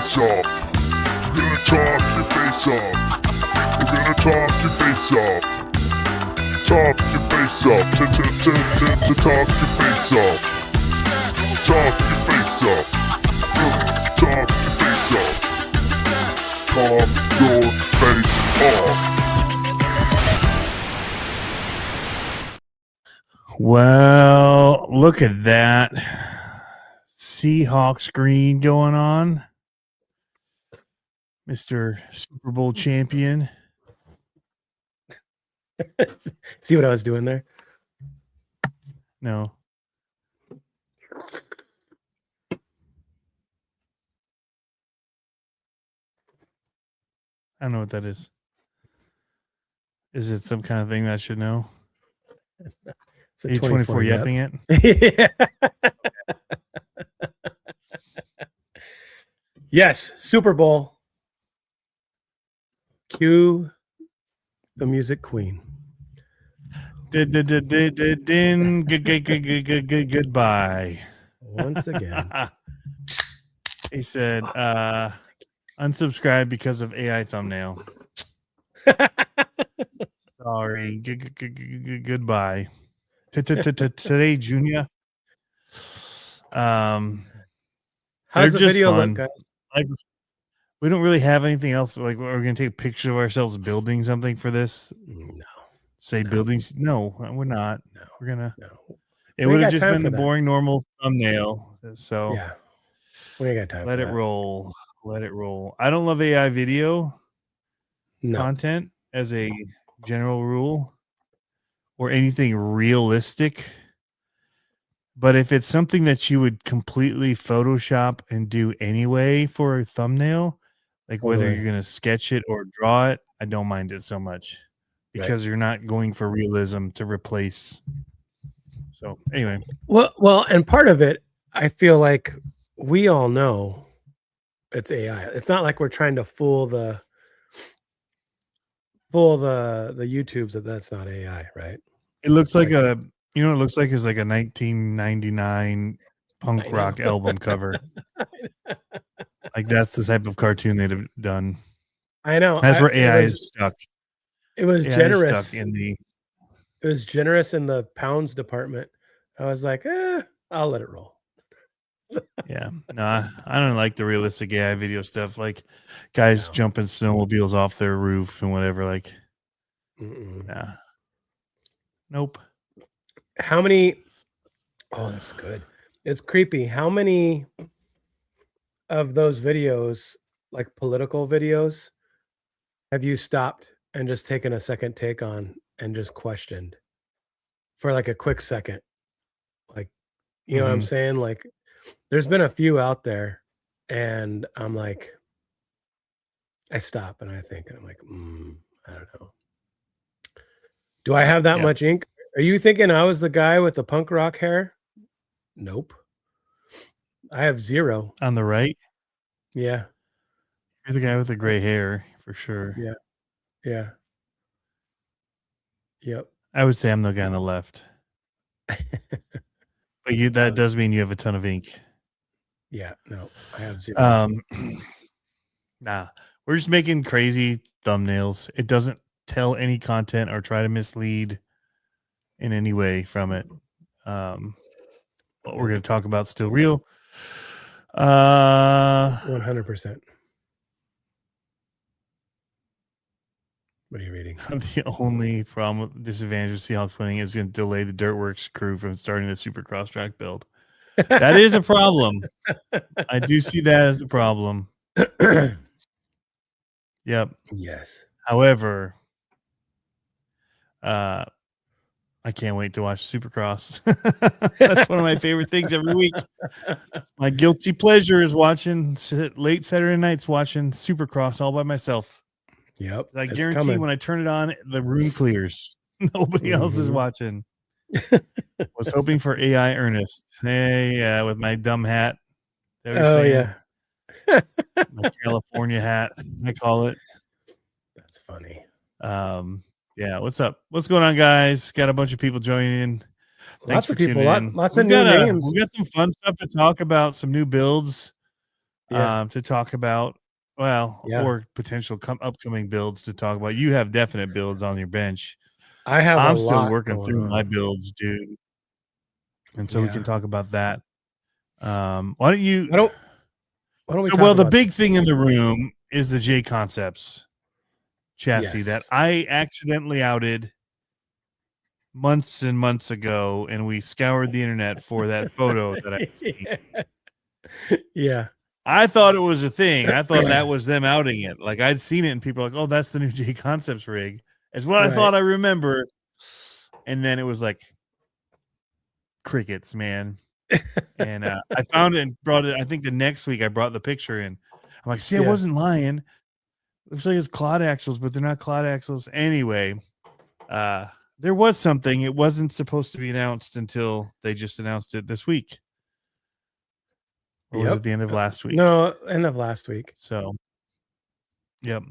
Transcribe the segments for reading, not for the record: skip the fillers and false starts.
face off. We're gonna talk your face off. We're gonna talk your face off. Talk your face off. To talk your face off. Talk your face off. Talk your face off. Talk your face off. Well, look at that. Seahawks green going on. Mr. Super Bowl champion. See what I was doing there? No. I don't know what that is. Is it some kind of thing that I should know? It's a A24 yapping it? Yeah. Yes, Super Bowl. Cue the music queen. Goodbye. Once again. He said, unsubscribe because of AI thumbnail. Sorry. Goodbye. Today, Junior. How's the video look, guys? Like, we don't really have anything else. Like, we're going to take a picture of ourselves building something for this. No. Say buildings. No, we're not. No. We're going to. No. It would have just been the boring, normal thumbnail. So, yeah. We ain't got time let for it that. roll. Let it roll. I don't love AI video content as a general rule or anything realistic. But if it's something that you would completely Photoshop and do anyway for a thumbnail, like whether you're going to sketch it or draw it, I don't mind it so much because you're not going for realism to replace. So anyway. Well, and part of it, I feel like we all know it's AI. It's not like we're trying to fool the YouTubes that that's not AI, right? It looks like a, you know, it looks like it's like a 1999 punk rock album cover. Like that's the type of cartoon they'd have done. I know. That's where AI is stuck. It was AI generous. Stuck in the. It was generous in the pounds department. I was like, I'll let it roll. Yeah, no, I don't like the realistic AI video stuff. Like guys jumping snowmobiles off their roof and whatever. Like, nah, nope. How many? Oh, that's good. It's creepy. How many of those videos, like political videos, have you stopped and just taken a second take on and just questioned for like a quick second? Like, you know what I'm saying? Like, there's been a few out there, and I'm like, I stop and I think, and I'm like, I don't know. Do I have that much ink? Are you thinking I was the guy with the punk rock hair? Nope. I have zero. On the right? Yeah. You're the guy with the gray hair for sure. Yeah. Yeah. Yep. I would say I'm the guy on the left. But that does mean you have a ton of ink. Yeah, no, I have zero. Nah, we're just making crazy thumbnails. It doesn't tell any content or try to mislead in any way from it. What we're going to talk about still real. 100%. What are you reading? The only problem with disadvantage of Seahawks winning is going to delay the Dirtworks crew from starting the Super Cross-Track build. That is a problem. I do see that as a problem. Yep. Yes. However, I can't wait to watch Supercross. That's one of my favorite things every week. My guilty pleasure is watching late Saturday nights, watching Supercross all by myself. Yep. I guarantee when I turn it on, the room clears. Nobody else is watching. Was hoping for AI Ernest. Hey, yeah, with my dumb hat. Oh, yeah. My California hat, I call it. That's funny. Yeah, what's up? What's going on, guys? Got a bunch of people joining in. Lots of people, lots of new names. We got some fun stuff to talk about, some new builds. to talk about. Well, Yeah. or potential upcoming builds to talk about. You have definite builds on your bench. I have a I'm still lot working going through my on. builds, dude. And so we Yeah. can talk about that. Why don't you? Why don't we talk Well, the about big thing in the room is the J Concepts chassis that Yes. I accidentally outed months and months ago, and we scoured the internet for that photo that I see. Yeah. I thought it was a thing. I thought that was them outing it. Like I'd seen it, and people were like, "Oh, that's the new J Concepts rig." It's what I Right. thought I remember, and then it was like crickets, man. And I found it and brought it. I think the next week I brought the picture in. I'm like, "See, I Yeah. wasn't lying. Looks like it's quad axles, but they're not quad axles." Anyway, there was something. It wasn't supposed to be announced until they just announced it this week. Or was it the end of last week? No, end of last week. So, yep.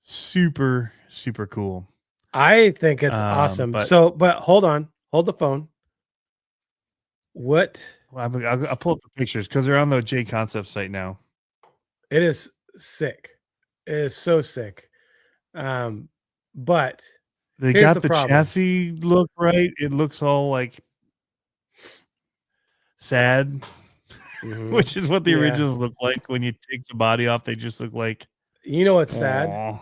Super, super cool. I think it's awesome. But But hold on. Hold the phone. What? I'll pull up the pictures because they're on the J Concept site now. It is sick. It is so sick. But they here's got the problem. chassis look right. It looks all like sad, which is what the originals look like. When you take the body off, they just look like. You know what's sad? Aw.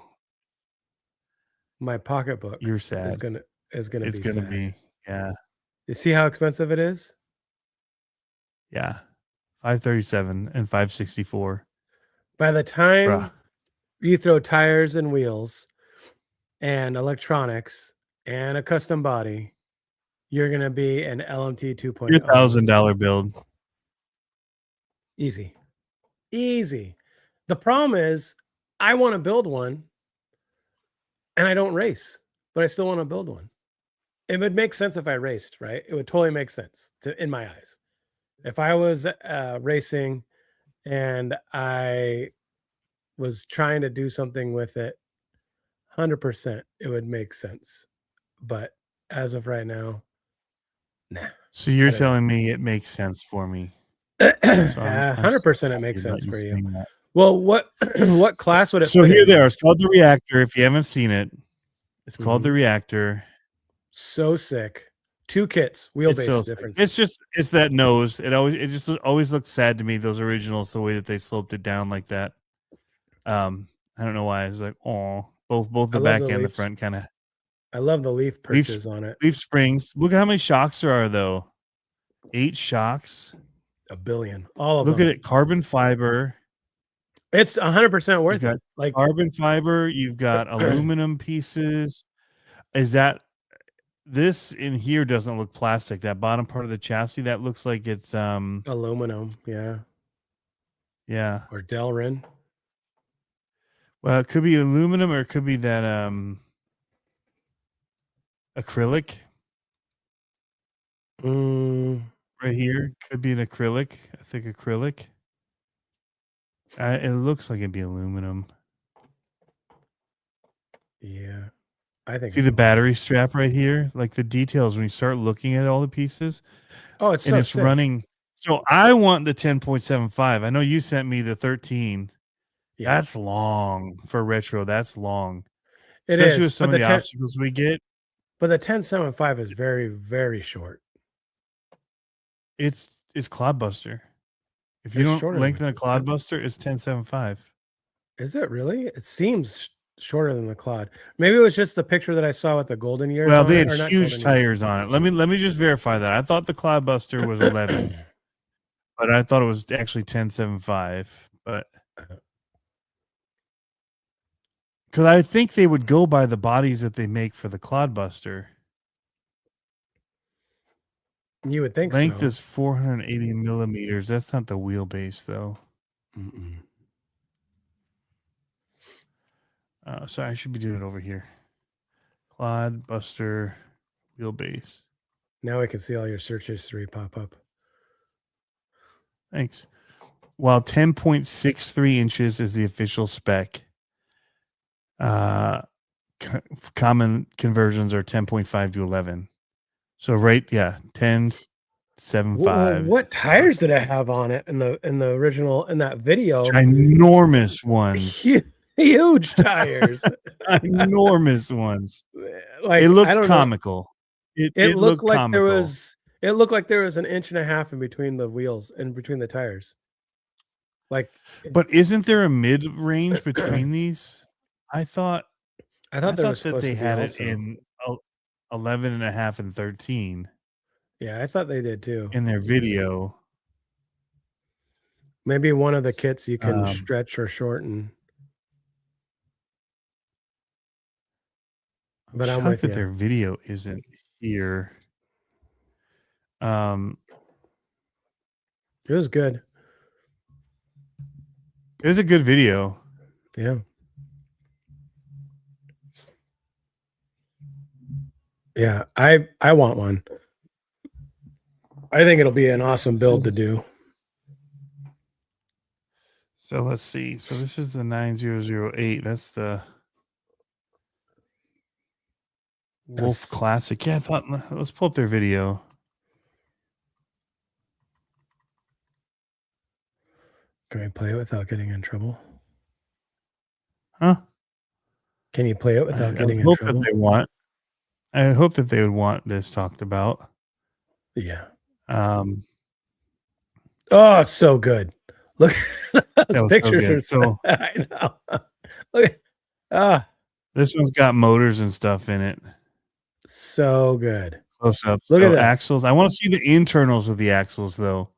My pocketbook. You're sad. Is gonna It's be gonna sad. be, yeah. You see how expensive it is? Yeah. 537 and 564. By the time Bruh. you throw tires and wheels and electronics and a custom body, you're gonna be an LMT 2.0. Your $1,000 build. Easy. The problem is I want to build one and I don't race, but I still want to build one. It would make sense if I raced, right? It would totally make sense in my eyes. If I was racing and I was trying to do something with it, 100% it would make sense. But as of right now, nah. So you're telling me it makes sense for me. 100% it makes sense for you. Well, what class would it? So here they are. It's called the Reactor. If you haven't seen it, it's called the Reactor. So sick. 2 kits, wheelbase difference. It's that nose. It just always looks sad to me. Those originals, the way that they sloped it down like that. I don't know why. It's like, oh, both the back and the front kind of. I love the leaf perches on it. Leaf springs. Look at how many shocks there are, though. 8 shocks. A billion. All of them. Look at it. Carbon fiber. It's 100% worth it. Like carbon fiber. You've got aluminum pieces. Is that this in here doesn't look plastic? That bottom part of the chassis that looks like it's aluminum. Yeah. Or Delrin. Well, it could be aluminum or it could be that acrylic. Right here could be an acrylic. I think acrylic. It looks like it'd be aluminum. Yeah, I think. See the battery strap right here, like the details when you start looking at all the pieces. Oh, it's so sick. Running. So I want the 10.75. I know you sent me the 13. Yeah. That's long for retro. That's long. Especially with some of the obstacles we get. But the 10.75 is very, very short. It's Clodbuster. If you don't lengthen a Clodbuster, it's 10.75. Is it really? It seems shorter than the Clod. Maybe it was just the picture that I saw with the golden years. Well, they had huge tires on it. Let me just verify that. I thought the Clodbuster was 11, but I thought it was actually 10.75. But because I think they would go by the bodies that they make for the Clodbuster. You would think length is 480 millimeters. That's not the wheelbase, though. Sorry, I should be doing it over here. Clodbuster wheelbase. Now we can see all your search history pop up. Thanks. While 10.63 inches is the official spec, common conversions are 10.5 to 11. So 10 7.5. What tires did it have on it in the original in that video? Ginormous ones. Huge tires. Enormous ones. Like, It I looks don't know. comical. It looked looked like comical. it looked like there was an inch and a half in between the wheels and between the tires. Like, But isn't there a mid range between these? I thought there was that supposed they to be had also. it in 11 and a half and 13 Yeah, I thought they did too. in their video. Maybe one of the kits you can stretch or shorten. But I'm with that you. their video isn't here. It was good. It was a good video. Yeah. Yeah, I want one. I think it'll be an awesome build to do. So let's see. So this is the 9008. That's the Wolf Classic. Yeah, I thought let's pull up their video. Can we play it without getting in trouble? Huh? Can you play it without getting in trouble? I hope that they would want this talked about. Yeah. Oh, it's so good. Look, those pictures so are I know. Look at this one's got motors and stuff in it. So good. Close up. Look at that. Axles. I want to see the internals of the axles though.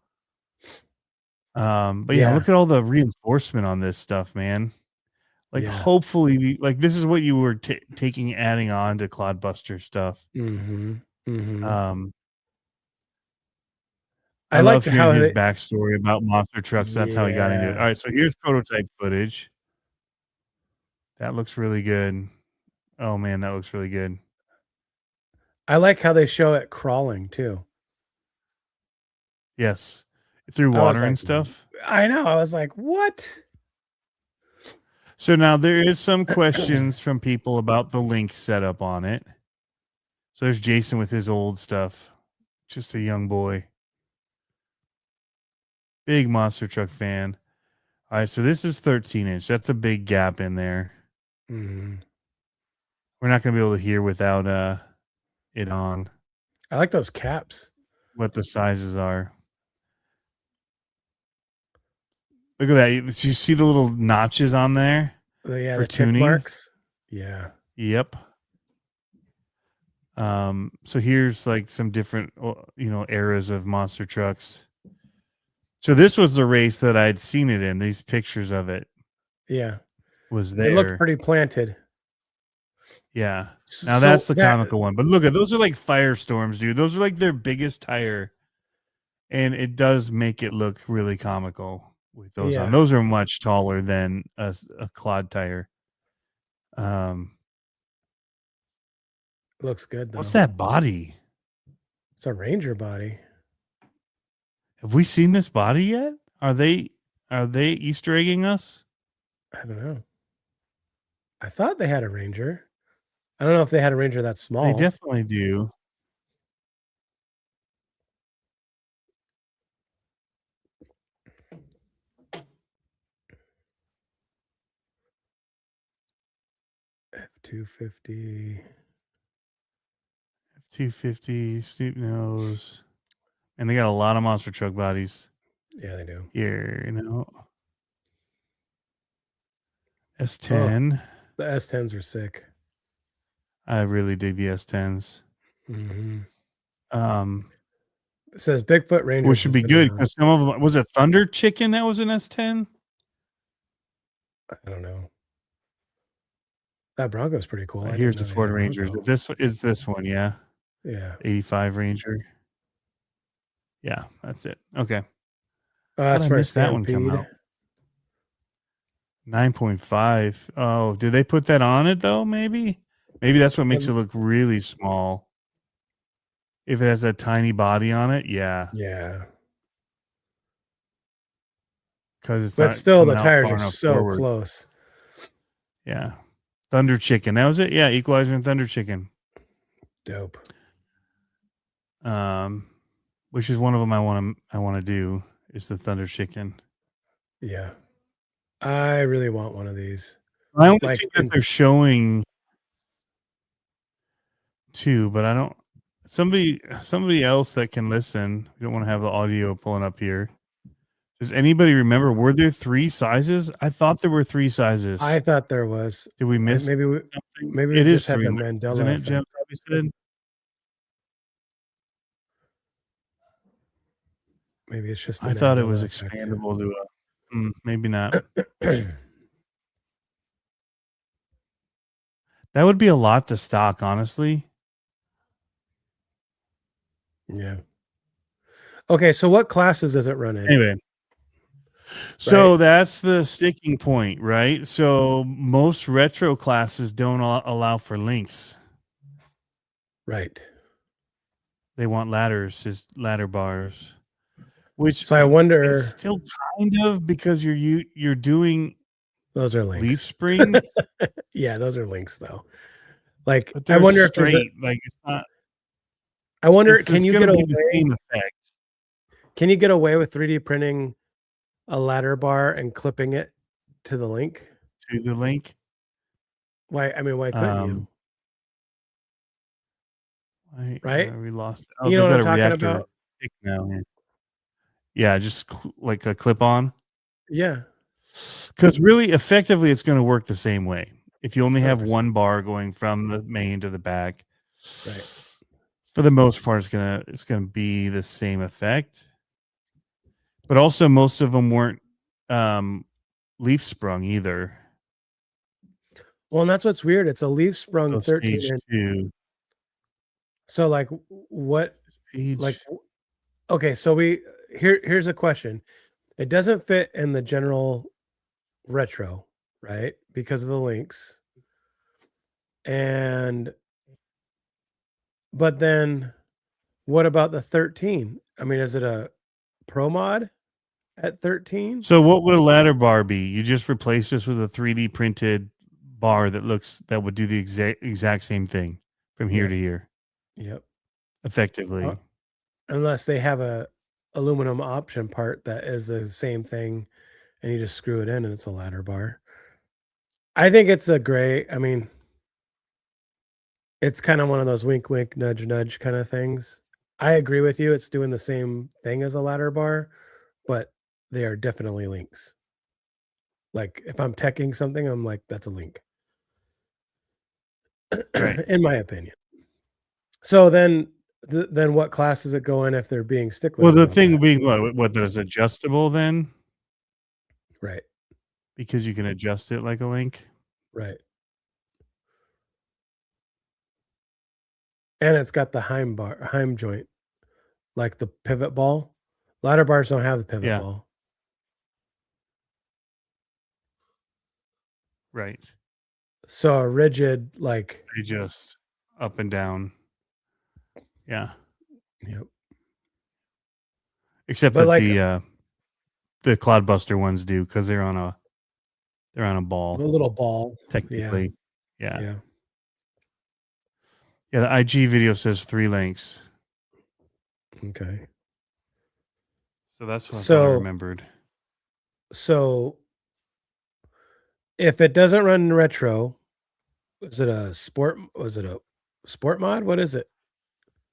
But yeah, look at all the reinforcement on this stuff, man. Like hopefully, like this is what you were adding on to Clodbuster stuff. I love hearing his backstory about monster trucks. That's how he got into it. All right, so here's prototype footage. That looks really good. Oh man, that looks really good. I like how they show it crawling too. Yes, through water and stuff. I know. I was like, what? So now there is some questions from people about the link setup on it. So there's Jason with his old stuff. Just a young boy. Big monster truck fan. All right, so this is 13-inch. That's a big gap in there. Mm-hmm. We're not going to be able to hear without it on. I like those caps. What the sizes are. Look at that. You see the little notches on there? Yeah, for the tuning tick marks. Yeah. Yep. So here's like some different, eras of monster trucks. So this was the race that I'd seen it in. These pictures of it. Yeah. Was there. It looked pretty planted. Yeah. Now that's the comical one. But look at those are like Firestorms, dude. Those are like their biggest tire. And it does make it look really comical with those on. Those are much taller than a Clod tire. Looks good though. What's that body? It's a Ranger body. Have we seen this body yet? Are they Easter egging us? I don't know. I thought they had a Ranger. I don't know if they had a Ranger that small. They definitely do. F-250. F-250, Snoop Nose. And they got a lot of monster truck bodies. Yeah, they do. Here, S10. Oh, the S10s are sick. I really dig the S10s. Mm-hmm. It says Bigfoot Ranger. Which should be good because some of them, was it Thunder Chicken that was an S10? I don't know. That Bronco's pretty cool. Here's the Ford Ranger. This is this one, yeah. Yeah. 85 Ranger. Yeah, that's it. Okay. That's for that one come out. 9.5. Oh, did they put that on it though? Maybe that's what makes it look really small. If it has that tiny body on it, yeah. Yeah. Because it's but still the tires are so close. Yeah. Thunder Chicken. That was it. Yeah, Equalizer and Thunder Chicken. Dope. which is one of them I want to do, is the Thunder Chicken. Yeah. I really want one of these. I only Like see that they're showing 2, but I don't. Somebody else that can listen. We don't want to have the audio pulling up here. Does anybody remember? Were there 3 sizes? I thought there were 3 sizes. I thought there was. Did we miss maybe we something? maybe we It is just had 3, the Mandela isn't it? effect. Jim probably said. Maybe it's just. The I thought it Mandela was effect. expandable to a. Maybe not. That would be a lot to stock, honestly. Yeah. Okay, so what classes does it run in? Anyway. So that's the sticking point, right? So most retro classes don't allow for links. Right. They want ladders, ladder bars. Which so I wonder. It's still kind of, because you're doing Those are links. leaf spring. Yeah, those are links though. Like But I wonder if straight. Like it's not. I wonder, can you get away? The same effect. Can you get away with 3D printing a ladder bar and clipping it to the link? To the link? Why? I mean, why couldn't you? Right? We lost. Oh, you know what I'm got a talking reactor about? now. Yeah, just like a clip on. Yeah. Because really, effectively, it's going to work the same way. If you only have 100%. one bar going from the main to the back, Right. For the most part, it's gonna be the same effect. But also, most of them weren't leaf sprung either. Well, and that's what's weird. It's a leaf sprung So 13 stage inch. 2. So like what? Page. Like okay, so here's a question. It doesn't fit in the general retro, right? Because of the links. But then what about the 13? I mean, is it a pro mod at 13? So what would a ladder bar be? You just replace this with a 3D printed bar that would do the exact same thing from here to here. Yep. Effectively. Unless they have a aluminum option part that is the same thing and you just screw it in and it's a ladder bar. I think it's a gray. I mean, it's kind of one of those wink, wink, nudge, nudge kind of things. I agree with you. It's doing the same thing as a ladder bar, but they are definitely links. Like if I'm teching something, I'm like, that's a link. Right. In my opinion. So then what class does it go in if they're being sticklers? Well, the thing being what there's adjustable then? Right. Because you can adjust it like a link. Right. And it's got the Heim joint, like the pivot ball. Ladder bars don't have the pivot ball. Right. So a rigid, like they just up and down. Yeah. Yep. Except but that like the Cloudbuster ones do, because they're on a ball. A little ball. Technically. Yeah. Yeah. The IG video says 3 links. Okay. So that's what I thought I remembered. So if it doesn't run retro, was it a sport mod? What is it?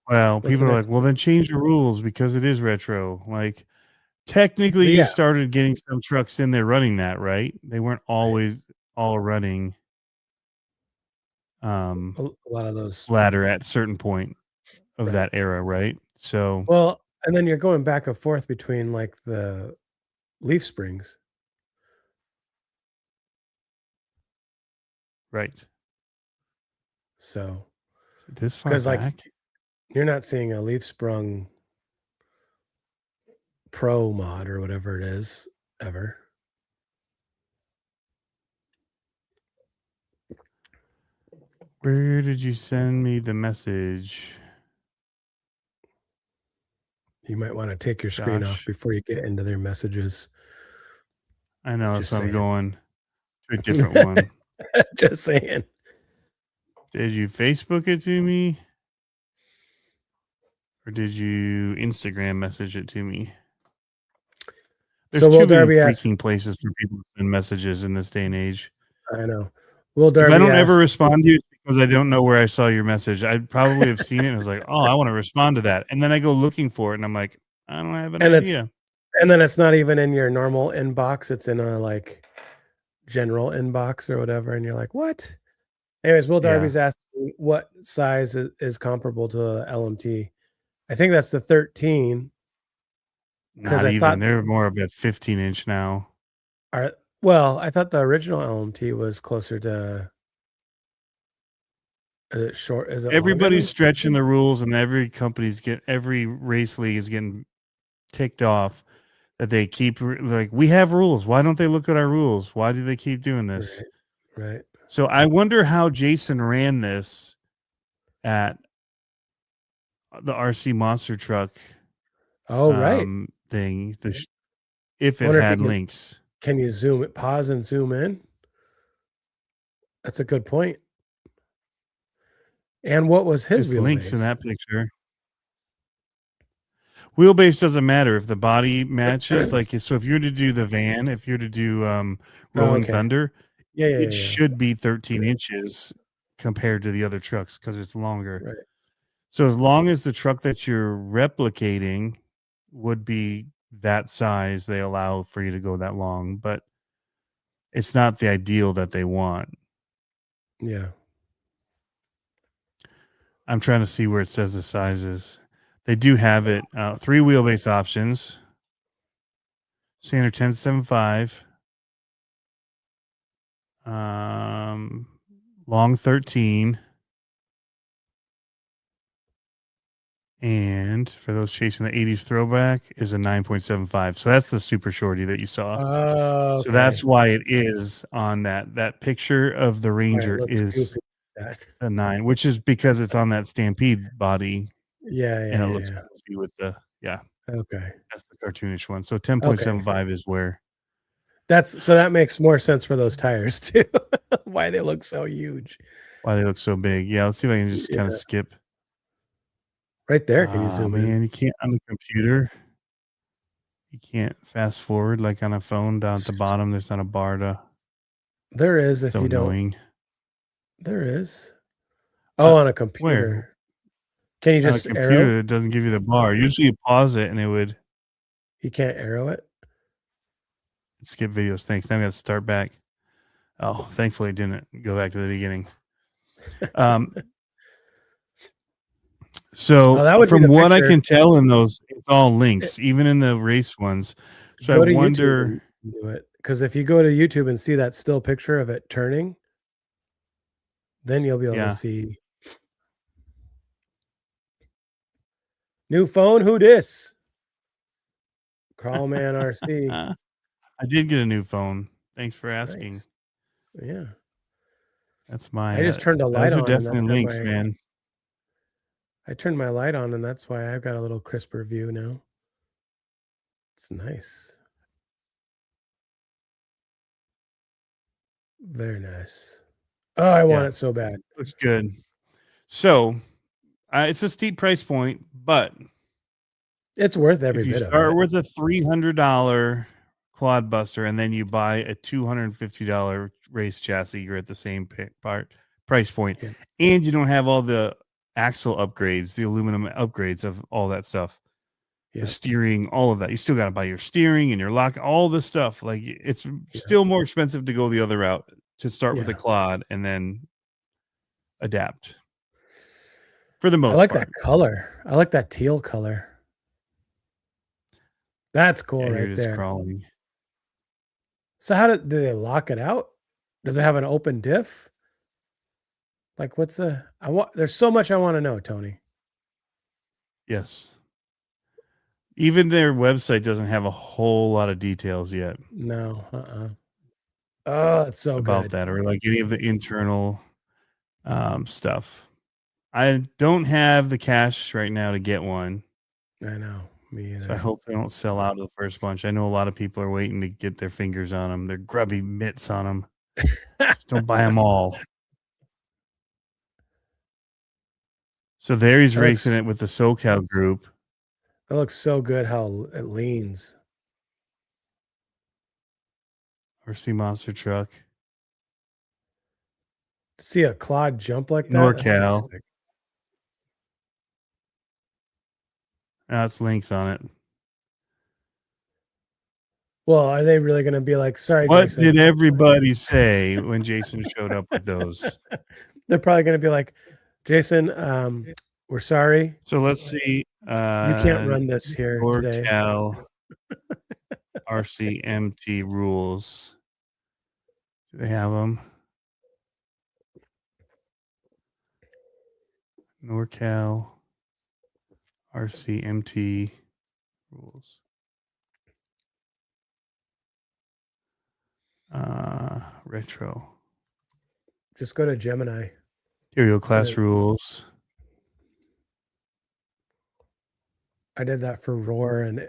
Well, people are like, well, then change the rules because it is retro. Like, technically, you started getting some trucks in there running that, right? They weren't always all running a lot of those ladder at a certain point of that era, right? So, well, and then you're going back and forth between like the leaf springs. Right. So this far back, like you're not seeing a leaf sprung pro mod or whatever it is ever. Where did you send me the message? You might want to take your screen off before you get into their messages. I know, so I'm going to a different one. Just saying. Did you Facebook it to me? or did you Instagram message it to me? There's So too Will many Darby asks, freaking places for people to send messages in this day and age. I know. Will If I Darby don't ever asks, respond to you, it's because I don't know where I saw your message. I'd probably have seen it and I was like, oh, I want to respond to that. And then I go looking for it and I'm like, I don't have an idea. And then it's not even in your normal inbox. It's in a like general inbox or whatever. And you're like, what? Anyways, Will Darby's asking what size is comparable to a LMT. I think that's the 13. Not I even. thought They're more of a 15-inch now. Well, I thought the original LMT was closer to. Is it short? Is it Everybody's stretching the rules, and every race league is getting ticked off that they keep like, we have rules. Why don't they look at our rules? Why do they keep doing this? Right. So I wonder how Jason ran this at the RC monster truck. Oh, right. Thing. If it had links. Can you pause and zoom in? That's a good point. And what was his wheelbase? Links in that picture. Wheelbase doesn't matter if the body matches. Like, so if you're to do the van, if you're to do Rolling Thunder, it should be 13 inches compared to the other trucks because it's longer. Right. So as long as the truck that you're replicating would be that size, they allow for you to go that long, but it's not the ideal that they want. Yeah. I'm trying to see where it says the sizes. They do have it. 3 wheelbase options. Standard 10.75. Long 13. And for those chasing the 80s throwback is a 9.75. So that's the super shorty that you saw. Okay. So that's why it is on that picture of the Ranger is a 9, which is because it's on that Stampede body. Yeah. And it looks goofy with the Okay. That's the cartoonish one. So 10.75 is where that makes more sense for those tires too. Why they look so huge. Why they look so big. Yeah, let's see if I can just kind of skip. Right there. Can you zoom in? Man, you can't on the computer. You can't fast forward like on a phone. Down at the bottom, there's not a bar to. There is if so you annoying. don't. There is. Oh, on a computer. Where? Can you just on a computer that doesn't give you the bar? Usually you pause it and it would. You can't arrow it? Skip videos. Thanks. Now I'm going to start back. Oh, thankfully it didn't go back to the beginning. So from what I can tell in those, it's all links, even in the race ones. So I wonder. Do it. Because if you go to YouTube and see that still picture of it turning, then you'll be able to see. New phone, who dis? Crawlman RC. I did get a new phone. Thanks for asking. Nice. Yeah. That's my. I just turned the light on. Those are definitely links, man. I turned my light on, and that's why I've got a little crisper view now. It's nice. Very nice. Oh, I want it so bad. Looks good. So, it's a steep price point, but it's worth every bit. If you start with a $300 Clodbuster and then you buy a $250 race chassis, you're at the same price point, and you don't have all the axle upgrades, the aluminum upgrades of all that stuff, the steering, all of that. You still got to buy your steering and your lock, all this stuff. Like, it's still more expensive to go the other route, to start with the Clod and then adapt. For the most part. I like that color. I like that teal color. That's cool right there. Crawling. So how do they lock it out? Does it have an open diff? Like, what's there's so much I want to know, Tony. Yes. Even their website doesn't have a whole lot of details yet. No. Oh, it's so about good. that, or like any of the internal stuff. I don't have the cash right now to get one. I know. Me either. So I hope they don't sell out of the first bunch. I know a lot of people are waiting to get their fingers on them. Their grubby mitts on them. Just don't buy them all. So there he's That looks- racing it with the SoCal group. That looks so good how it leans. RC monster truck. See a Claude jump like that? That's pretty NorCal. sick. It's links on it. Well, are they really going to be like, sorry, What Jason? did everybody say when Jason showed up with those? They're probably going to be like, Jason, we're sorry. So let's see. You can't run this here today. NorCal RCMT rules. Do they have them? NorCal RCMT rules. Retro. Just go to Gemini. Here we go. Class rules. I did that for Roar and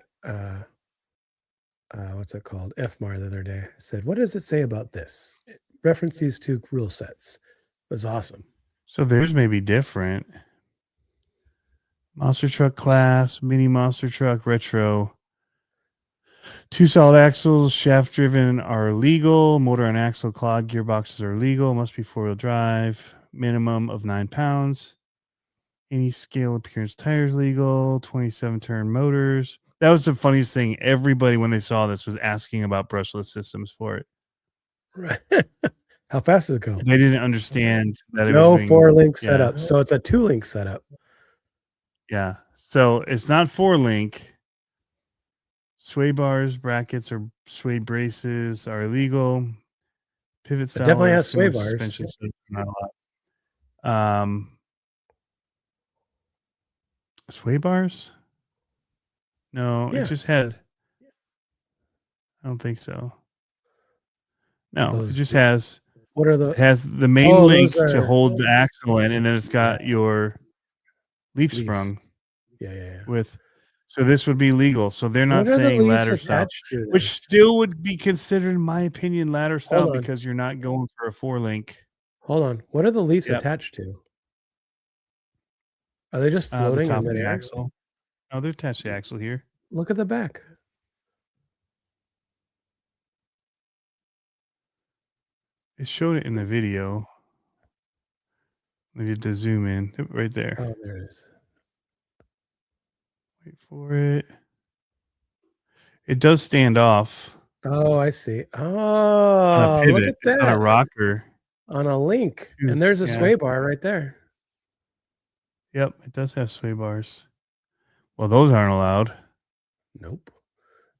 what's it called? FMAR the other day. I said, what does it say about this? It referenced these two rule sets. It was awesome. So theirs may be different. Monster truck class, mini monster truck, retro. 2 solid axles, shaft driven are legal. Motor and axle clog gearboxes are legal. Must be 4-wheel drive. Minimum of 9 pounds. Any scale appearance tires legal. 27 turn motors. That was the funniest thing. Everybody, when they saw this, was asking about brushless systems for it. Right. How fast does it go? They didn't understand that it No was being, 4-link yeah. setup. So it's a 2-link setup. Yeah. So it's not 4-link. Sway bars, brackets, or sway braces are illegal. Pivot style definitely or has sway similar bars. suspension setup are not allowed. Sway bars? No, Yeah. it just had. I don't think so. No, it just has. What are the? It has the main Oh, link those to are- hold the axle in, and then it's got your leaf Leaves. sprung Yeah. with. So this would be legal. So they're not What are the saying leaves ladder style, attached to then? which still would be considered, in my opinion, ladder style Hold on. because you're not going for a 4-link. Hold on. What are the leaves Yep. attached to? Are they just The floating top in of the midair? axle. Oh, they're attached to the axle here. Look at the back. It showed it in the video. I need to zoom in right there. Oh, there it is. Wait for it. It does stand off Oh, I see. on a Oh, pivot. look at It's that. on a rocker. On a link. Dude, And there's a yeah. sway bar right there. Yep, it does have sway bars. Well, those aren't allowed. Nope.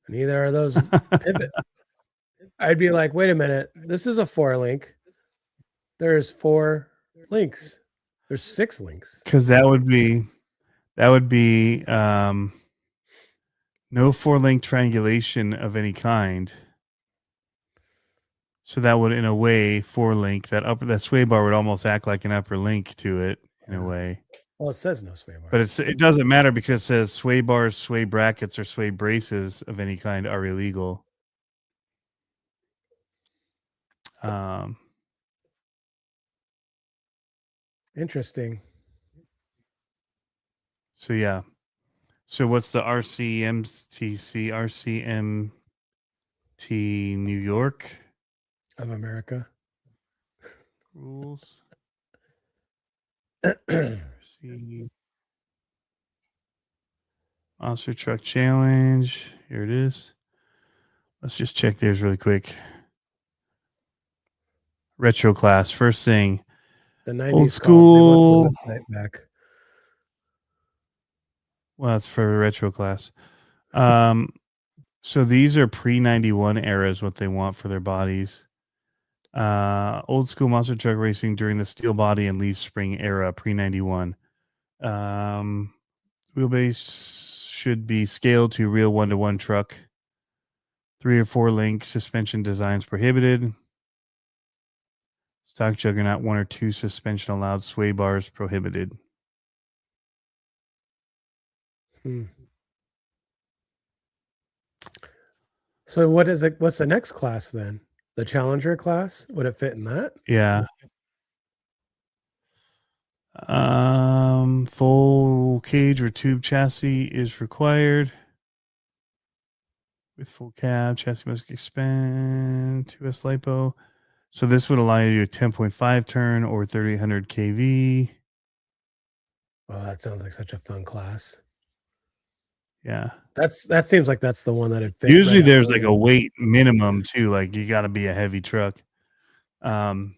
Neither are those pivot. I'd be like, wait a minute. This is a 4-link. There's 4 links. There's 6 links. Because that would be no 4-link triangulation of any kind. So that would, in a way, 4-link, that sway bar would almost act like an upper link to it in a way. Well, it says no sway bar. But it doesn't matter because it says sway bars, sway brackets, or sway braces of any kind are illegal. Interesting. So yeah. So what's the RCMT New York Of America. rules? RC Monster Truck Challenge. Here it is. Let's just check theirs really quick. Retro class. First thing. The 90s Old school. They want the website back. Well, that's for retro class. So these are pre-91 eras, what they want for their bodies. Old school monster truck racing during the steel body and leaf spring era, pre-91. Wheelbase should be scaled to real 1-to-1 truck. 3 or 4-link suspension designs prohibited. Stock juggernaut 1 or 2 suspension allowed. Sway bars prohibited. So what's the next class then? The Challenger class? Would it fit in that? Yeah. Full cage or tube chassis is required. With full cab, chassis must expand 2S lipo. So this would allow you to 10.5 turn or 3800 kV. Oh, that sounds like such a fun class. Yeah. That seems like that's the one that it fit. Usually right there's on. like a weight minimum too. Like you got to be a heavy truck. No.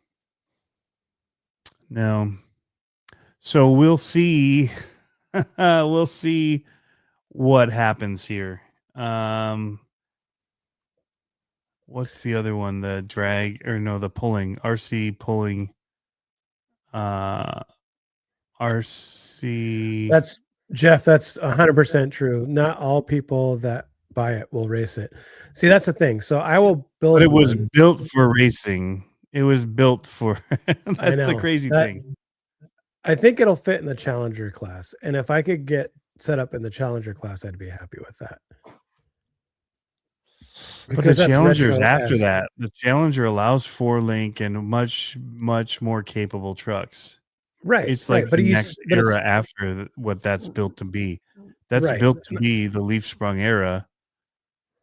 So we'll see. We'll see what happens here. What's the other one? The drag or no, the pulling. RC pulling. RC. That's Jeff. That's 100% true. Not all people that buy it will race it. See, that's the thing. So I will build. But it was one. built for racing. It was built for. That's the know. crazy thing. I think it'll fit in the Challenger class, and if I could get set up in the Challenger class, I'd be happy with that. But the Because that's Challenger's after retro-esque. that. The Challenger allows 4-link and much more capable trucks. Right. It's right. like But the you, next but it's era after what that's built to be. That's right. built to be the leaf sprung era.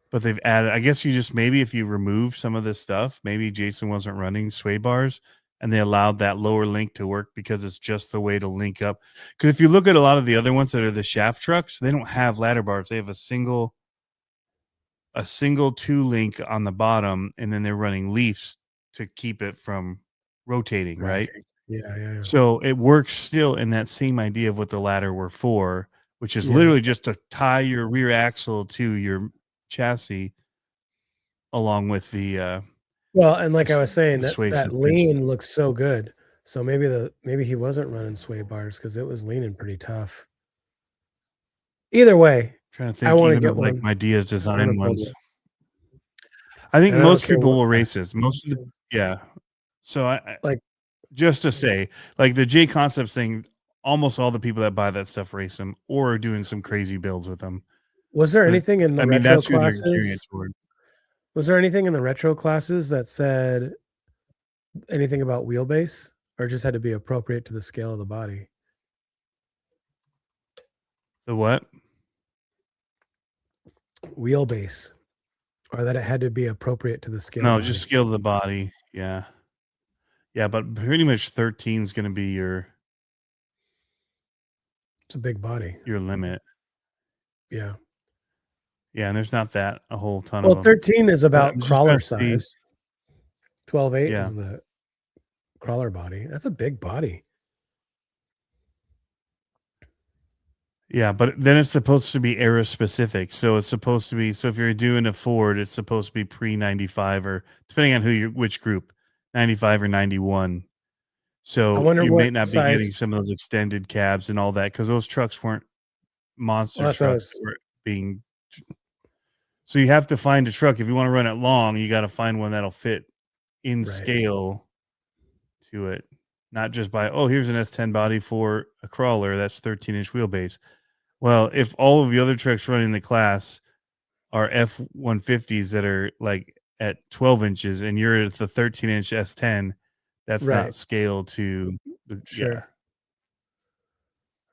But they've added, I guess you just maybe if you remove some of this stuff, maybe Jason wasn't running sway bars and they allowed that lower link to work because it's just the way to link up. Because if you look at a lot of the other ones that are the shaft trucks, they don't have ladder bars. They have a single 2-link on the bottom, and then they're running leafs to keep it from rotating, right? Yeah. So it works still in that same idea of what the ladder were for, which is Yeah. literally just to tie your rear axle to your chassis along with the well, and like I was saying, the sway that suspension. lean looks so good. So maybe he wasn't running sway bars because it was leaning pretty tough. Either way, I'm trying to I think want to even get of like one. my Diaz I design wanna build ones. one. I think And I don't most care people what will class. race this. Most of the yeah. So I Like just to say, like the J Concepts thing, almost all the people that buy that stuff race them or are doing some crazy builds with them. was there 'Cause, anything in the I mean, retro that's who they're gearing it classes? toward. Was there anything in the retro classes that said anything about wheelbase, or just had to be appropriate to the scale of the body? The what? Wheelbase, or that it had to be appropriate to the scale No, of the just body? scale of the body. Yeah. Yeah, but pretty much 13 is going to be It's a big body. your limit. Yeah. Yeah, and there's not that a whole ton Well, of them. 13 is But about I'm just crawler trying to see. size. 12.8 Yeah. is the crawler body. That's a big body. Yeah, but then it's supposed to be era specific. So it's supposed to be so if you're doing a Ford, it's supposed to be pre 95 or depending on which group, 95 or 91. I So wonder you what may not be getting size. some of those extended cabs and all that because those trucks weren't monster Well, that's what I trucks that was. were being. So you have to find a truck if you want to run it long. You got to find one that'll fit in Right. scale to it, not just by here's an S10 body for a crawler that's 13-inch wheelbase. Well, if all of the other trucks running the class are F-150s that are like at 12 inches and you're at the 13-inch S10, that's Right. not scale to Sure.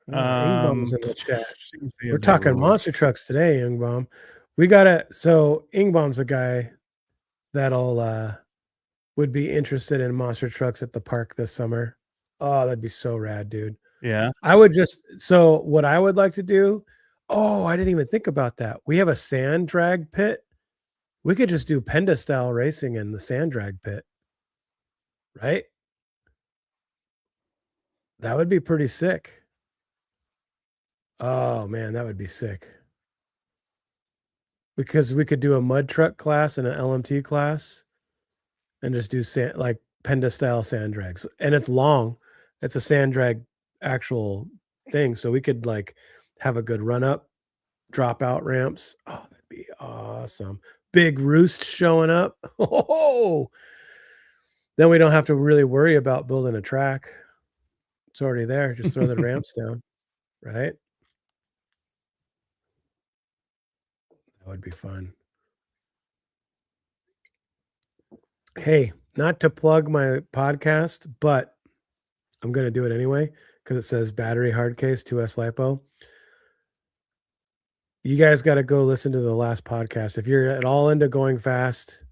yeah. Ingbaum's in the chat. see if they We're have that talking rule. monster trucks today, Ingbaum. We gotta. So Ingbaum's a guy that'll would be interested in monster trucks at the park this summer. Oh, that'd be so rad, dude. Yeah. I would so what I would like to do. Oh, I didn't even think about that. We have a sand drag pit. We could just do Penda style racing in the sand drag pit, right? That would be pretty sick. Oh man, that would be sick. Because we could do a mud truck class and an LMT class and just do sand, like Penda style sand drags. And it's long. It's a sand drag actual thing. So we could like have a good run up, drop out ramps. Oh, that'd be awesome. Big roost showing up. Oh, then we don't have to really worry about building a track. It's already there. Just throw the ramps down, right? That would be fun. Hey, not to plug my podcast, but I'm going to do it anyway. because it says battery hard case 2S lipo. You guys got to go listen to the last podcast. If you're at all into going fast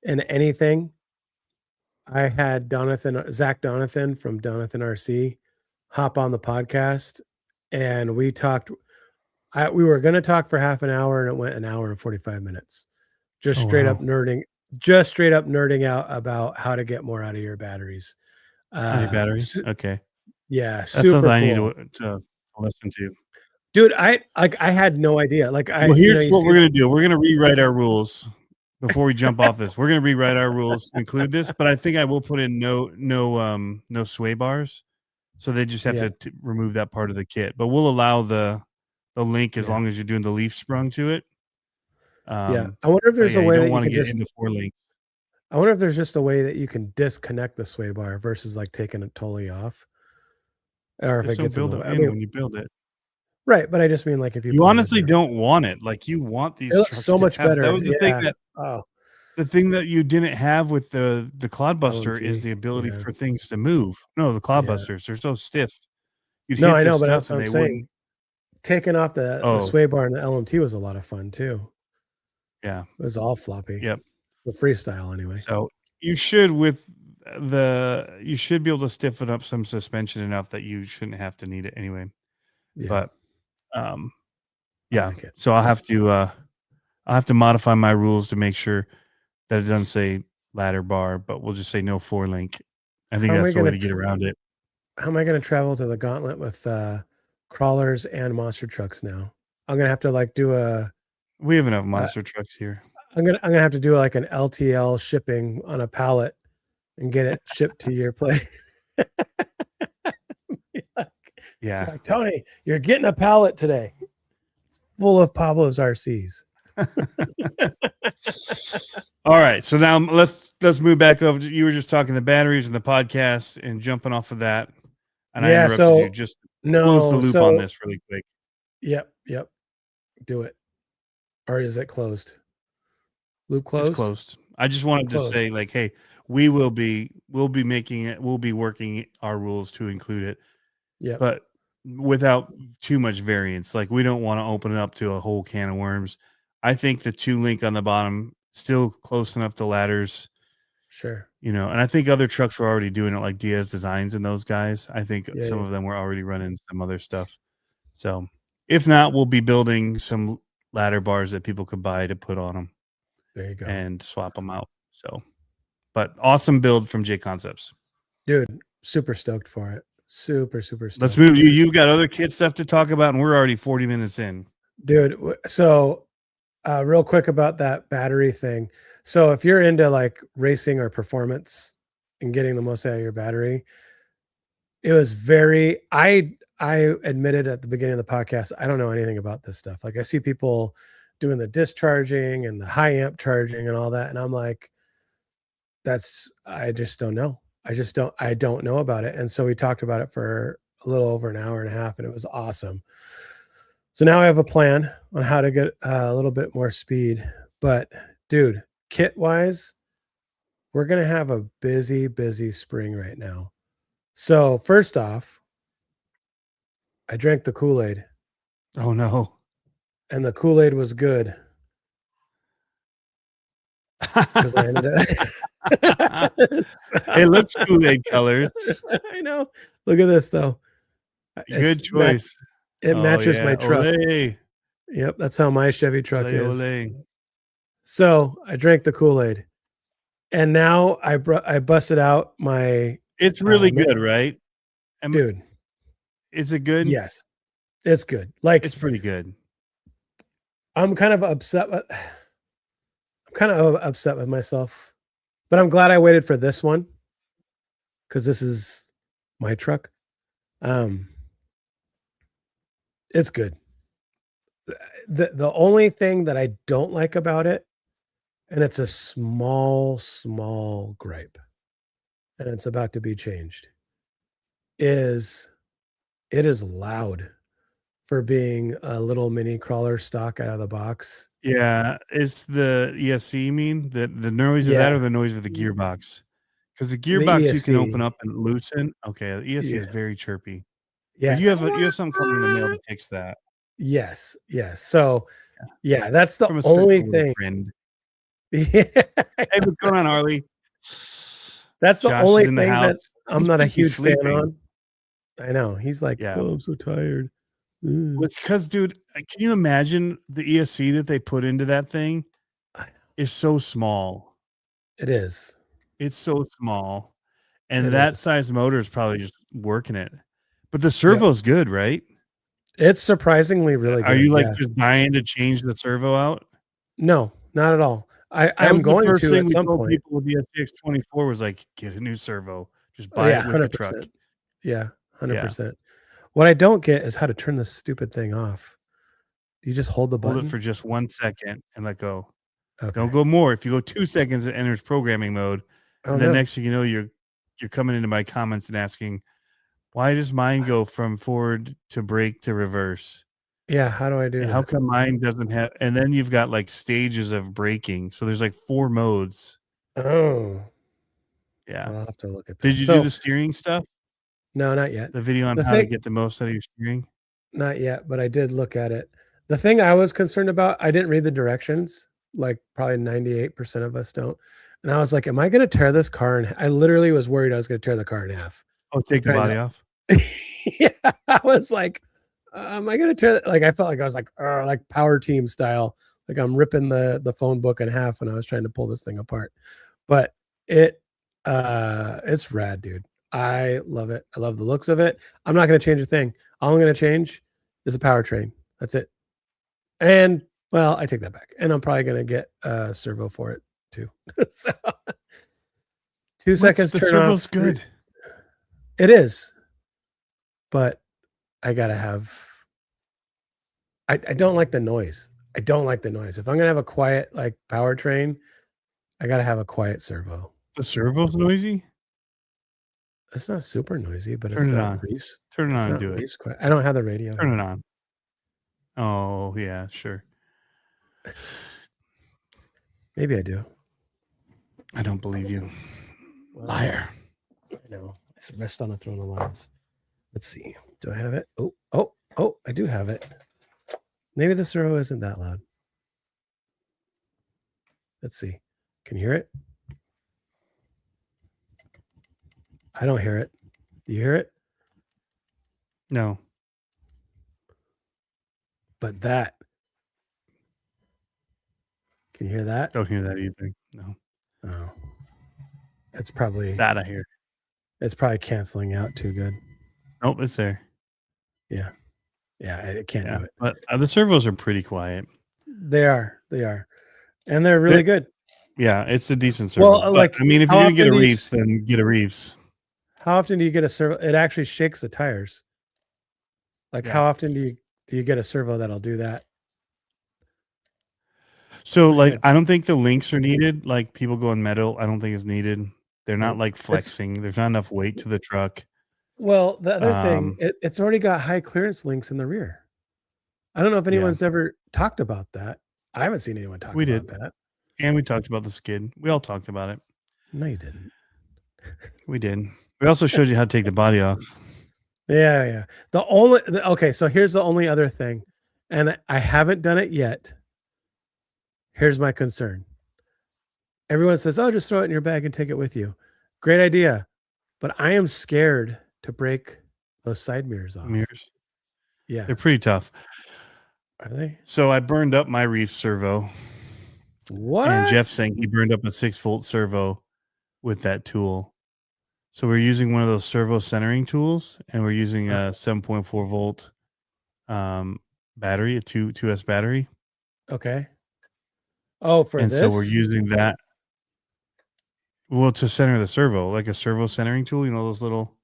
and anything, I had Zach Donathan from Donathan RC hop on the podcast, and we talked. We were going to talk for half an hour, and it went an hour and 45 minutes. Just straight up nerding out about how to get more out of your batteries. Batteries. Okay. Yeah, that's super something cool. I need to listen to. Dude, I had no idea. Well, here's what we're gonna do. We're gonna rewrite our rules before we jump off this. We're gonna rewrite our rules to include this, but I think I will put in no sway bars, so they just have to remove that part of the kit. But we'll allow the link as long as you're doing the leaf sprung to it. I wonder if there's a way that you can get into 4 links. I wonder if there's just a way that you can disconnect the sway bar versus like taking it totally off, or if it gets build it in when you build it. Right, but I just mean like if you honestly don't want it, like you want these. It looks so much better. That was the thing that the thing that you didn't have with the Clodbuster is the ability for things to move. No, the Clodbusters they're so stiff. I know, but that's what I'm saying. Taking off the sway bar and the LMT was a lot of fun too. Yeah, it was all floppy. Yep, the freestyle anyway. So you should you should be able to stiffen up some suspension enough that you shouldn't have to need it anyway. Yeah. But so I'll have to modify my rules to make sure that it doesn't say ladder bar, but we'll just say no 4 link. I think that's the way to get around it. How am I going to travel to the gauntlet with crawlers and monster trucks now? I'm going to have to like do we have enough monster trucks here. I'm gonna have to do like an LTL shipping on a pallet and get it shipped to your place. Like, Tony, you're getting a pallet today, full of Pablo's RCs. All right, so now let's move back over. You were just talking the batteries and the podcast and jumping off of that, and I interrupted you. Just close the loop on this really quick. Yep, do it. Or is it closed? Loop closed? It's closed. I just wanted to say, like, hey, we'll be making it. We'll be working our rules to include it. Yeah, but without too much variance. Like, we don't want to open it up to a whole can of worms. I think the 2 link on the bottom still close enough to ladders. Sure. And I think other trucks were already doing it, like Diaz Designs and those guys. I think some of them were already running some other stuff. So if not, we'll be building some ladder bars that people could buy to put on them. There you go. And swap them out. So, but awesome build from J Concepts. Dude, super stoked for it. Super stoked. Let's move. You've got other kid stuff to talk about, and we're already 40 minutes in. Dude, so real quick about that battery thing. So if you're into like racing or performance and getting the most out of your battery, it was I admitted at the beginning of the podcast, I don't know anything about this stuff. Like I see people doing the discharging and the high amp charging and all that. And I'm like, I just don't know. I don't know about it. And so we talked about it for a little over an hour and a half, and it was awesome. So now I have a plan on how to get a little bit more speed. But dude, kit wise, we're going to have a busy spring right now. So first off, I drank the Kool-Aid. Oh no. And the Kool-Aid was good. It looks Kool-Aid colors. I know. Look at this though. Good choice. It matches my truck. Olé. Yep, that's how my Chevy truck is. Olé. So I drank the Kool-Aid, and now I busted out my. It's really good, right? Dude, is it good? Yes, it's good. Like, it's pretty good. I'm kind of upset with myself, but I'm glad I waited for this one because this is my truck. It's good. The only thing that I don't like about it, and it's a small gripe, and it's about to be changed, is it is loud for being a little mini crawler stock out of the box. Yeah, it's the ESC, you mean? The noise of that, or the noise of the gearbox? Because the gearbox you can open up and loosen. Okay, the ESC is very chirpy. Yeah. But you have something coming in the mail to fix that Yes. Yes. So yeah, that's the from a only special little thing. friend. Yeah. Hey, what's going on, Harley? That's the Josh is only in the thing that house. I'm He not a should be huge fan sleeping. on. I know. He's like, Yeah. oh, I'm so tired. Well, it's because, dude, can you imagine the ESC that they put into that thing is so small. It is. It's so small. And It that is. size motor is probably just working it. But the servo's good, right? It's surprisingly really Are good. you like Yeah. just dying to change the servo out? No, not at all. That I'm was the going first to thing at we some told point. people with the SCX24 was like, get a new servo. Just buy Yeah, it with the truck. 100%. Yeah, Yeah. 100%. What I don't get is how to turn this stupid thing off. Do you just hold the Hold button? it for just 1 second and let go. Okay. Don't go more. If you go 2 seconds, it enters programming mode. Oh, And then no. next thing you know, you're coming into my comments and asking, why does mine go from forward to brake to reverse? Yeah, how do I do And that? how come mine doesn't have? And then you've got like stages of braking. So there's like 4 modes. Oh, Yeah. I'll have to look at that. Did you do the steering stuff? No, not yet. The video on The how to thing- get the most out of your steering? Not yet, but I did look at it. The thing I was concerned about, I didn't read the directions, like probably 98% of us don't. And I was like, am I going to tear this car in? I literally was worried I was going to tear the car in half. Oh, take the Trying body to- off. Yeah, I was like, am I going to tear that? Like, I felt like I was like power team style. Like I'm ripping the phone book in half when I was trying to pull this thing apart. But it's rad, dude. I love it. I love the looks of it. I'm not going to change a thing. All I'm going to change is a powertrain. That's it. And well, I take that back. And I'm probably going to get a servo for it too. So 2 seconds. The turn servo's off. good. It is. But I got to have, I don't like the noise. I don't like the noise. If I'm going to have a quiet like powertrain, I got to have a quiet servo. The servo's noisy? It's not super noisy, but Turn it's it not on. Reef's. Turn it It's on and not do it. Reef's quiet. I don't have the radio. Turn it on. Oh, yeah, sure. Maybe I do. I don't believe you. Well, Liar. I know. It's rest on a throne of lines. Let's see. Do I have it? Oh, I do have it. Maybe the servo isn't that loud. Let's see. Can you hear it? I don't hear it. Do you hear it? No. But that. Can you hear that? Don't hear that either. No. Oh. It's probably That I hear. It's probably canceling out too good. Nope, it's there. Yeah. Yeah, it can't do it. But the servos are pretty quiet. They are. And they're really good. Yeah, it's a decent servo. Well, But, like, I mean, if how you're going to get a often do you Reefs, then get a Reefs. How often do you get a servo? It actually shakes the tires. Like, how often do you get a servo that'll do that? So, like, I don't think the links are needed. Like, people going metal, I don't think is needed. They're not like flexing. There's not enough weight to the truck. Well, the other thing, it's already got high clearance links in the rear. I don't know if anyone's ever talked about that. I haven't seen anyone talk about that. And we talked about the skid. We all talked about it. No, you didn't. We did. We also showed you how to take the body off. Yeah. Okay, so here's the only other thing, and I haven't done it yet. Here's my concern. Everyone says, oh, just throw it in your bag and take it with you. Great idea. But I am scared to break those side mirrors off. Mirrors? Yeah. They're pretty tough. Are they? So I burned up my Reef servo. What? And Jeff's saying he burned up a 6-volt servo with that tool. So we're using one of those servo centering tools, and we're using a 7.4 volt battery, a 2S battery. Okay. Oh, for and this? So we're using that. Well, to center the servo, like a servo centering tool, you know, those little.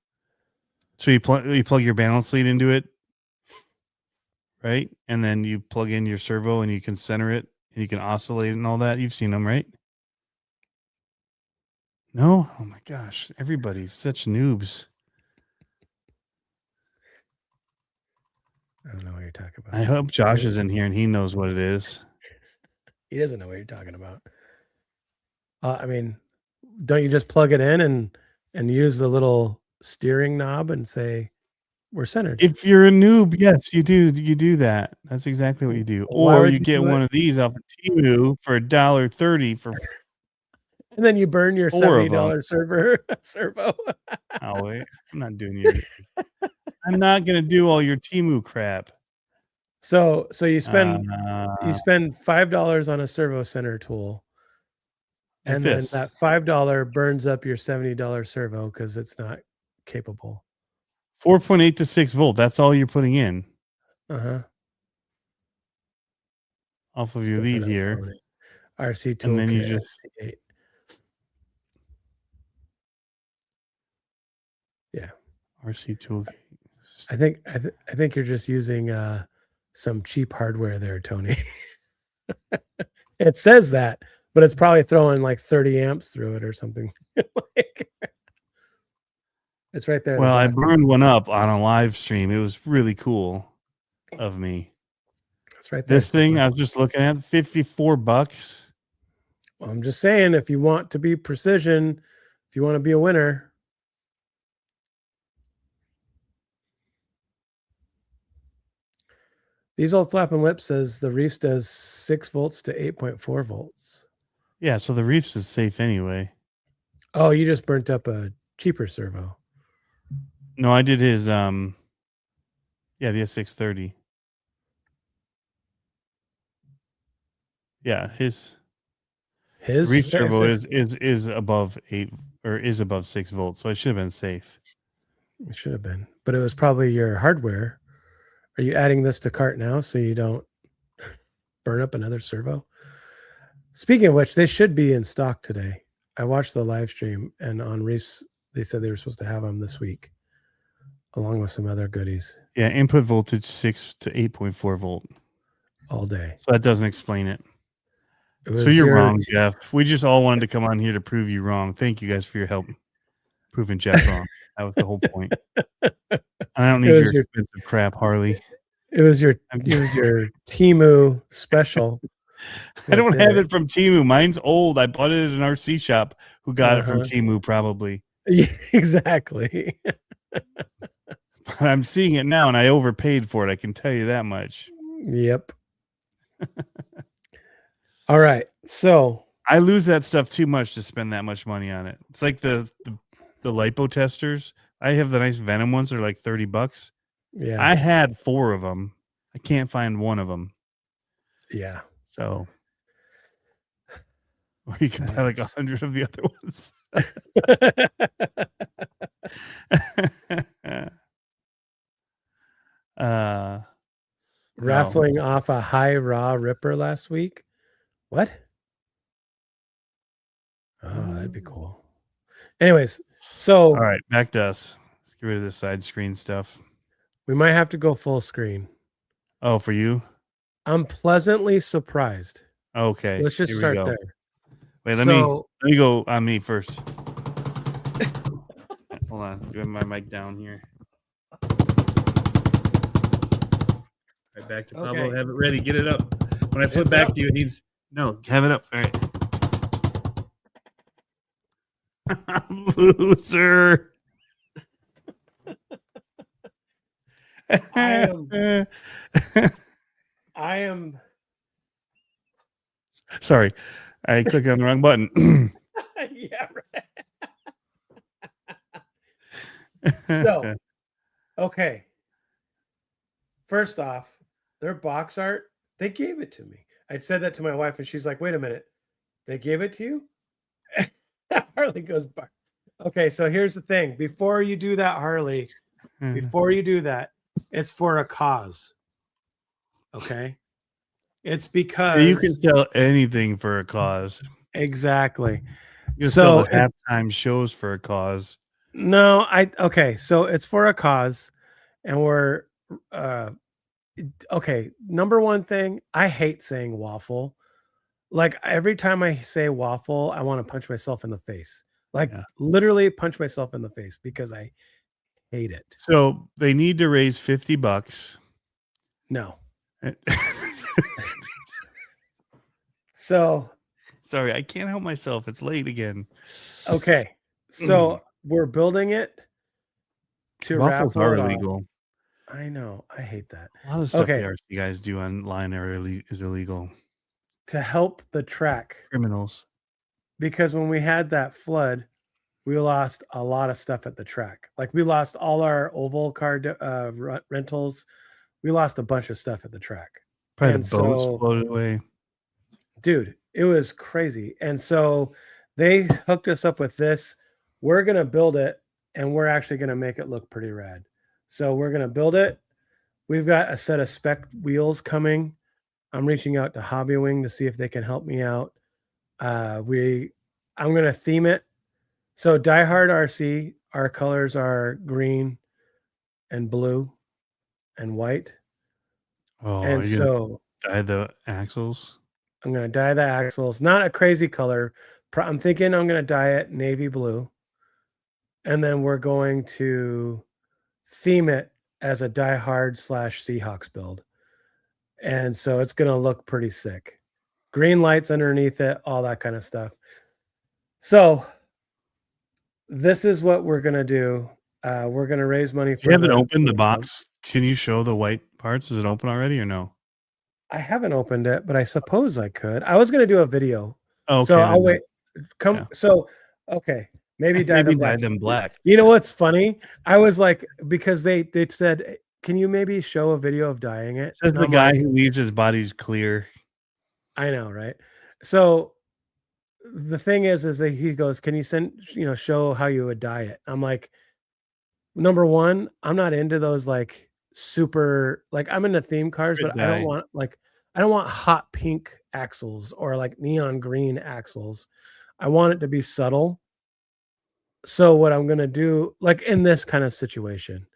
So you plug your balance lead into it, right? And then you plug in your servo, and you can center it, and you can oscillate and all that. You've seen them, right? No? Oh my gosh. Everybody's such noobs. I don't know what you're talking about. I hope Josh is in here and he knows what it is. He doesn't know what you're talking about. I mean, don't you just plug it in and use the little steering knob and say We're centered. If you're a noob, yes, you do. You do that. That's exactly what you do. Why Or would you you get do it? one of these off of Temu for $1.30 for And then you burn your 4 of them. $70 servo. Oh wait, I'm not doing your. I'm not gonna do all your Temu crap. So you spend Uh, $5 on a servo center tool, like and this. then that $5 burns up your $70 servo because it's not capable. 4.8 to 6 volt. That's all you're putting in off of your lead here. RC tool And then you kit, just SC8. Yeah. RC tool. I think you're just using some cheap hardware there, Tony. It says that, but it's probably throwing like 30 amps through it or something. It's right there. Well, I burned one up on a live stream. It was really cool of me. It's right there. This thing I was just looking at, $54. Well, I'm just saying, if you want to be precision, if you want to be a winner. These old flapping lips says the Reefs does 6 volts to 8.4 volts. Yeah, so the Reefs is safe anyway. Oh, you just burnt up a cheaper servo. No, I did his the S630. Yeah, his Reef servo is above 8 or is above 6 volts, so it should have been safe. It should have been, but it was probably your hardware. Are you adding this to cart now so you don't burn up another servo? Speaking of which, they should be in stock today. I watched the live stream, and on Reefs, they said they were supposed to have them this week, along with some other goodies. Yeah, input voltage 6 to 8.4 volt all day. So that doesn't explain it. So you're wrong, Jeff. We just all wanted to come on here to prove you wrong. Thank you guys for your help proving Jeff wrong. That was the whole point. I don't need your expensive crap, Harley. It was your Temu special. I don't have it from Temu. Mine's old. I bought it at an RC shop who got it from Temu probably. Yeah, exactly. But I'm seeing it now and I overpaid for it. I can tell you that much. Yep. All right. So I lose that stuff too much to spend that much money on it. It's like the lipo testers. I have the nice Venom ones. They're like $30. Yeah. I had 4 of them. I can't find one of them. Yeah. So or you can buy like 100 of the other ones. Raffling off a high raw ripper last week. What? Oh, that'd be cool. Anyways, so all right, back to us. Let's get rid of this side screen stuff. We might have to go full screen. Oh, for you? I'm pleasantly surprised. Okay. Let's just start there. Wait, let me go on me first. Hold on. Do I have my mic down here? Right, back to Pablo. Okay. Have it ready. Get it up. When I flip back to you, it needs have it up. All right. Loser. I am sorry. I clicked on the wrong button. Yeah, right. So, okay. First off, their box art, they gave it to me. I said that to my wife and she's like, wait a minute. They gave it to you? Harley goes, okay, so here's the thing. Before you do that, Harley, before you do that, it's for a cause. Okay? It's because you can sell anything for a cause. Exactly. You can sell the halftime shows for a cause. No, okay, so it's for a cause, and we're okay. Number one thing, I hate saying waffle. Like every time I say waffle, I want to punch myself in the face. Like literally punch myself in the face because I hate it. So they need to raise $50. No. So sorry, I can't help myself. It's late again. Okay. So we're building it to waffles raffle are it illegal. I know. I hate that. A lot of stuff Okay. the RC guys do online is illegal. To help the track, Criminals. because when we had that flood, we lost a lot of stuff at the track. Like we lost all our oval car rentals. We lost a bunch of stuff at the track. Probably And the boats so, floated away. dude, it was crazy. And so they hooked us up with this. We're going to build it and we're actually going to make it look pretty rad. So we're going to build it. We've got a set of spec wheels coming. I'm reaching out to Hobby Wing to see if they can help me out. I'm going to theme it. So Die Hard RC, our colors are green and blue and white. Oh, And you're gonna so dye the axles. I'm going to dye the axles. Not a crazy color. I'm thinking I'm going to dye it navy blue. And then we're going to theme it as a Die Hard / Seahawks build. And so it's going to look pretty sick. Green lights underneath it, all that kind of stuff. So this is what we're going to do. We're going to raise money for You haven't opened the box. Can you show the white parts? Is it open already or no? I haven't opened it, but I suppose I could. I was going to do a video. Oh, okay, so I'll wait. Yeah. So, okay. Maybe dye them black. You know what's funny? I was like, because they said, can you maybe show a video of dyeing it? Says the guy who leaves his body's clear. I know, right? So the thing is that he goes, can you show how you would dye it? I'm like, number one, I'm not into those like super, like I'm into theme cars, but I don't want hot pink axles or like neon green axles. I want it to be subtle. So what I'm going to do, like in this kind of situation.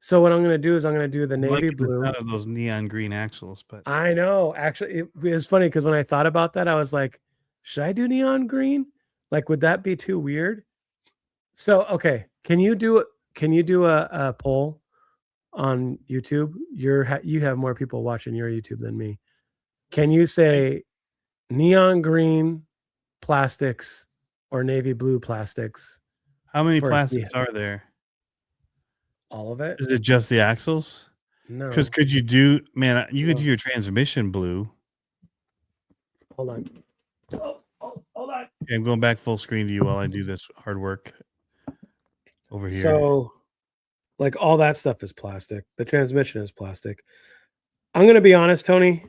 So what I'm going to do is I'm going to do the navy blue. Out of those neon green axles, but I know. Actually, it was funny because when I thought about that, I was like, should I do neon green? Like, would that be too weird? So, okay, can you do a poll on YouTube? You have more people watching your YouTube than me. Can you say neon green plastics or navy blue plastics? How many plastics are there? All of it? Is it just the axles? No. Because could you do, man, you could do your transmission blue. Hold on. Hold on. Okay, I'm going back full screen to you while I do this hard work over here. So, like all that stuff is plastic. The transmission is plastic. I'm going to be honest, Tony.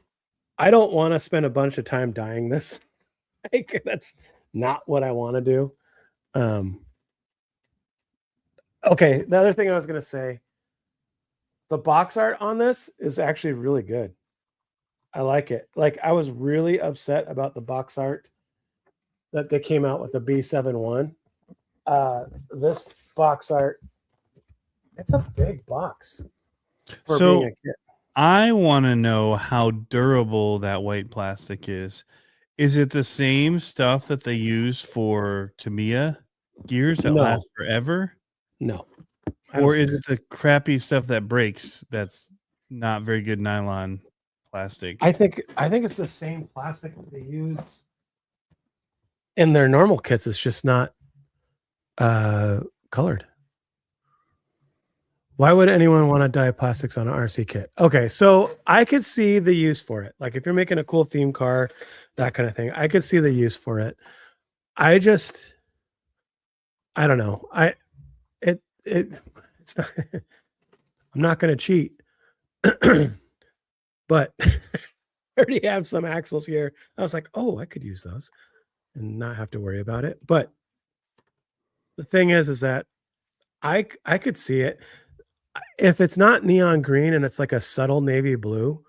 I don't want to spend a bunch of time dyeing this. Like, that's not what I want to do. Okay, the other thing I was going to say, the box art on this is actually really good. I like it. Like, I was really upset about the box art that they came out with the B71. This box art, it's a big box for being a kid. I want to know how durable that white plastic is. Is it the same stuff that they use for Tamiya gears that last forever? No. Or is it the crappy stuff that breaks that's not very good nylon plastic? I think it's the same plastic that they use in their normal kits. It's just not colored. Why would anyone want to dye plastics on an RC kit? Okay, so I could see the use for it. Like if you're making a cool theme car, that kind of thing, I could see the use for it. I don't know. It's not. I'm not going to cheat, but I already have some axles here. I was like, oh, I could use those and not have to worry about it. But the thing is that I could see it. If it's not neon green and it's like a subtle navy blue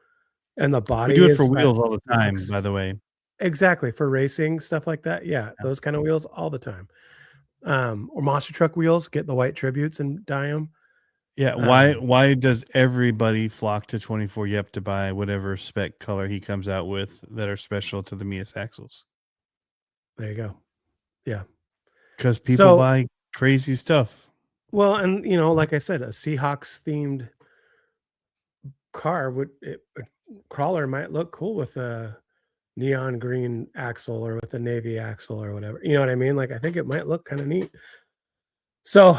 and the body, we do it for wheels all the time, by the way. Exactly, for racing stuff like that. Yeah, those kind of wheels all the time. Or monster truck wheels, get the white tributes and dye them. Yeah, why does everybody flock to 24 Yep to buy whatever spec color he comes out with that are special to the Mias axles? There you go. Yeah, because people buy crazy stuff. Well, and like I said, a Seahawks themed car a crawler might look cool with a neon green axle or with a navy axle or whatever. You know what I mean? Like I think it might look kind of neat. So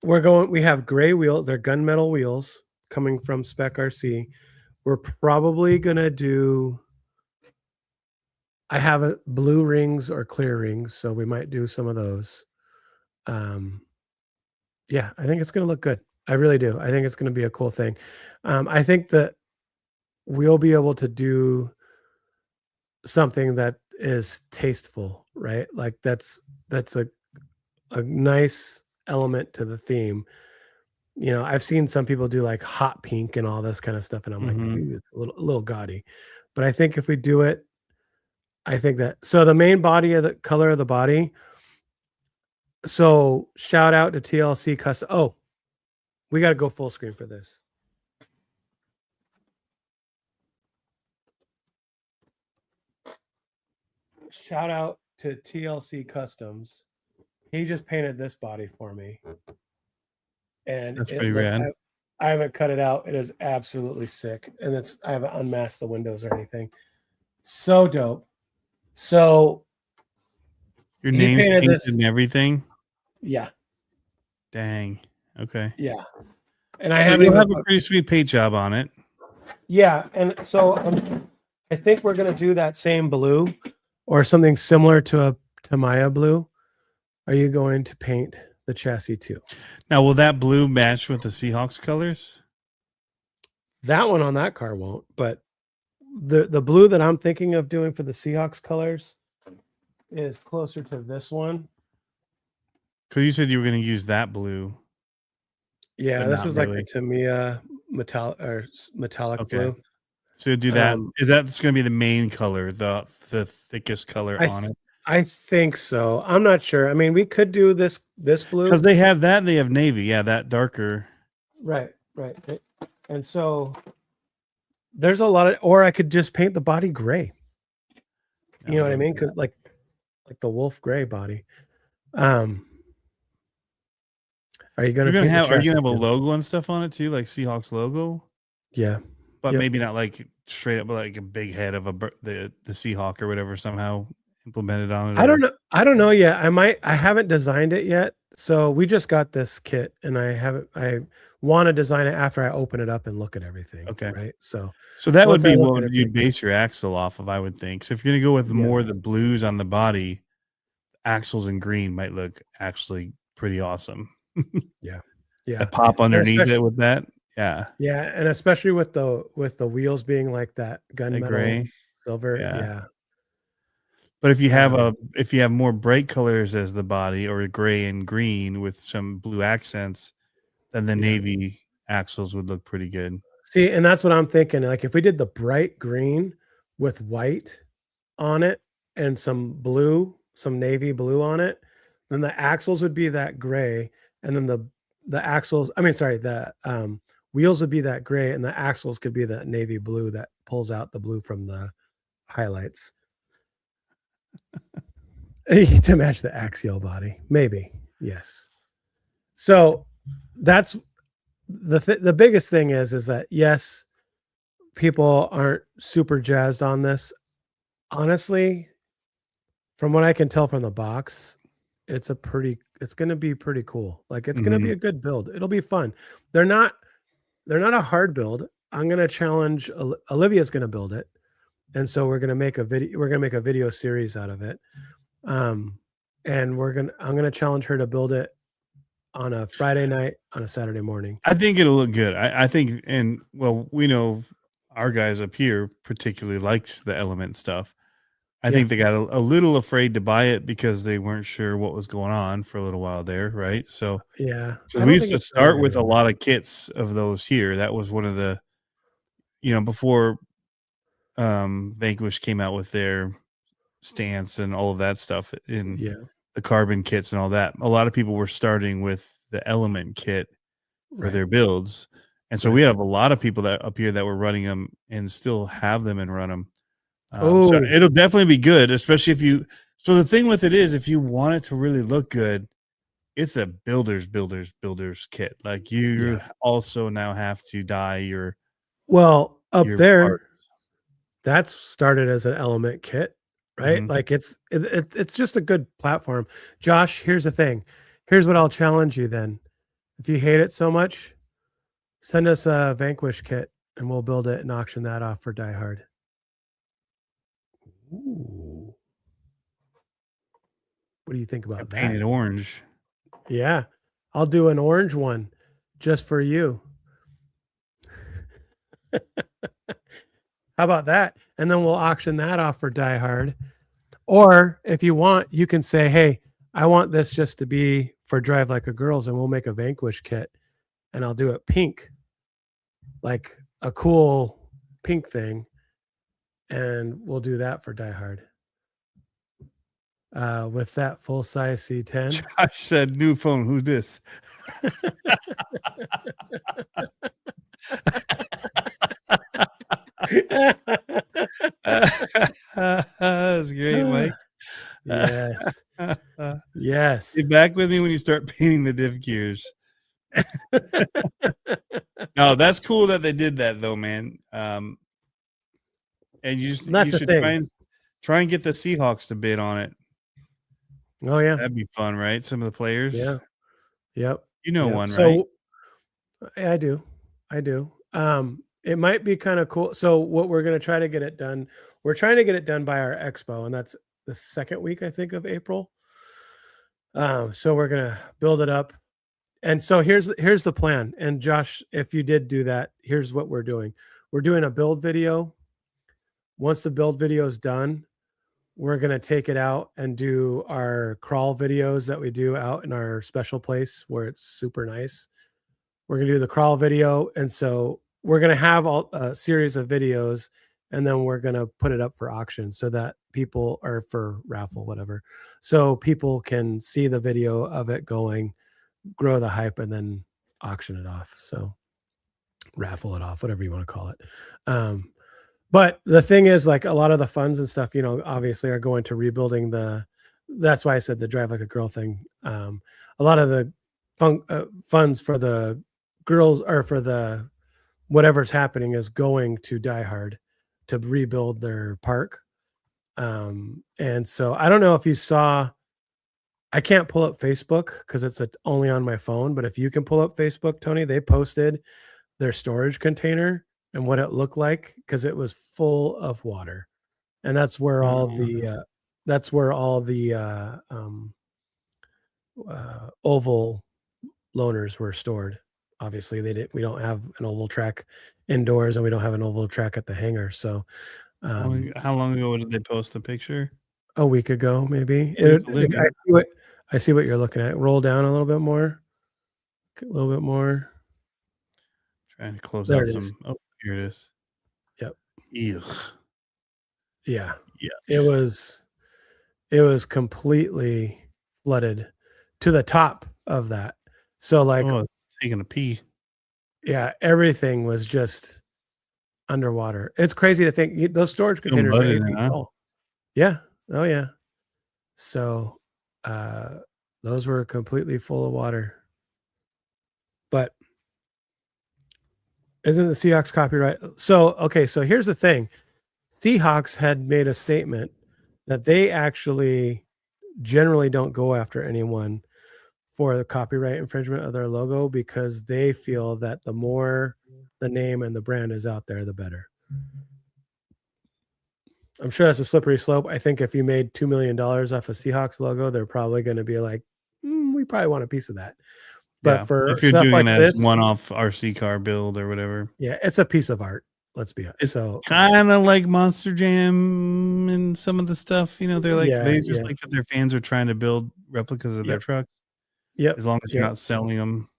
we have gray wheels. They're gunmetal wheels, coming from Spec RC. We're probably gonna do. I have blue rings or clear rings, so we might do some of those. Yeah, I think it's gonna look good. I really do. I think it's gonna be a cool thing. I think that we'll be able to do something that is tasteful, right? Like that's a nice element to the theme. You know, I've seen some people do like hot pink and all this kind of stuff, and I'm like, "Ooh, it's a little gaudy." But I think if we do it, I think that so the main body of the color of the body. So shout out to TLC Custom. Oh, we got to go full screen for this. Shout out to TLC Customs. He just painted this body for me. And That's pretty rad. I haven't cut it out. It is absolutely sick. And I haven't unmasked the windows or anything. So dope. So your name's painted and everything. Yeah. Dang. Okay. Yeah. And I so haven't have a pretty sweet paint job on it. Yeah. And so I think we're gonna do that same blue or something similar to Maya blue. Are you going to paint the chassis too? Now, will that blue match with the Seahawks colors? That one on that car won't, but the blue that I'm thinking of doing for the Seahawks colors is closer to this one. Because you said you were going to use that blue. Yeah, this is really. Like the Tamiya metallic blue. So do that. Is that going to be the main color, the thickest color on it? I think so. I'm not sure. I mean, we could do this blue because they have that. They have navy. Yeah, that darker. Right. And so there's a lot of, or I could just paint the body gray. You know what I mean? Because like the wolf gray body. Are you gonna have? Are you gonna have a logo and stuff on it too, like Seahawks logo? Yeah, but maybe not like straight up like a big head of the Seahawk or whatever somehow implemented on it. I don't know yet. I haven't designed it yet. So we just got this kit, and I want to design it after I open it up and look at everything. Okay, right. So that would be what you'd base your axle off of, I would think. So if you're gonna go with more of the blues on the body, axles in green might look actually pretty awesome. Yeah. The pop underneath it with that. Yeah, and especially with the wheels being like that gunmetal gray silver. Yeah. But if you have more bright colors as the body, or gray and green with some blue accents, then the navy axles would look pretty good. See, and that's what I'm thinking. Like if we did the bright green with white on it and some blue, some navy blue on it, then the axles would be that gray, and then the axles, the wheels would be that gray, and the axles could be that navy blue that pulls out the blue from the highlights. To match the axial body, maybe. Yes. So that's the biggest thing is that yes, people aren't super jazzed on this. Honestly, from what I can tell from the box, it's going to be pretty cool. Like it's going to be a good build. It'll be fun. They're not a hard build. I'm going to challenge Olivia's going to build it. And so we're going to make a video series out of it. And I'm going to challenge her to build it on a Friday night, on a Saturday morning. I think it'll look good. I think, and well, we know our guys up here particularly liked the element stuff. I think they got a little afraid to buy it because they weren't sure what was going on for a little while there. Right. So we used to start with a lot of kits of those here. That was one of the, before Vanquish came out with their stance and all of that stuff in the carbon kits and all that. A lot of people were starting with the element kit for their builds. And so we have a lot of people that up here that were running them and still have them and run them. So it'll definitely be good, especially so the thing with it is, if you want it to really look good, it's a builder's kit. Like you also now have to dye your, up there parts. That's started as an element kit, right? Like it's just a good platform. Josh, here's the thing. Here's what I'll challenge you then. If you hate it so much, Send us a Vanquish kit and we'll build it and auction that off for Die Hard. Ooh. What do you think about that? Painted orange. Yeah. I'll do an orange one just for you. How about that? And then we'll auction that off for Die Hard. Or if you want, you can say, hey, I want this just to be for Drive Like a Girl's, and we'll make a Vanquish kit and I'll do it pink, like a cool pink thing. And we'll do that for Die Hard. With that full size C10. Josh said, new phone. Who's this? That's great, Mike. Yes. Yes. Get back with me when you start painting the diff gears. No, that's cool that they did that though, man. And you should try and get the Seahawks to bid on it. Oh yeah, that'd be fun, right? Some of the players. Yeah. Yep. You know one, right? I do. It might be kind of cool. So what we're going to try to get it done. We're trying to get it done by our expo, and that's the second week, I think, of April. So we're going to build it up. And so here's the plan. And Josh, if you did do that, here's what we're doing. We're doing a build video. Once the build video is done, we're going to take it out and do our crawl videos that we do out in our special place where it's super nice. We're going to do the crawl video. And so we're going to have a series of videos, and then we're going to put it up for auction so that people, or for raffle, whatever. So people can see the video of it going, grow the hype, and then auction it off. So raffle it off, whatever you want to call it. But the thing is, like, a lot of the funds and stuff, obviously are going to rebuilding that's why I said the Drive Like a Girl thing. A lot of the funds for the girls, or for the whatever's happening, is going to Die Hard to rebuild their park. And so I don't know if you saw, I can't pull up Facebook because it's only on my phone, but if you can pull up Facebook, Tony, they posted their storage container and what it looked like, because it was full of water. And that's where all the oval loaners were stored. Obviously we don't have an oval track indoors, and we don't have an oval track at the hangar. So how long ago did they post the picture? A week ago, maybe. I see what you're looking at. Roll down a little bit more. Trying to close out some. Oh, here it is. Yep. Ew. Yeah. It was completely flooded to the top of that. So like, it's taking a pee. Yeah, everything was just underwater. It's crazy to think those storage containers are 8 feet tall. Yeah. Oh yeah. So those were completely full of water. But isn't the Seahawks copyright? So here's the thing. Seahawks had made a statement that they actually generally don't go after anyone for the copyright infringement of their logo, because they feel that the more the name and the brand is out there, the better. I'm sure that's a slippery slope. I think if you made $2 million off a Seahawks logo, they're probably going to be like, we probably want a piece of that. But for if you're stuff doing like it as this, one-off RC car build or whatever, it's a piece of art. Let's be honest. It's so kind of like Monster Jam and some of the stuff. They're like they just like that their fans are trying to build replicas of their trucks. Yep. As long as you're not selling them.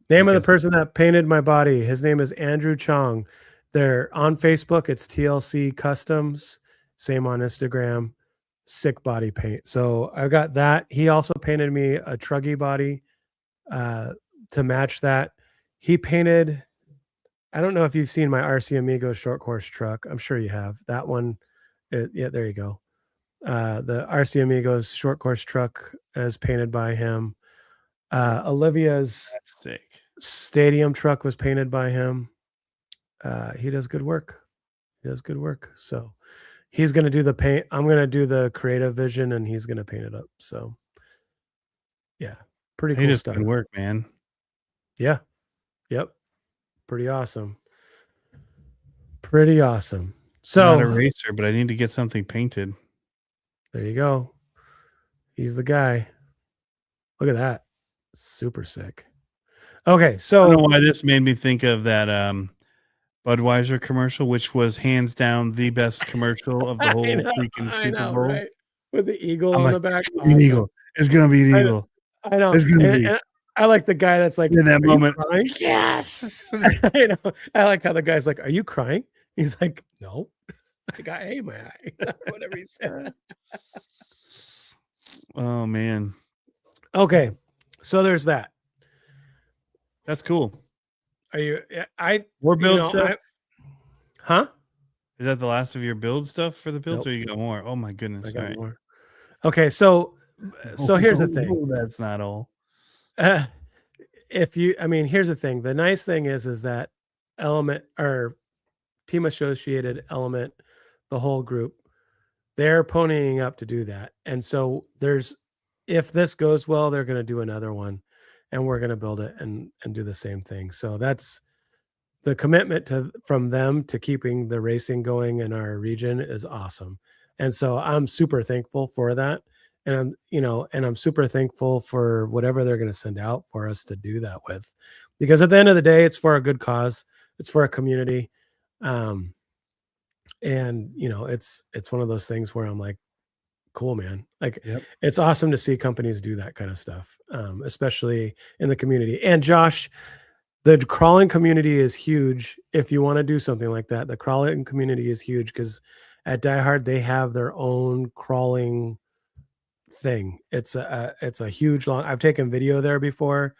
Name of the person that painted my body. His name is Andrew Chong. They're on Facebook. It's TLC Customs. Same on Instagram. Sick body paint. So I got that. He also painted me a truggy body to match that. He painted, I don't know if you've seen my RC Amigo short course truck. I'm sure you have. That one. Yeah, there you go. The RC Amigos short course truck is painted by him. Olivia's stadium truck was painted by him. He does good work. So he's going to do the paint. I'm going to do the creative vision, and he's going to paint it up. So yeah, pretty cool stuff. Good work, man. Yeah. Yep. Pretty awesome. Pretty awesome. I'm not a So racer, but I need to get something painted. there you go. He's the guy. Look at that. Super sick. Okay, I don't so know why this made me think of that Budweiser commercial, which was hands down the best commercial of the whole freaking Super Bowl. right? With the eagle I'm on like, the back. it's gonna be an eagle. It's gonna be an I- eagle. I know. It's gonna be. And I like the guy that's like, In that "Are you moment, crying?" yes. I know. I like how the guy's like, "Are you crying?" He's like, "No." I got A in my eye. Whatever he said. Oh man, Okay, so there's that. that's cool. Are you? More build stuff. Huh? Is that the last of your build stuff for the builds, Nope. or you got more? Oh my goodness! I got All right. more. Okay, so here's the thing. Oh, that's not all. Here's the thing. The nice thing is that Element or Team Associated Element, the whole group, they're ponying up to do that. And so if this goes well, they're going to do another one, and we're going to build it and do the same thing. So that's the commitment from them to keeping the racing going in our region is awesome. And so I'm super thankful for that. And I'm super thankful for whatever they're going to send out for us to do that with, because at the end of the day, it's for a good cause. It's for a community. And it's one of those things where I'm like, cool, man. Like, Yep. It's awesome to see companies do that kind of stuff, especially in the community. And Josh, the crawling community is huge. If you want to do something like that, the crawling community is huge because at Die Hard they have their own crawling thing. It's a huge long. I've taken video there before.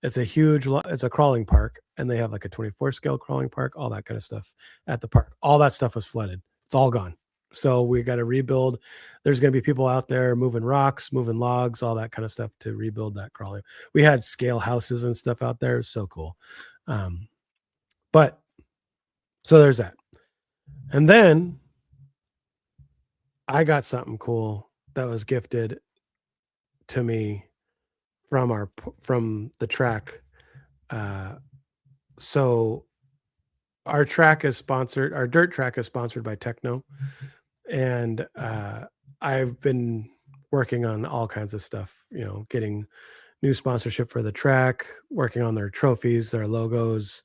It's a crawling park, and they have like a 24 scale crawling park, all that kind of stuff at the park. All that stuff was flooded. It's all gone. So we got to rebuild. There's going to be people out there moving rocks, moving logs, all that kind of stuff to rebuild that crawling. We had scale houses and stuff out there. It was so cool. But so there's that. And then I got something cool that was gifted to me from the track. So our dirt track is sponsored by Techno. And I've been working on all kinds of stuff, getting new sponsorship for the track, working on their trophies, their logos,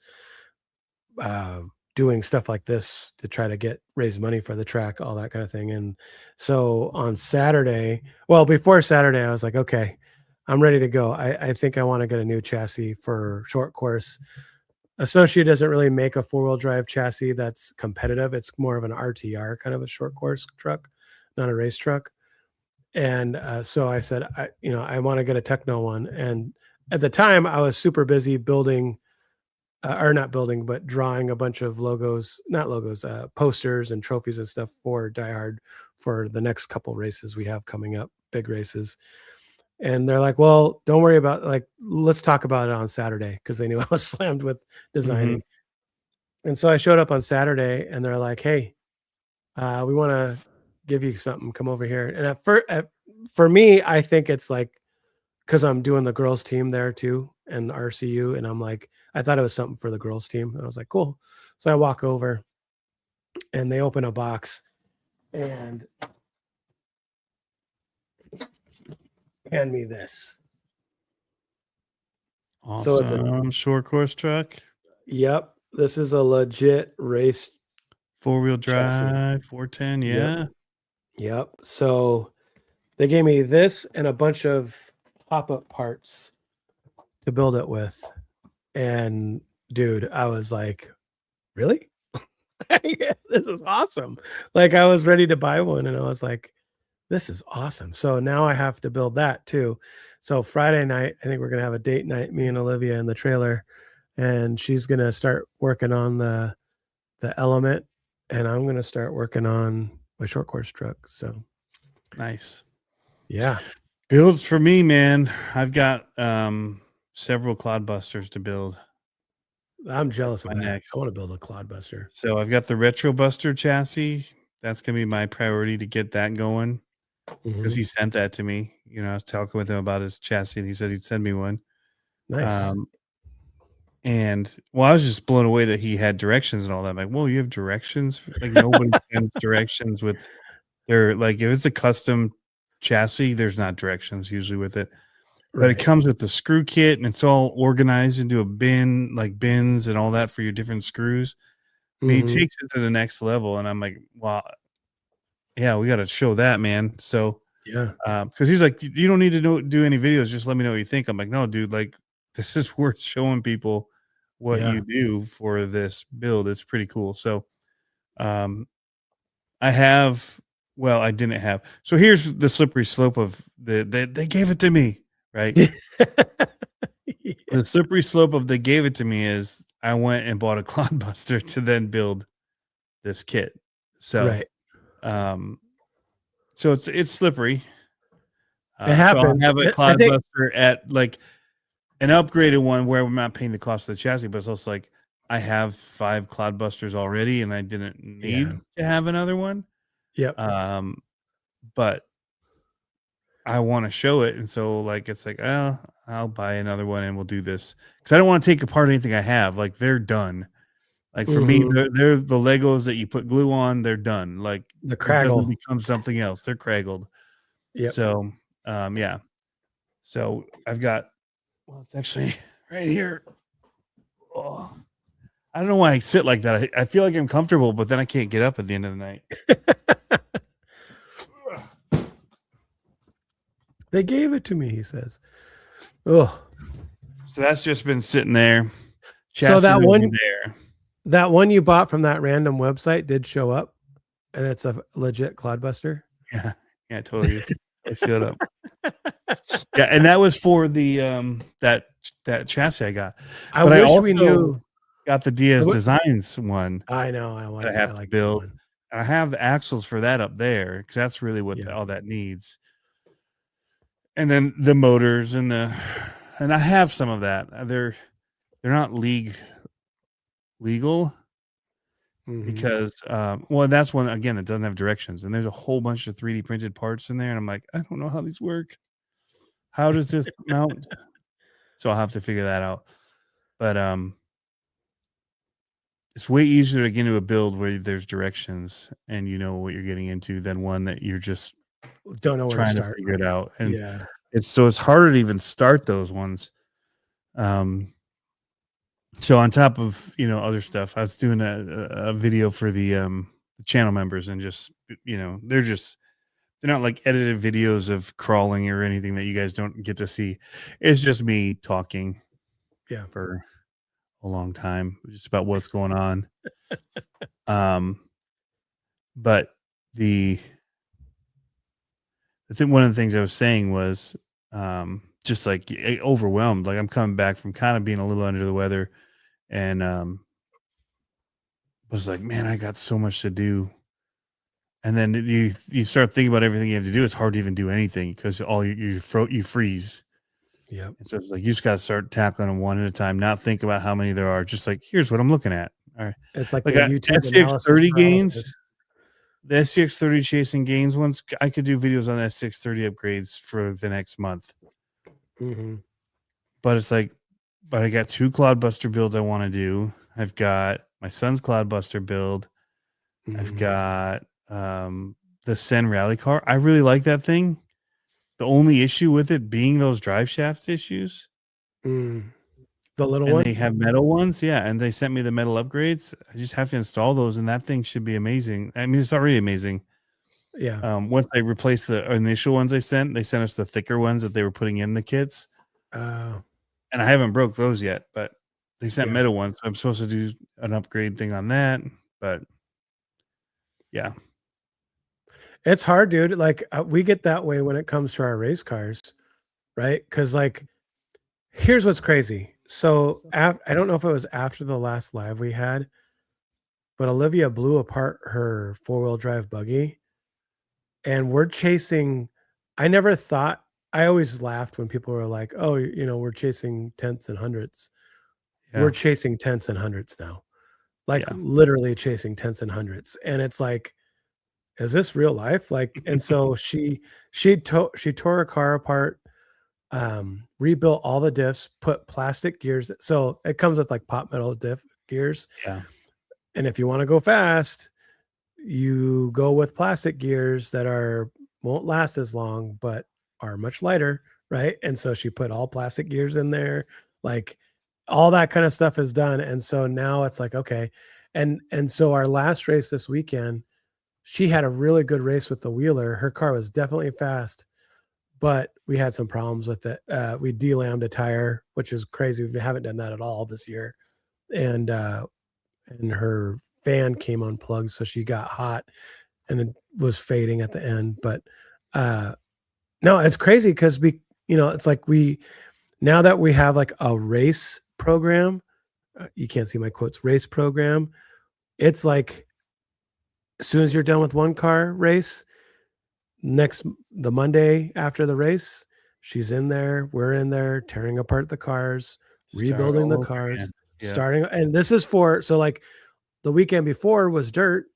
doing stuff like this to try to raise money for the track, all that kind of thing. And so on before Saturday, I was like, okay, I'm ready to go. I think I want to get a new chassis for short course. Associate doesn't really make a 4-wheel drive chassis that's competitive. It's more of an RTR kind of a short course truck, not a race truck. And so I said, I want to get a Techno one. And at the time, I was super busy building, but drawing a bunch of posters and trophies and stuff for Die Hard for the next couple races we have coming up, big races. And they're like, well, don't worry about let's talk about it on Saturday, because they knew I was slammed with designing. And so I showed up on Saturday and they're like, hey, we want to give you something. Come over here. And for me, I think it's like, because I'm doing the girls team there too and RCU. And I'm like, I thought it was something for the girls team. And I was like, cool. So I walk over and they open a box and hand me this. Awesome. So it's a short course truck. Yep. This is a legit race 4-wheel drive, chassis. 410. Yeah. Yep. So they gave me this and a bunch of pop-up parts to build it with. And dude, I was like, really? This is awesome. Like, I was ready to buy one and I was like, this is awesome. So now I have to build that too. So Friday night, I think we're going to have a date night, me and Olivia in the trailer, and she's going to start working on the Element, and I'm going to start working on my short course truck. So nice. Yeah. Builds for me, man. I've got several clodbusters to build. I'm jealous of that. Next. I want to build a clodbuster. So I've got the Retro Buster chassis. That's going to be my priority to get that going, because he sent that to me. I was talking with him about his chassis and he said he'd send me one. Nice. And well, I was just blown away that he had directions and all that. I'm like, well, you have directions? Like nobody sends directions with their like if it's a custom chassis, there's not directions usually with it. But it Right. comes with the screw kit and it's all organized into a bin, like bins and all that for your different screws. I mean, he Mhm. takes it to the next level, and I'm like, wow, yeah, we got to show that, man. So, Yeah. because he's like, you don't need to do any videos, just let me know what you think. I'm like, no, dude, like this is worth showing people what Yeah. you do for this build. It's pretty cool. So, um, I have, well, I didn't have. So here's the slippery slope of they gave it to me, right? Yeah. The slippery slope of they gave it to me is I went and bought a clodbuster to then build this kit. So, Right. um, so it's slippery. It So I'll happens. have a I think clodbuster at like an upgraded one where I'm not paying the cost of the chassis, but it's also like I have 5 clodbusters already and I didn't yeah. need to have another one. Yep. Um, but I want to show it. And so like it's like, oh, I'll buy another one and we'll do this. Because I don't want to take apart anything I have. Like they're done. Like for me, Mhm. they're the Legos that you put glue on, they're done. Like The it doesn't craggle. become something else. They're craggled. Yep. So yeah. So I've got well, it's actually right here. Oh, I don't know why I sit like that. I feel like I'm comfortable, but then I can't get up at the end of the night. They gave it to me, he says. Oh. So that's just been sitting there. So Chassis already there. that one you bought from that random website did show up, and it's a legit clodbuster? Yeah. Yeah, totally. I shut up. Yeah, and that was for the that chassis I got. I But I wish also we knew. got the Diaz What Designs one I know, I that I want I have to like that build. one. And I have the axles for that up there because that's really what Yeah. all that needs. And then the motors and I have some of that. They're not legal Mhm. because well that's one again that doesn't have directions and there's a whole bunch of 3D printed parts in there and I'm like, I don't know how these work. How does this mount? So I'll have to figure that out. But it's way easier to get into a build where there's directions and you know what you're getting into than one that you're just Don't know where to trying to start. figure it out. And Yeah. it's harder to even start those ones. So on top of other stuff, I was doing a video for the channel members and just they're not like edited videos of crawling or anything that you guys don't get to see. It's just me talking Yeah. for a long time just about what's going on. But the thing, one of the things I was saying was just like overwhelmed. Like I'm coming back from kind of being a little under the weather and was like, man, I got so much to do. And then you start thinking about everything you have to do. It's hard to even do anything because all you freeze. Yep. And so it's like you just got to start tackling them one at a time, not think about how many there are. Just like here's what I'm looking at. All right, It's like like the YouTube analysis SCX30 gains, paralysis. the SCX30 chasing gains ones. I could do videos on the SCX30 upgrades for the next month. Mhm. But it's like, but I got 2 Cloudbuster builds I want to do. I've got my son's Cloudbuster build. I've Mhm. got the Sen rally car. I really like that thing. The only issue with it being those drive shaft issues. Mm. The little And one? they have metal ones, yeah. And they sent me the metal upgrades. I just have to install those, and that thing should be amazing. I mean, it's already amazing. Yeah. Once they replace the initial ones they sent us the thicker ones that they were putting in the kits. Oh. And I haven't broke those yet, but they sent Yeah. metal ones. So I'm supposed to do an upgrade thing on that. But yeah. It's hard, dude. Like we get that way when it comes to our race cars, right? Because like, here's what's crazy. So I don't know if it was after the last live we had, but Olivia blew apart her 4-wheel drive buggy, and we're chasing. I never thought. I always laughed when people were like, "Oh, we're chasing tenths and hundredths." Yeah. We're chasing tenths and hundredths now, like Yeah. literally chasing tenths and hundredths, and it's like, is this real life? Like, and so she tore her car apart rebuilt all the diffs, put plastic gears. So it comes with like pot metal diff gears. Yeah. And if you want to go fast, you go with plastic gears that won't last as long, but are much lighter, right? And so she put all plastic gears in there, like all that kind of stuff is done. And so now it's like, okay. And so our last race this weekend, she had a really good race with the wheeler. Her car was definitely fast, but we had some problems with it. We delammed a tire, which is crazy. We haven't done that at all this year. And her fan came unplugged, so she got hot and it was fading at the end. But no, it's crazy because it's like now that we have like a race program, you can't see my quotes, race program. It's like as soon as you're done with one car race, the Monday after the race, she's in there, we're in there tearing apart the cars, rebuilding the cars, starting. And this is so like the weekend before was dirt,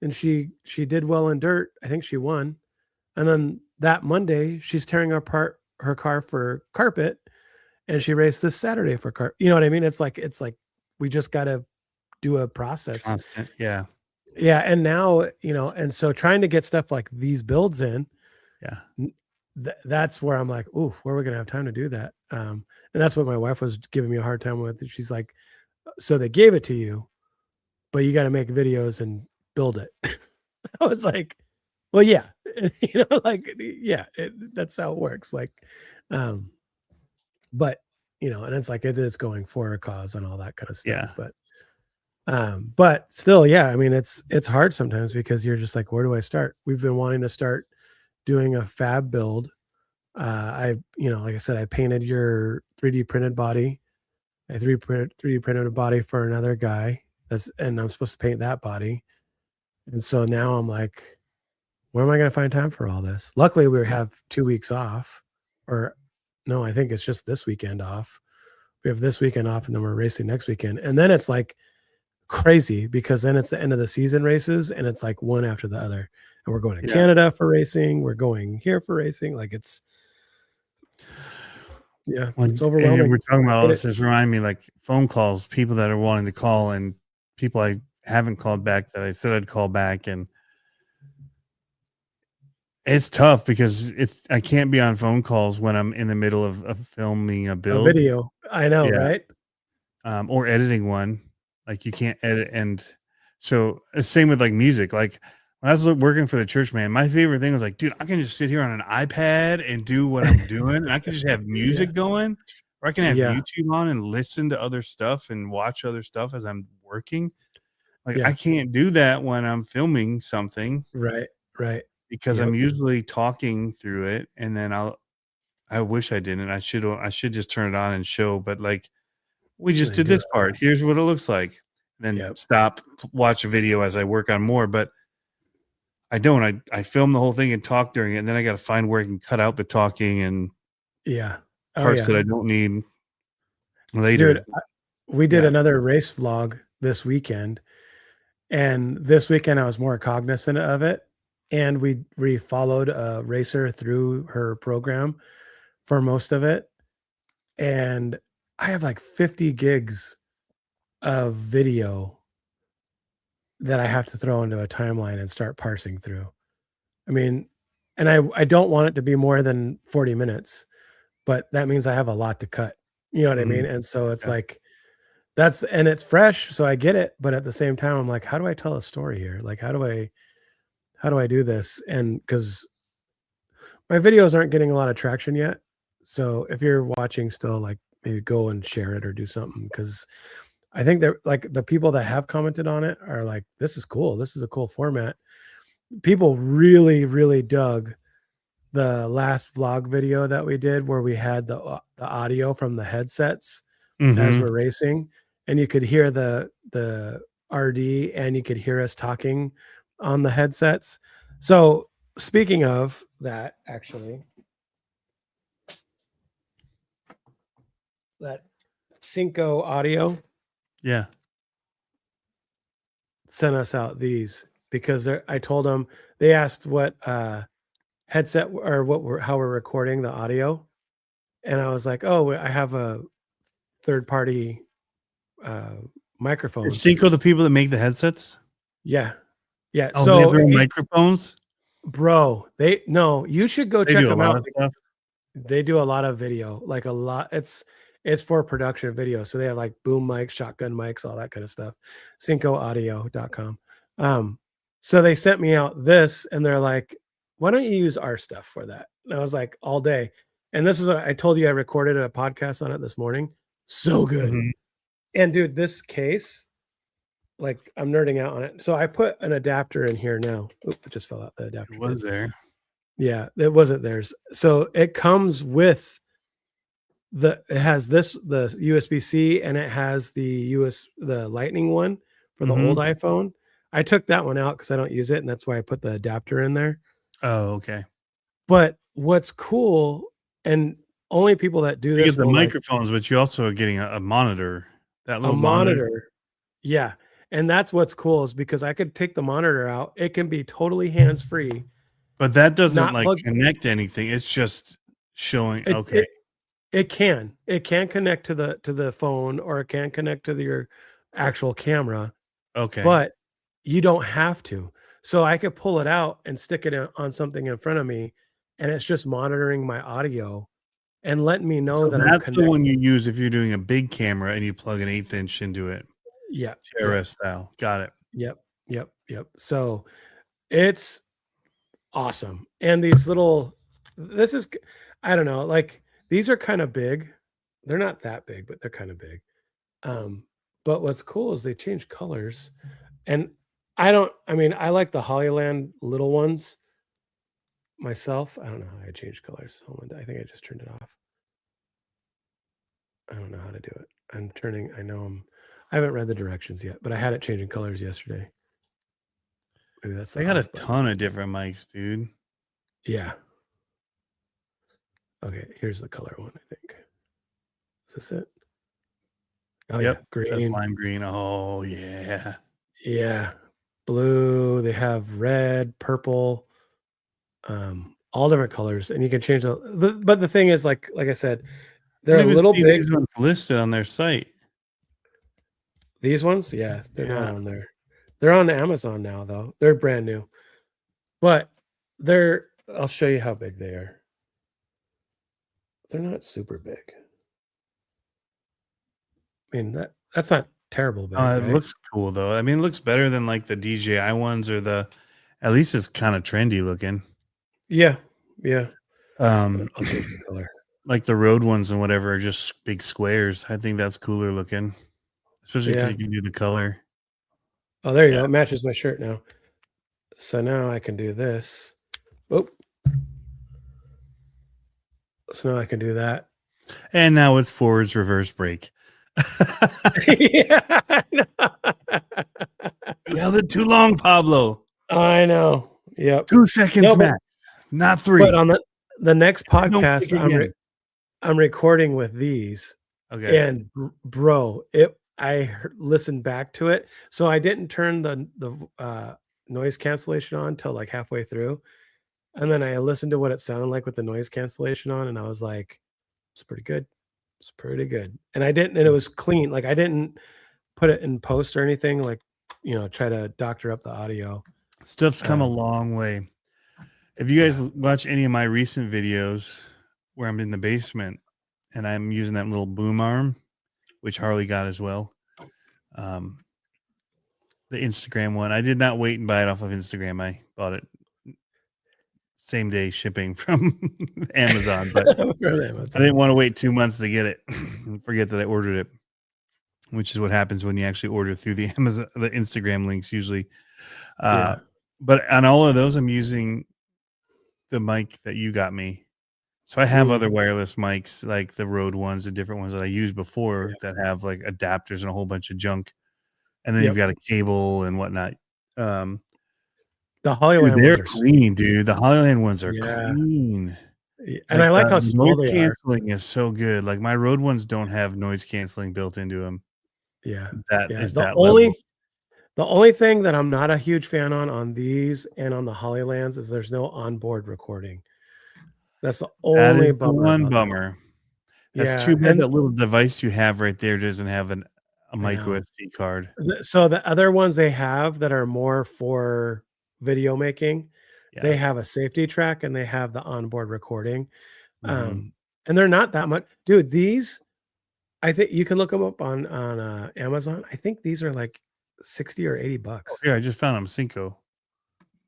and she did well in dirt. I think she won. And then that Monday, she's tearing apart her car for carpet, and she raced this Saturday for carpet. You know what I mean? It's like we just got to do a process. Constant. Yeah. Yeah. And now, and so trying to get stuff like these builds in, that's where I'm like, ooh, where are we going to have time to do that? And that's what my wife was giving me a hard time with. She's like, so they gave it to you, but you got to make videos and build it. I was like, well, yeah, that's how it works. Like, but and it's like, it is going for a cause and all that kind of stuff. But still, yeah, I mean, it's hard sometimes because you're just like, where do I start? We've been wanting to start doing a fab build. Like I said, I painted your 3D printed body. I 3D printed a body for another guy. And I'm supposed to paint that body. And so now I'm like, where am I going to find time for all this? Luckily, we have 2 weeks off, or no, I think it's just this weekend off. We have this weekend off, and then we're racing next weekend. And then it's like crazy because then it's the end of the season races, and it's like one after the other. And we're going to Canada for racing. We're going here for racing. Like it's overwhelming. And we're talking about all this. Just remind me, like phone calls, people that are wanting to call, and people I haven't called back that I said I'd call back, and it's tough because I can't be on phone calls when I'm in the middle of filming a build. A video. I know, right? Or editing one. Like you can't edit. And so same with like music. Like when I was working for the church, man, my favorite thing was like, dude, I can just sit here on an iPad and do what I'm doing. And I can just have music going, or I can have YouTube on and listen to other stuff and watch other stuff as I'm working. Like I can't do that when I'm filming something. Right. Because I'm usually talking through it, and then I wish I didn't. I should just turn it on and show, but like we just did this part. Here's what it looks like. And then stop, watch a video as I work on more, but I don't. I film the whole thing and talk during it, and then I got to find where I can cut out the talking and parts that I don't need later. Dude, we did another race vlog this weekend, and this weekend I was more cognizant of it. And we followed a racer through her program for most of it. And I have like 50 gigs of video that I have to throw into a timeline and start parsing through. I mean, and I don't want it to be more than 40 minutes, but that means I have a lot to cut. You know what I mean? And so it's like, and it's fresh. So I get it. But at the same time, I'm like, how do I tell a story here? Like, how do I do this? And because my videos aren't getting a lot of traction yet. So if you're watching still, like maybe go and share it or do something. Cause I think they're like the people that have commented on it are like, this is cool. This is a cool format. People really, really dug the last vlog video that we did where we had the audio from the headsets as we're racing, and you could hear the RD and you could hear us talking on the headsets. So speaking of that, actually, that Cinco audio sent us out these because I told them, they asked what headset or how we're recording the audio. and I was like, "Oh, I have a third party microphone." Is Cinco the people that make the headsets? Yeah. Yeah. Oh, they have So their if own you, microphones? bro, you should go They check do a them lot out. of stuff? They do a lot of video, like a lot. It's for production video. So they have like boom mics, shotgun mics, all that kind of stuff. CincoAudio.com. So they sent me out this and they're like, why don't you use our stuff for that? And I was like, all day. And this is what I told you, I recorded a podcast on it this morning. So good. Mhm. And dude, this case, like I'm nerding out on it. So I put an adapter in here now. Oop, it just fell out. The adapter It was did. there. Yeah, it wasn't theirs. So it comes with it has the USB-C and it has the lightning one for the old Mhm. iPhone. I took that one out because I don't use it, and that's why I put the adapter in there. Oh, okay. But what's cool, and only people that do You this get the will like microphones, but you also are getting a monitor. That a little monitor. monitor. Yeah. And that's what's cool is because I could take the monitor out. It can be totally hands-free. But that doesn't, Not like, plug connect to anything. It's just showing it okay. it can. It can connect to the phone or it can connect to your actual camera, Okay. but you don't have to. So I could pull it out and stick it on something in front of me, and it's just monitoring my audio and letting me know So that I'm that's the connected. one you use if you're doing a big camera and you plug an 1/8 inch into it. Yeah. TRS style. Got it. Yep. Yep. Yep. So it's awesome. And these this is, I don't know, like these are kind of big. They're not that big, but they're kind of big. But what's cool is they change colors. And I mean, I like the Hollyland little ones myself. I don't know how I change colors. Hold on. I think I just turned it off. I don't know how to do it. I haven't read the directions yet, but I had it changing colors yesterday. Maybe that's They the got a off button. ton of different mics, dude. Yeah. Okay, here's the color one, I think. Is this it? Oh Yep. yeah, green. That's lime green. Oh yeah. Yeah. Blue. They have red, purple, all different colors, and you can change but the thing is, like I said, they're I a don't even little see big. these ones listed on their site. These ones, yeah, they're not Yeah. on there. They're on Amazon now, though. They're brand new, but I'll show you how big they are. They're not super big. I mean that's not terrible big, It right? looks cool though. I mean, it looks better than like the DJI ones or at least it's kind of trendy looking. Yeah, yeah. Um, I'll change the color. like the Rode ones and whatever are just big squares. I think that's cooler looking, especially because Yeah. you can do the color. Oh, there you Yeah. go. It matches my shirt now. So now I can do this. Oh. So now I can do that. And now it's forwards, reverse brake. Yeah, I know. You held it too long, Pablo. I know. Yep. 2 seconds No, but max, not 3. But on the next Don't podcast, click again. I'm recording with these, Okay. and bro, I listened back to it, so I didn't turn the noise cancellation on till like halfway through, and then I listened to what it sounded like with the noise cancellation on, and I was like, "It's pretty good. It's pretty good." And it was clean. Like I didn't put it in post or anything. Like try to doctor up the audio. Stuff's come a long way. If you guys watch any of my recent videos where I'm in the basement and I'm using that little boom arm, which Harley got as well, the Instagram one, I did not wait and buy it off of Instagram. I bought it same day shipping from Amazon, but I didn't want to wait 2 months to get it and forget that I ordered it, which is what happens when you actually order through the Instagram links usually. But on all of those, I'm using the mic that you got me. So I have other wireless mics, like the Rode ones, the different ones that I used before that have like adapters and a whole bunch of junk. And then you've got a cable and whatnot. The Hollyland they're ones are clean, dude. The Hollyland ones are clean. And I like how small noise they are. canceling is so good. Like my Rode ones don't have noise canceling built into them. Yeah. That is the that only level. the only thing that I'm not a huge fan on these and on the Hollylands is there's no onboard recording. That's the only That is the one bummer. That's too bad that little device you have right there doesn't have a micro SD card. So the other ones they have that are more for video making, they have a safety track and they have the onboard recording. And they're not that much. Dude, these, I think you can look them up on Amazon. I think these are like 60 or 80 bucks. Oh, yeah, I just found them. Cinco.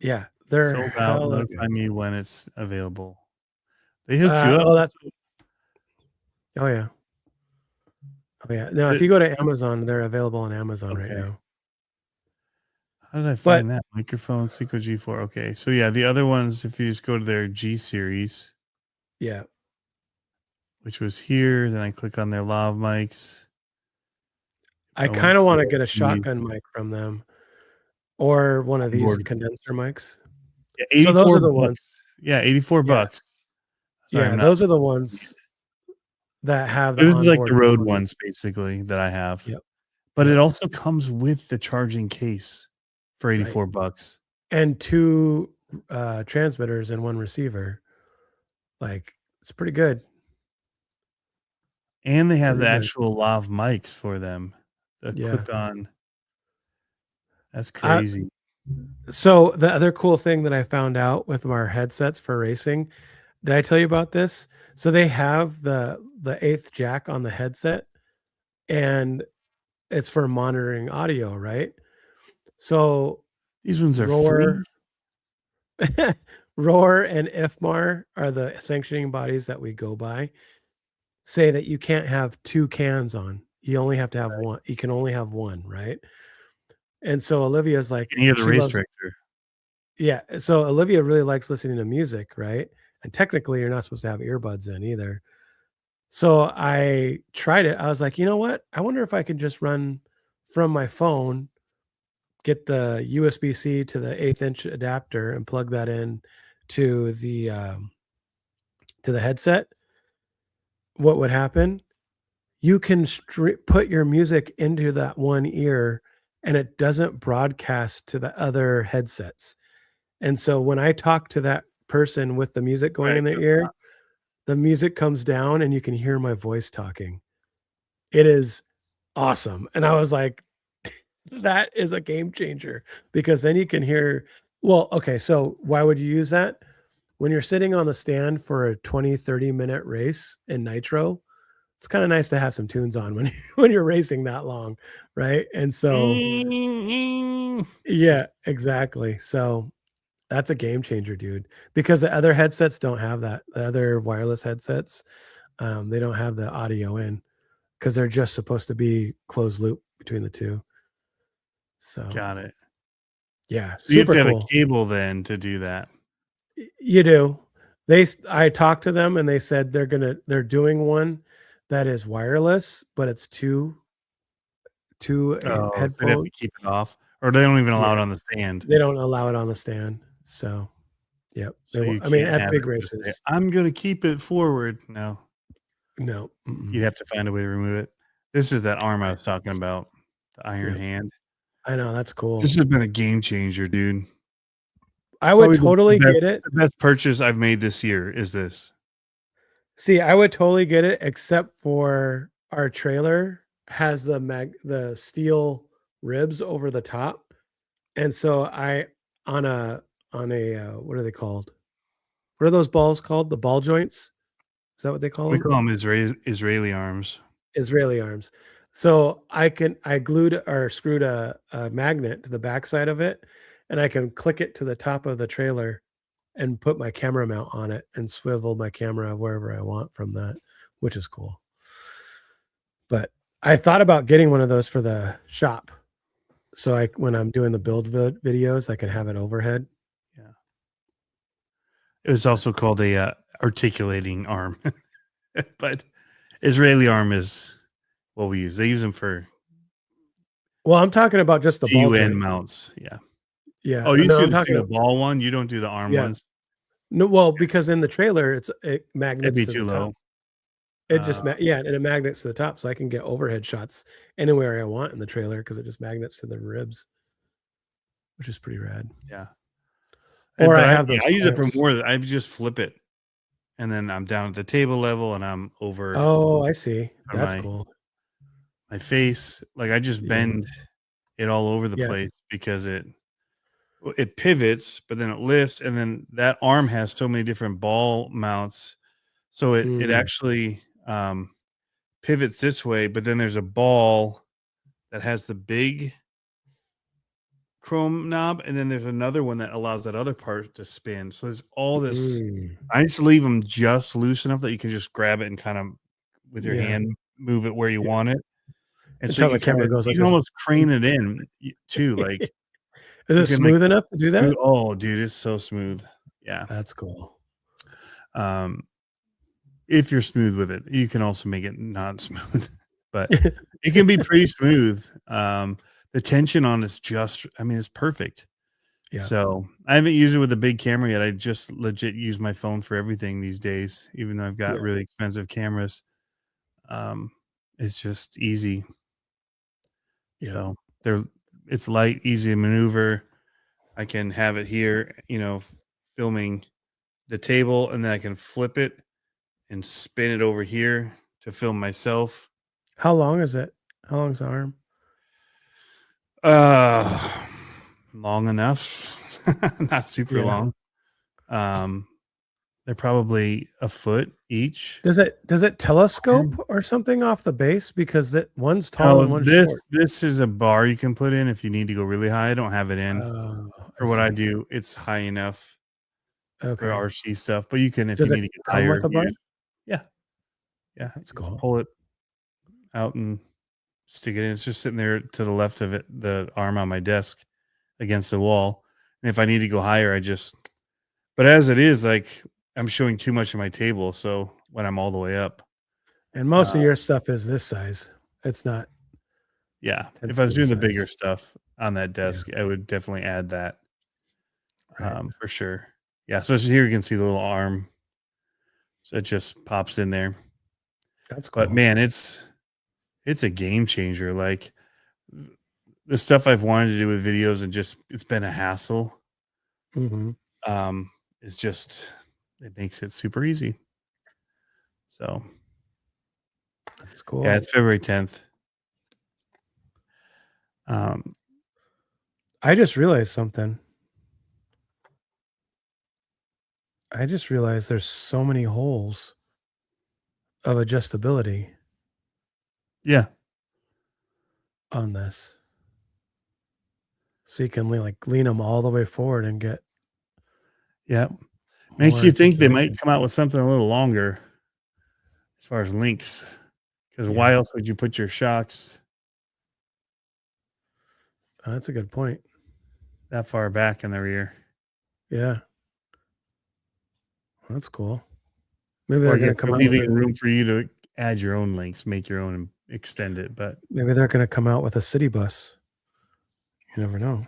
Yeah, they're sold out. Notify me when it's available. They hooked you up. Oh yeah. Now, if you go to Amazon, they're available on Amazon right now. How did I find that? Microphone Cinco G4. Okay, so yeah, the other ones, if you just go to their G series. Yeah. Which was here. Then I click on their lav mics. I kind of want to get a shotgun mic from them, or one of these condenser mics. Yeah, 84 so those are the ones. Yeah, 84 bucks. Sorry, those are the ones that have the. This is like the Rode ones, basically, that I have. Yep. But it also comes with the charging case for 84 bucks. And 2 transmitters and 1 receiver. Like, it's pretty good. And they have the actual lav mics for them. The clip on. That's crazy. So the other cool thing that I found out with our headsets for racing, did I tell you about this? So they have the 8th jack on the headset, and it's for monitoring audio, right? So these ones are free. Roar and IFMAR are the sanctioning bodies that we go by. Say that you can't have 2 cans on. You only have to have one. You can only have one, right? And so Olivia's like, any other race director. Yeah. So Olivia really likes listening to music, right? And technically you're not supposed to have earbuds in either. So I tried it. I was like, you know what? I wonder if I could just run from my phone, get the USB-C to the 1/8 inch adapter and plug that in to the headset. What would happen? You can put your music into that one ear and it doesn't broadcast to the other headsets. And so when I talk to that person with the music going in their ear, the music comes down and you can hear my voice talking. It is awesome. And I was like, that is a game changer, because then you can hear, well, okay, so why would you use that? When you're sitting on the stand for a 20, 30-minute race in nitro, it's kind of nice to have some tunes on when you're racing that long, right? And so, yeah, exactly. So that's a game changer, dude, because the other headsets don't have that. The other wireless headsets, they don't have the audio in, because they're just supposed to be closed loop between the two. So got it. Yeah, so you have to have a cable then to do that. You do. I talked to them and they said they're doing one that is wireless, but it's two headphones. They have to keep it off, or they don't even allow it on the stand. They don't allow it on the stand. So, yep. So at big races, I'm going to keep it forward. No. You have to find a way to remove it. This is that arm I was talking about, the iron hand. I know, that's cool. This has been a game changer, dude. I would totally get it. The best purchase I've made this year is this. See, I would totally get it, except for our trailer has the steel ribs over the top, and so on a what are they called? What are those balls called? The ball joints? Is that what they call them? We call them Israeli arms. Israeli arms. So I glued or screwed a magnet to the backside of it, and I can click it to the top of the trailer and put my camera mount on it and swivel my camera wherever I want from that, which is cool. But I thought about getting one of those for the shop. So when I'm doing the build videos, I can have it overhead. Yeah. It was also called a articulating arm, but Israeli arm is what we use. They use them for. Well, I'm talking about just the UN mounts. Yeah. Yeah. Oh, you do the ball one. You don't do the arm ones. No, well, because in the trailer, it magnets. That'd be too low. It just and it magnets to the top, so I can get overhead shots anywhere I want in the trailer because it just magnets to the ribs, which is pretty rad. Yeah. Or I use it for more. I just flip it and then I'm down at the table level, and I'm over Oh, I see. on That's cool. my face. Like I just bend it all over the Yeah. place because it pivots, but then it lifts, and then that arm has so many different ball mounts, so it actually pivots this way, but then there's a ball that has the big chrome knob, and then there's another one that allows that other part to spin. So there's all this. I just leave them just loose enough that you can just grab it and kind of with your hand move it where you want it. And so Until the camera goes you like can this. almost crane it in too. Like, Is it smooth enough to do that? Oh, dude, it's so smooth. Yeah, that's cool. If you're smooth with it, you can also make it not smooth, but it can be pretty smooth. The tension on it's just, I mean, it's perfect. Yeah. So I haven't used it with a big camera yet. I just legit use my phone for everything these days, even though I've got really expensive cameras. It's just easy. So it's light, easy to maneuver. I can have it here, filming the table, and then I can flip it and spin it over here to film myself. How long is it? How long is the arm? Long enough. Not super long. They're probably a foot each. Does it telescope or something off the base? Because one's tall and one's short. This is a bar you can put in if you need to go really high. I don't have it in. For what I do, it's high enough for RC stuff. But you can if you need to get higher. With a bar? Yeah. That's cool. Pull it out and stick it in. It's just sitting there to the left of it, the arm on my desk against the wall. And if I need to go higher, but as it is, like I'm showing too much of my table. So when I'm all the way up. And most of your stuff is this size. It's not. Yeah. If I was doing the bigger stuff on that desk, I would definitely add that. For sure. Yeah. So here you can see the little arm. So it just pops in there. That's cool. But man, it's a game changer. Like the stuff I've wanted to do with videos and it's been a hassle. It's just, it makes it super easy. So that's cool. Yeah, it's February 10th. I just realized something. I just realized there's so many holes of adjustability. Yeah. On this. So you can lean them all the way forward and get. Yeah. Makes you think they might come out with something a little longer as far as links. Because why else would you put your shocks? That's a good point. That far back in the rear. Yeah. That's cool. Maybe they're going to come out with room for you to add your own links, make your own and extend it. But maybe they're going to come out with a city bus. You never know.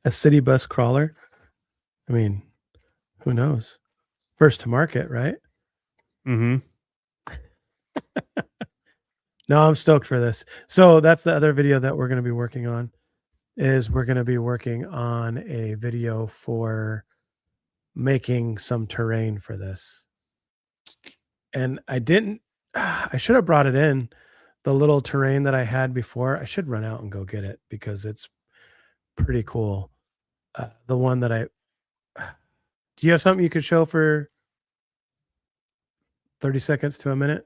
A city bus crawler. I mean, who knows? First to market, right? Mm-hmm. No, I'm stoked for this. So that's the other video that we're going to be working on. We're going to be working on a video for making some terrain for this. And I should have brought it in, the little terrain that I had before. I should run out and go get it because it's pretty cool. The one that do you have something you could show for 30 seconds to a minute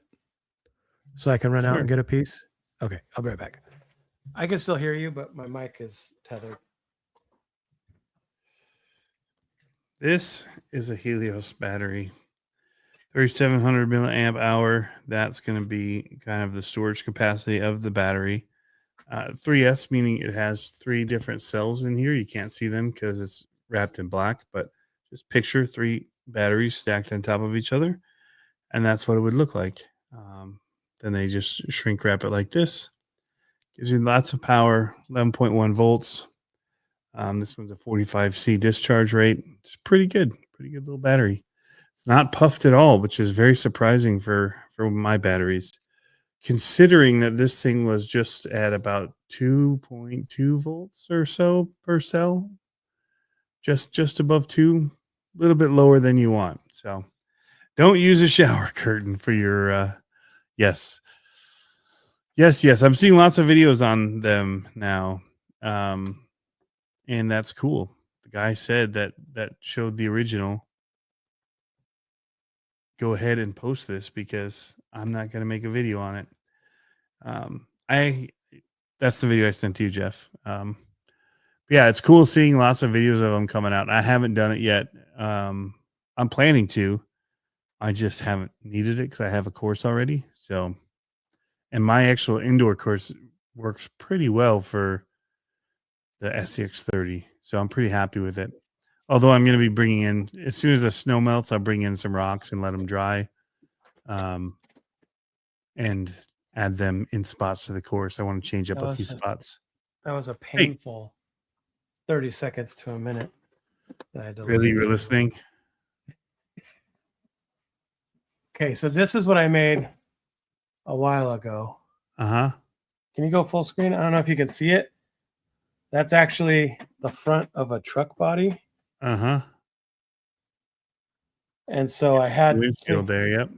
so I can run out and get a piece? Okay, I'll be right back. I can still hear you, but my mic is tethered. This is a Helios battery, 3,700 milliamp hour. That's going to be kind of the storage capacity of the battery. 3S, meaning it has 3 different cells in here. You can't see them because it's wrapped in black, but just picture 3 batteries stacked on top of each other. And that's what it would look like. Then they just shrink wrap it like this. Gives you lots of power, 11.1 volts. This one's a 45C discharge rate. It's pretty good little battery. It's not puffed at all, which is very surprising for my batteries, considering that this thing was just at about 2.2 volts or so per cell, just above 2 little bit lower than you want. So don't use a shower curtain for your yes. Yes. I'm seeing lots of videos on them now. And that's cool. The guy said that showed the original. Go ahead and post this because I'm not going to make a video on it. That's the video I sent to you, Jeff. Yeah, it's cool seeing lots of videos of them coming out. I haven't done it yet. I'm planning to. I just haven't needed it because I have a course already. So, and my actual indoor course works pretty well for the SCX30. So I'm pretty happy with it. Although I'm going to be bringing in, as soon as the snow melts, I'll bring in some rocks and let them dry. And add them in spots to the course. I want to change up a few spots. That was a painful 30 seconds to a minute. That I had to really, you're listening? Okay, so this is what I made a while ago. Uh-huh. Can you go full screen? I don't know if you can see it. That's actually the front of a truck body. Uh-huh. And so I had windshield there, yep.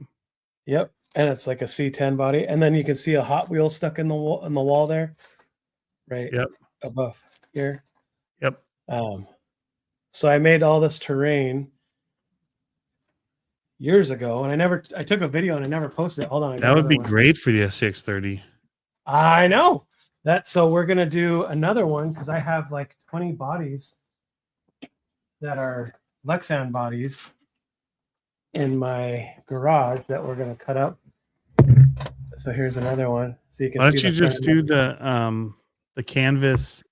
Yep. And it's like a C10 body. And then you can see a Hot Wheel stuck in the wall there. Right. Yep. Above here. Yep. So I made all this terrain years ago, and I took a video and I never posted it. Hold on. That would be great for the SCX30. I know that. So we're going to do another one because I have like 20 bodies that are Lexan bodies in my garage that we're going to cut up. So here's another one. So you can. Why don't you just do the canvas?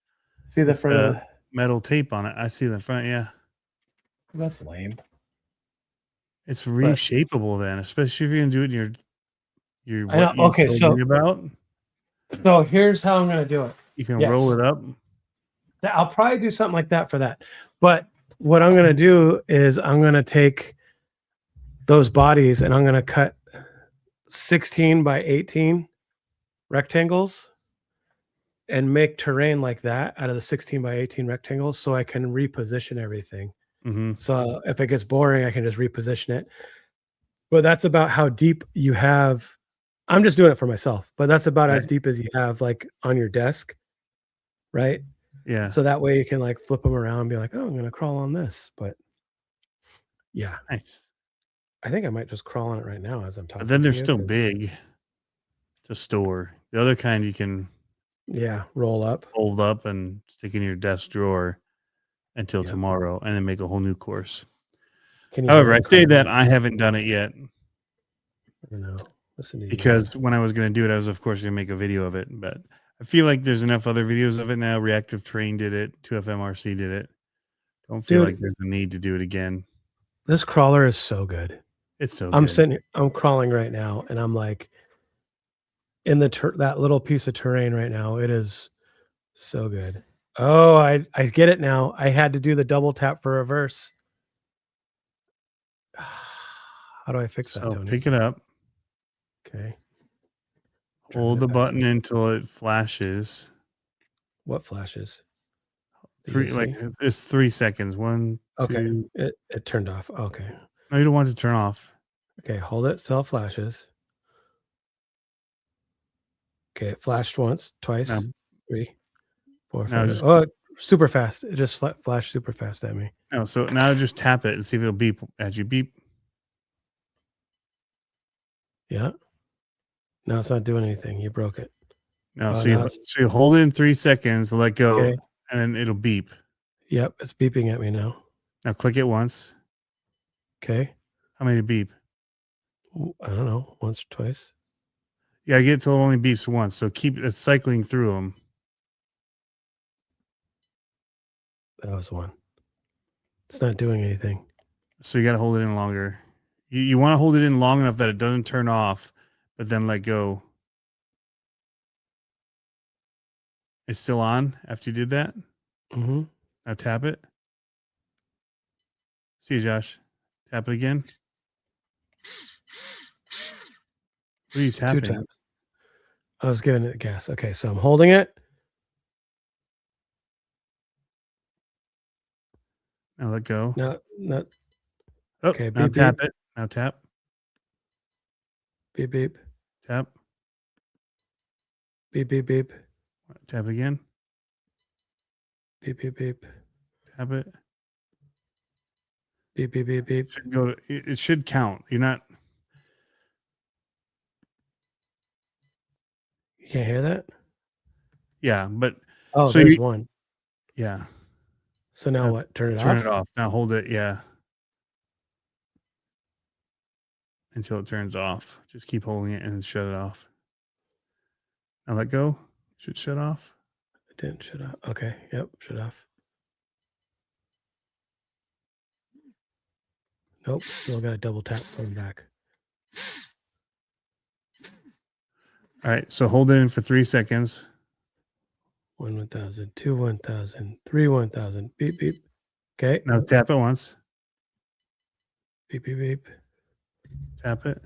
See the front of the metal tape on it. I see the front. Yeah, that's lame. It's reshapeable then, especially if you're gonna do it in your. I know. Okay, so about. So here's how I'm gonna do it. You can roll it up. I'll probably do something like that for that. But what I'm gonna do is I'm gonna take those bodies and I'm gonna cut 16 by 18 rectangles and make terrain like that out of the 16 by 18 rectangles so I can reposition everything. Mm-hmm. So if it gets boring, I can just reposition it. But that's about how deep you have. I'm just doing it for myself, but that's about as deep as you have like on your desk. Right. Yeah. So that way you can like flip them around and be like, oh, I'm going to crawl on this. But yeah. Nice. I think I might just crawl on it right now as I'm talking. But then they're still big to store. The other kind you can roll up, fold up and stick in your desk drawer until tomorrow and then make a whole new course. However, I say that I haven't done it yet. I don't know. Listen to you. Because when I was going to do it, I was of course going to make a video of it, but I feel like there's enough other videos of it now. Reactive Train did it. 2FMRC did it. Don't feel like there's a need to do it again. This crawler is so good. It's so I'm good. sitting here, I'm crawling right now and I'm like in that little piece of terrain right now. It is so good. Oh, I get it now. I had to do the double tap for reverse. How do I fix that, Tony? Pick it up. Okay. Hold the button until it flashes. What flashes? It's 3 seconds. 1, 2. Okay. It turned off. Okay. No, you don't want it to turn off. Okay, hold it till it flashes. Okay, it flashed once, twice, 3, 4, 5. Oh, super fast. It just flashed super fast at me. No, so now just tap it and see if it'll beep as you beep. Yeah. No, it's not doing anything. You broke it. No, so you hold it in 3 seconds, let go, and then it'll beep. Yep, it's beeping at me now. Now click it once. Okay. How many beep? I don't know. Once or twice. Yeah, I get it till it only beeps once. So keep cycling through them. That was one. It's not doing anything. So you got to hold it in longer. You want to hold it in long enough that it doesn't turn off, but then let go. It's still on after you did that? Mm-hmm. Now tap it. See you, Josh. Tap it again. What are you tapping? 2 taps. I was giving it gas. Okay, so I'm holding it. Now let go. No, not Oh, Okay, now beep, tap beep. it. Now tap. Beep, beep. Tap. Beep, beep, beep. Tap again. Beep, beep, beep. Tap it. Beep, beep, beep, beep. Should go to, it should count. You're not. You can't hear that? Yeah, but Oh, so there's you. one. Yeah. So now Now what? Turn it turn off? it off. Now hold it. Yeah. Until it turns off. Just keep holding it and shut it off. Now let go. Should shut off. It didn't shut off. Okay. Yep. Shut off. Nope. Still got a double tap coming back. All right. So hold it in for 3 seconds. 1,000, 2, 1,000, 3, 1,000. Beep, beep. Okay. Now tap it once. Beep, beep, beep. Tap it.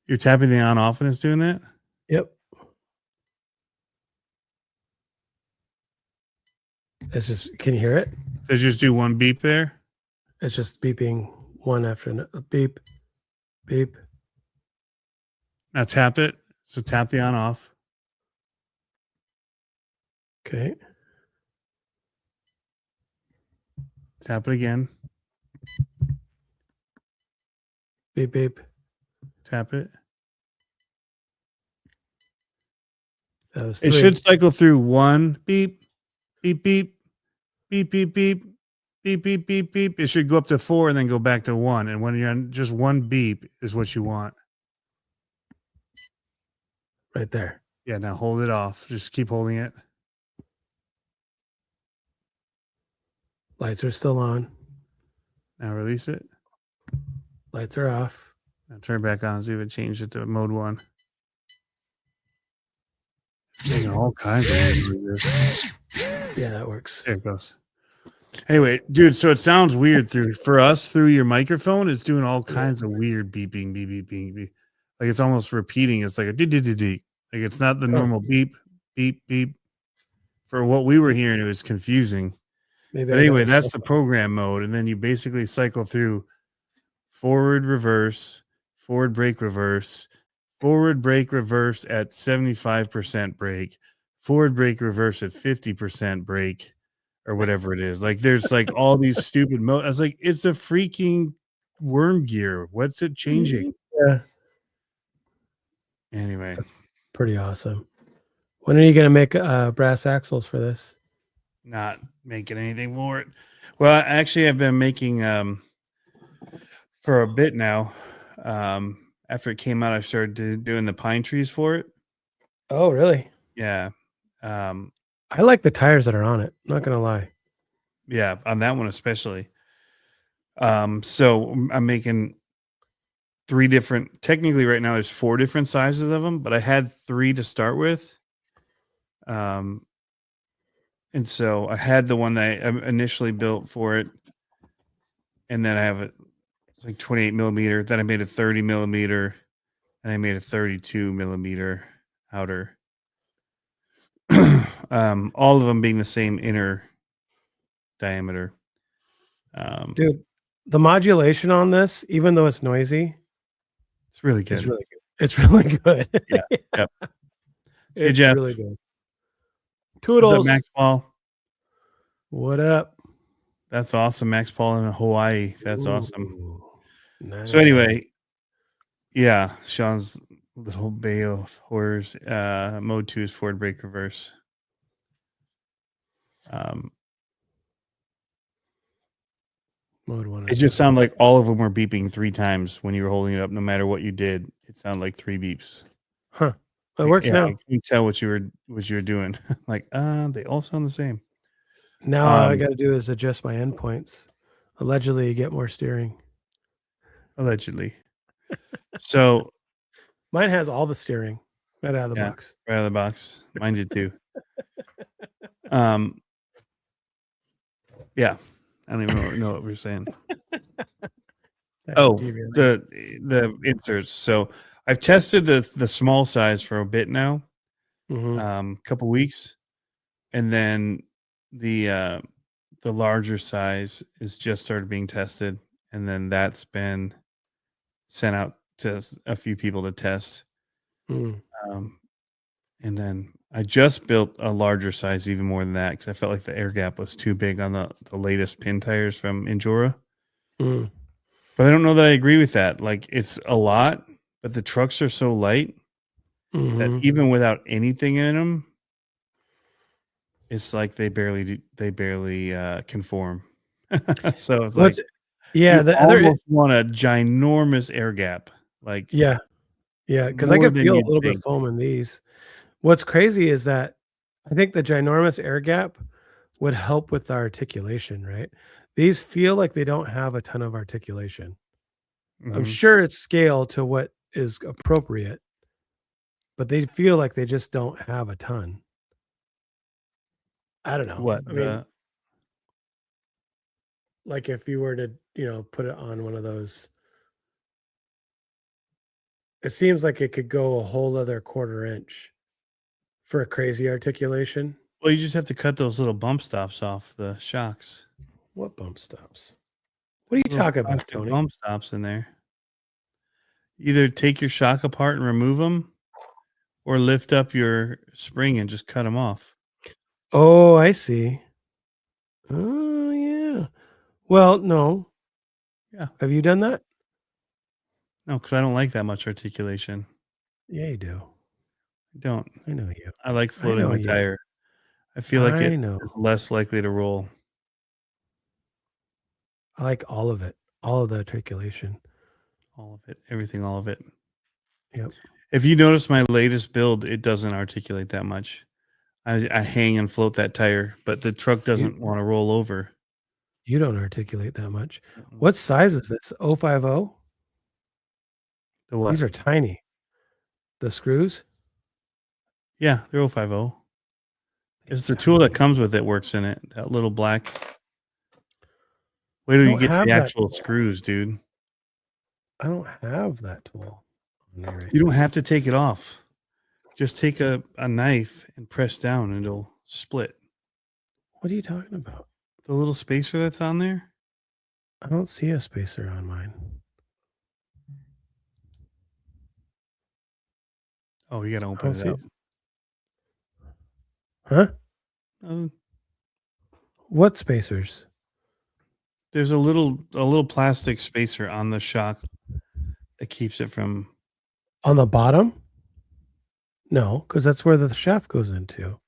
You're tapping the on off and it's doing that? Yep. It's just, can you hear it? Does it just do one beep there? It's just beeping one after another. Beep, beep. Now tap it. So tap the on off. Okay. Tap it again. Beep, beep. Tap it. That was It 3. should cycle through one beep, beep, beep, beep, beep, beep, beep, beep, beep, beep. It should go up to 4 and then go back to 1. And when you're on just one beep is what you want. Right there. Yeah, now hold it off. Just keep holding it. Lights are still on. Now release it. Lights are off. Now turn it back on and see if it changed it to mode 1. Making all kinds of weird noises. Yeah, that works. There it goes. Anyway, dude, so it sounds weird for us through your microphone. It's doing all kinds of weird beeping, beep, beep, beep, beep. Like it's almost repeating. It's like a dee. Like it's not the normal beep, beep, beep. For what we were hearing, it was confusing. Maybe But I anyway, gotta that's stop. the program mode, and then you basically cycle through forward, reverse, forward brake, reverse at 75% brake, forward brake, reverse at 50% brake, or whatever it is. Like there's like all these stupid modes. I was like, it's a freaking worm gear. What's it changing? Yeah. Anyway, Pretty awesome. When are you gonna make brass axles for this? not making anything for it. Well, actually, I've been making for a bit now. After it came out, I started doing the pine trees for it. Oh, really? Yeah. I like the tires that are on it. Not gonna lie. Yeah, on that one especially. So I'm making 3 different. Technically, right now there's 4 different sizes of them, but I had 3 to start with. And so I had the one that I initially built for it, and then I have it. It's like 28 millimeter. Then I made a 30 millimeter, and I made a 32 millimeter outer. All of them being the same inner diameter. Dude, the modulation on this, even though it's noisy, It's really good. it's really good. It's really good. Yeah. Yep. See you, It's Jeff. really good. What's Toodles. up, Max Paul? What up? That's awesome, Max Paul in Hawaii. That's awesome. Ooh, So anyway, yeah, Sean's little bay of horrors. Mode 2 is forward brake reverse. Mode 1. It just sounded like all of them were beeping 3 times when you were holding it up. No matter what you did, it sounded like 3 beeps. Huh. It works now. I can tell what you were doing. Like, they all sound the same. Now all I got to do is adjust my endpoints. Allegedly, you get more steering. Allegedly. So Mine has all the steering right out of the box. Right out of the box. Mine did too. Yeah. I don't even know what we're saying. Oh, the inserts. So I've tested the small size for a bit now. Couple weeks. And then the the larger size is just started being tested, and then that's been sent out to a few people to test. Mm. And then I just built a larger size, even more than that, because I felt like the air gap was too big on the latest pin tires from Endura. Mm. But I don't know that I agree with that. Like, it's a lot, but the trucks are so light that Mhm. even without anything in them, it's like they barely conform. So it's like What's yeah, you the other almost want a ginormous air gap, like yeah, yeah, because I more could than feel a you'd little bit think. of foam in these. What's crazy is that I think the ginormous air gap would help with the articulation, right? These feel like they don't have a ton of articulation. I'm Mhm. sure it's scaled to what is appropriate, but they feel like they just don't have a ton. I don't know. What I mean, the like if you were to, put it on one of those, it seems like it could go a whole other quarter inch for a crazy articulation. Well, you just have to cut those little bump stops off the shocks. What bump stops? What are you Little talking about, plastic Tony? bump stops in there. Either take your shock apart and remove them, or lift up your spring and just cut them off. Oh, I see. Oh, yeah. Well, no. Yeah. Have you done that? No, because I don't like that much articulation. Yeah, you do. I don't. I know you. I like I floating know my you. tire. I feel like it I know. is less likely to roll. I like all of it. All of the articulation. All of it. Everything, all of it. Yep. If you notice my latest build, it doesn't articulate that much. I hang and float that tire, but the truck You doesn't want to roll over. you don't articulate that much. Mm-mm. What size is this? 050? The what? These are tiny. The screws? Yeah, they're 050. It's the tool Tiny. that comes with it works in it. That little black. Wait till I you don't get the have that actual tool. screws, dude. I don't have that tool on me right You don't now. have to take it off. Just take a knife and press down and it'll split. What are you talking about? The little spacer that's on there? I don't see a spacer on mine. Oh, you gotta I open don't it see up. it. Huh? Uh, What spacers? there's a little plastic spacer on the shock that keeps it from. On the bottom? No, because that's where the shaft goes into.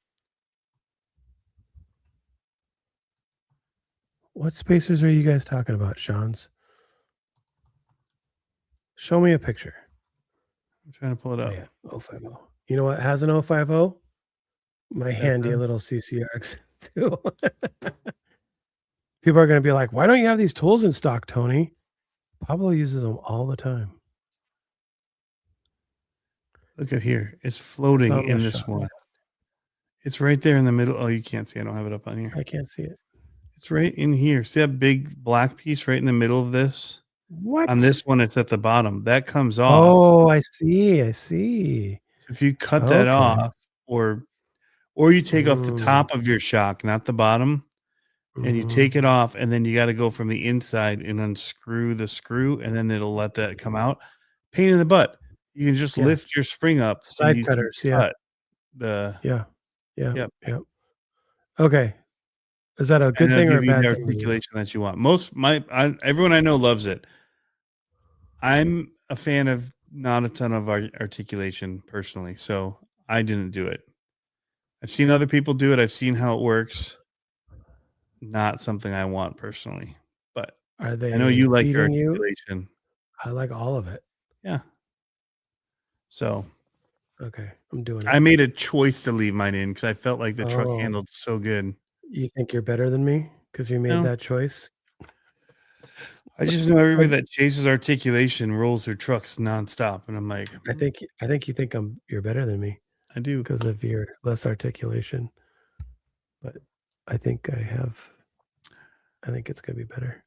What spacers are you guys talking about, Sean's? Show me a picture. I'm trying to pull it Oh, up. yeah. 050. You know what has an 050? My That handy does. little CCRX too. People are going to be like, why don't you have these tools in stock, Tony? Pablo uses them all the time. Look at here. It's It's floating on the in this shop. one. It's right there in the middle. Oh, you can't see. I don't have it up on here. I can't see it. It's right in here. See that big black piece right in the middle of this? What? On this one, it's at the bottom. That comes off. Oh, I see. I see. So if you cut that Okay. off, or you take off the Mm, top of your shock, not the bottom, and you mhm. take it off, and then you got to go from the inside and unscrew the screw, and then it'll let that come out. Pain in the butt. You can just Yeah. lift your spring up and Side you can cutters. Yeah. cut the. Yeah. Yeah. Yep. Yep. Okay. Is that a And good it'll thing or a give you the bad thing to you? articulation that you want. Everyone I know loves it. I'm a fan of not a ton of articulation personally, so I didn't do it. I've seen other people do it. I've seen how it works. Not something I want personally, but Are I know they you like your beating you? articulation. I like all of it. Yeah. So Okay. I'm doing I it. made a choice to leave mine in because I felt like the truck Oh, handled so good. you think you're better than me because you made No, that choice? I just know everybody Like, that chases articulation rolls their trucks nonstop, and I'm like, I think you think you're better than me I do. because of your less articulation. But I think I think it's gonna be better.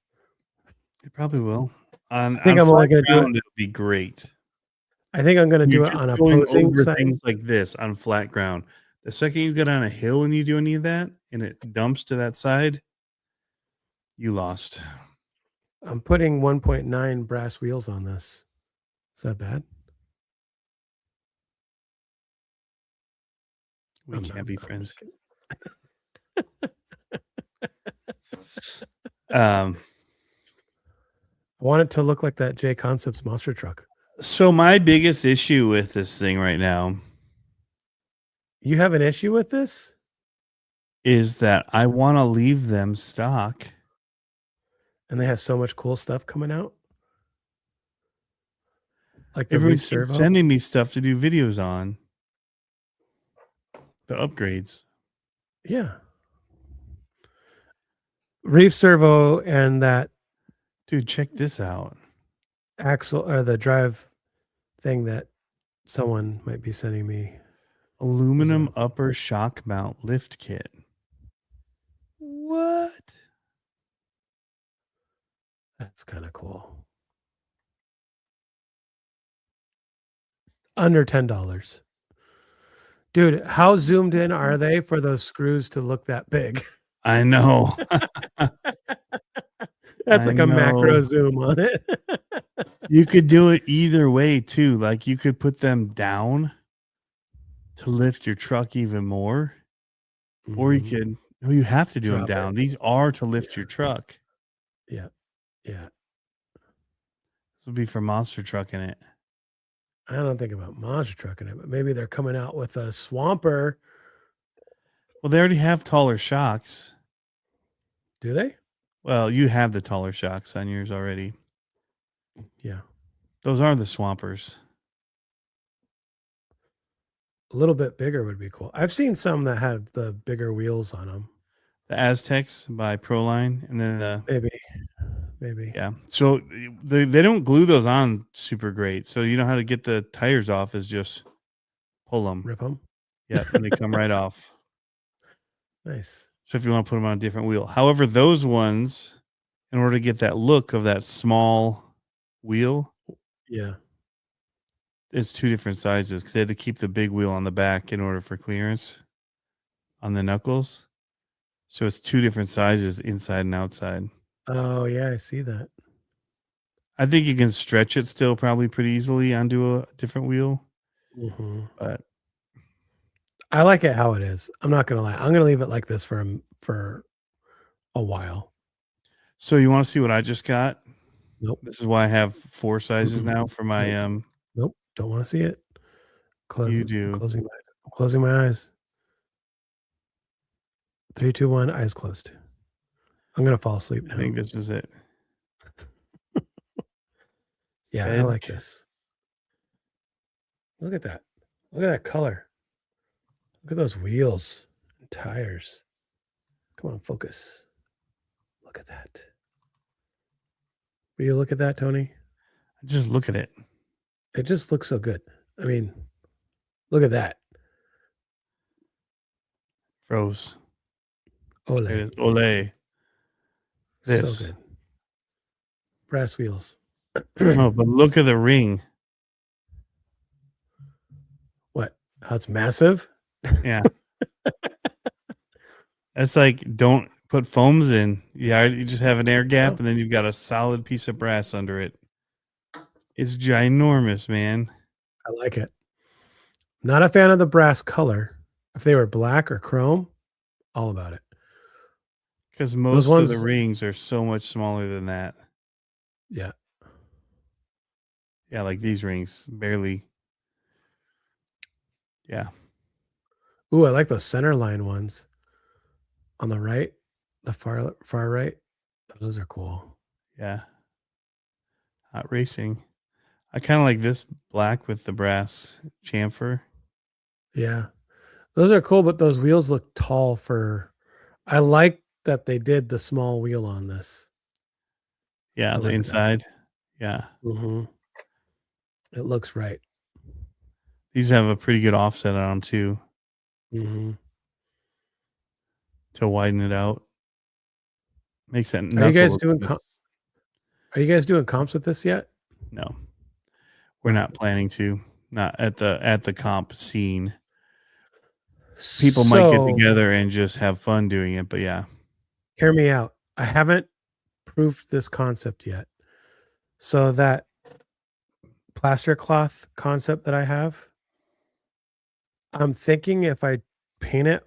It probably will. On I think I'm flat only gonna do it. ground, it'll be great. I think I'm gonna You're do it just on going opposing over side. things like this on flat ground. The second you get on a hill and you do any of that, and it dumps to that side, You lost. I'm putting 1.9 brass wheels on this. Is that bad? We can't be friends. I want it to look like that J Concepts monster truck. So my biggest issue with this thing right now You have an issue with this? is that I want to leave them stock. And they have so much cool stuff coming out. Like the Everyone reef keeps servo. sending me stuff to do videos on. The upgrades. Yeah. Reef servo and that Dude, check this out. axle or the drive thing that someone might be sending me. Aluminum upper shock mount lift kit. What? That's kind of cool. Under $10. Dude, how zoomed in are they for those screws to look that big? I know. That's like a macro zoom on it. You could do it either way too. Like you could put them down to lift your truck even more. Or you could, no, you have to do them down. These are to lift your truck. Yeah. Yeah. This would be for monster trucking it. I don't think about monster trucking it, but maybe they're coming out with a swamper. Well, they already have taller shocks. Do they? Well, you have the taller shocks on yours already. Yeah. Those are the swampers. A little bit bigger would be cool. I've seen some that have the bigger wheels on them. The Aztecs by Proline, and then the maybe. Yeah. So they don't glue those on super great. So you know how to get the tires off is just pull them. Rip them. Yeah, and they come right off. Nice. So if you want to put them on a different wheel. However, those ones, in order to get that look of that small wheel, yeah, it's two different sizes because they had to keep the big wheel on the back in order for clearance on the knuckles. So it's two different sizes inside and outside. Oh, yeah, I see that. I think you can stretch it still probably pretty easily onto a different wheel. Mm-hmm. But I like it how it is. I'm not going to lie. I'm going to leave it like this for a while. So you want to see what I just got? Nope. This is why I have 4 sizes now for my Nope. Don't want to see it. You do. I'm closing my eyes. 3, 2, 1. Eyes closed. I'm gonna fall asleep now. I think this was it. Yeah, I like this. Look at that. Look at that color. Look at those wheels and tires. Come on, focus. Look at that. Will you look at that, Tony? Just look at it. It just looks so good. I mean, look at that. Froze. Ole. It is Ole. This. So good. Brass wheels. Oh, but look at the ring. What? How it's massive? Yeah. That's like, don't put foams in. Yeah, you just have an air gap, and then you've got a solid piece of brass under it. It's ginormous, man. I like it. Not a fan of the brass color. If they were black or chrome, all about it. Because most of the rings are so much smaller than that. Yeah. Yeah, like these rings, barely. Yeah. Ooh, I like those center line ones. On the right, the far right. Those are cool. Yeah. Hot racing. I kind of like this black with the brass chamfer. Yeah. Those are cool, but those wheels look tall for... I like that they did the small wheel on this. Yeah, the inside. Yeah. Mm-hmm. It looks right. These have a pretty good offset on them too. Mm-hmm. To widen it out. Makes that Are you guys doing comps with this yet? No. We're not planning to. Not at the comp scene. People might get together and just have fun doing it, but yeah. Hear me out. I haven't proved this concept yet. So that plaster cloth concept that I have, I'm thinking if I paint it,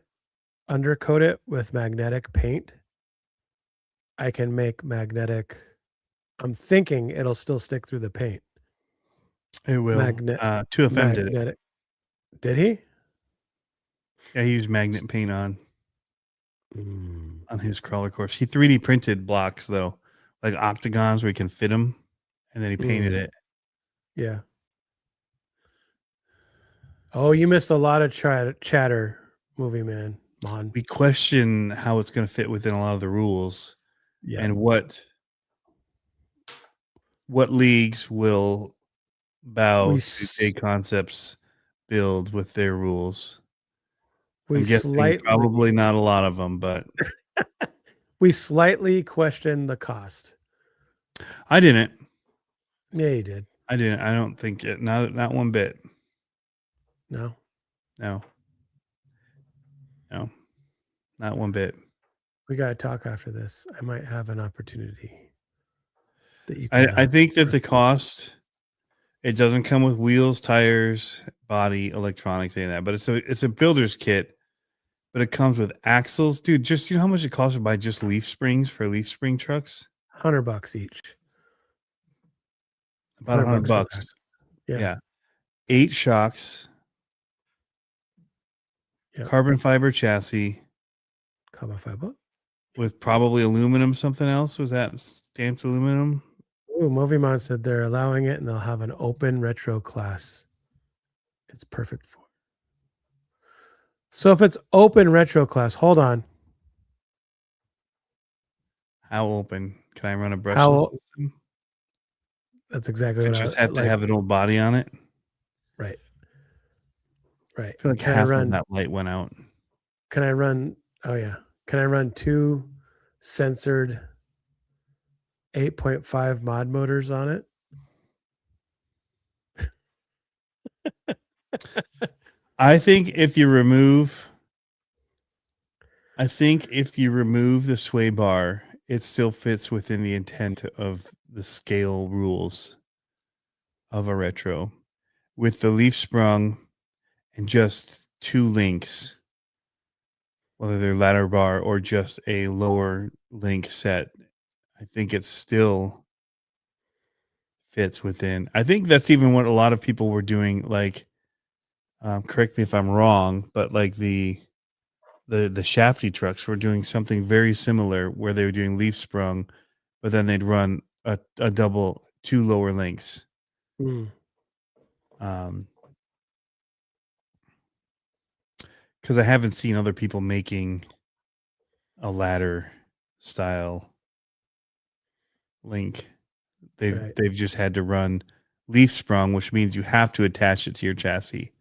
undercoat it with magnetic paint, I can make magnetic. I'm thinking it'll still stick through the paint. It will. Magnet 2FM did it. magnetic. Did he? Yeah, he used magnet paint on Mm, his crawler course. He 3D printed blocks though, like octagons where he can fit them, and then he painted it. yeah. Oh, you missed a lot of chatter, movie man. Mon. We question how it's going to fit within a lot of the rules, Yeah. and what leagues will bow to big concepts build with their rules. I'm guessing probably not a lot of them, but we slightly questioned the cost. I didn't. Yeah, you did. I didn't. I don't think it. Not one bit. No. No. Not one bit. We got to talk after this. I might have an opportunity that you I think that the cost, it doesn't come with wheels, tires, body, electronics, any of that, but it's a builder's kit, but it comes with axles. Dude, just, you know how much it costs to buy just leaf springs for leaf spring trucks? $100 each. About $100. Yeah. 8 shocks. Yep. Carbon fiber chassis. Carbon fiber? With probably aluminum, something else. Was that stamped aluminum? Ooh, Movie Mon said they're allowing it and they'll have an open retro class. It's perfect for it. So if it's open retro class, hold on. How open? Can I run a brushless system? That's exactly what I just have to have an old body on it. Right. Right. I feel like half of that light went out. Can I run? Oh yeah. Can I run 2 censored 8.5 mod motors on it? I think if you remove the sway bar, it still fits within the intent of the scale rules of a retro. With the leaf sprung and just 2 links, whether they're ladder bar or just a lower link set, I think it still fits within. I think that's even what a lot of people were doing, like, correct me if I'm wrong, but like the shafty trucks were doing something very similar where they were doing leaf sprung, but then they'd run a double 2 lower links. Because I haven't seen other people making a ladder style link. They've just had to run leaf sprung, which means you have to attach it to your chassis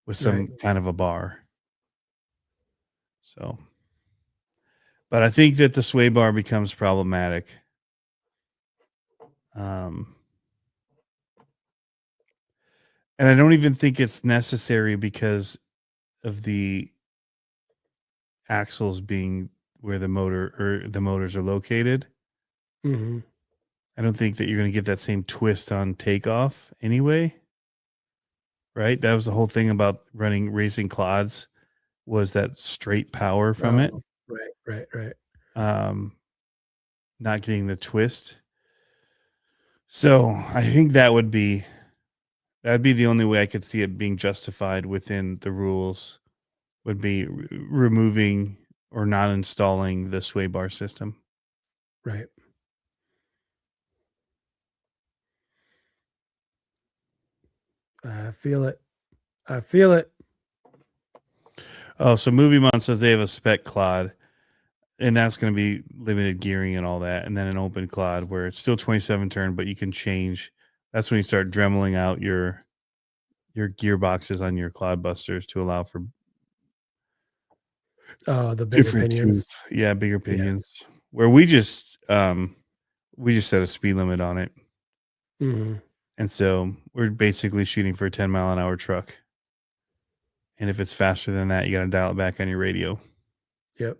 with some kind of a bar. So, but I think that the sway bar becomes problematic. And I don't even think it's necessary because of the axles being where the motors are located. Mm-hmm. I don't think that you're going to get that same twist on takeoff anyway. Right? That was the whole thing about running racing clods, was that straight power from it. Right. Not getting the twist. So I think that'd be the only way I could see it being justified within the rules, would be removing or not installing the sway bar system. Right. I feel it. Oh, so Movie Mon says they have a spec clod, and that's going to be limited gearing and all that, and then an open clod where it's still 27 turn, but you can change. That's when you start dremeling out your gearboxes on your clod busters to allow for the bigger pinions. Yeah, bigger pinions. Yeah. Where we just set a speed limit on it. Mm-hmm. And so we're basically shooting for a 10-mile-an-hour truck. And if it's faster than that, you got to dial it back on your radio. Yep.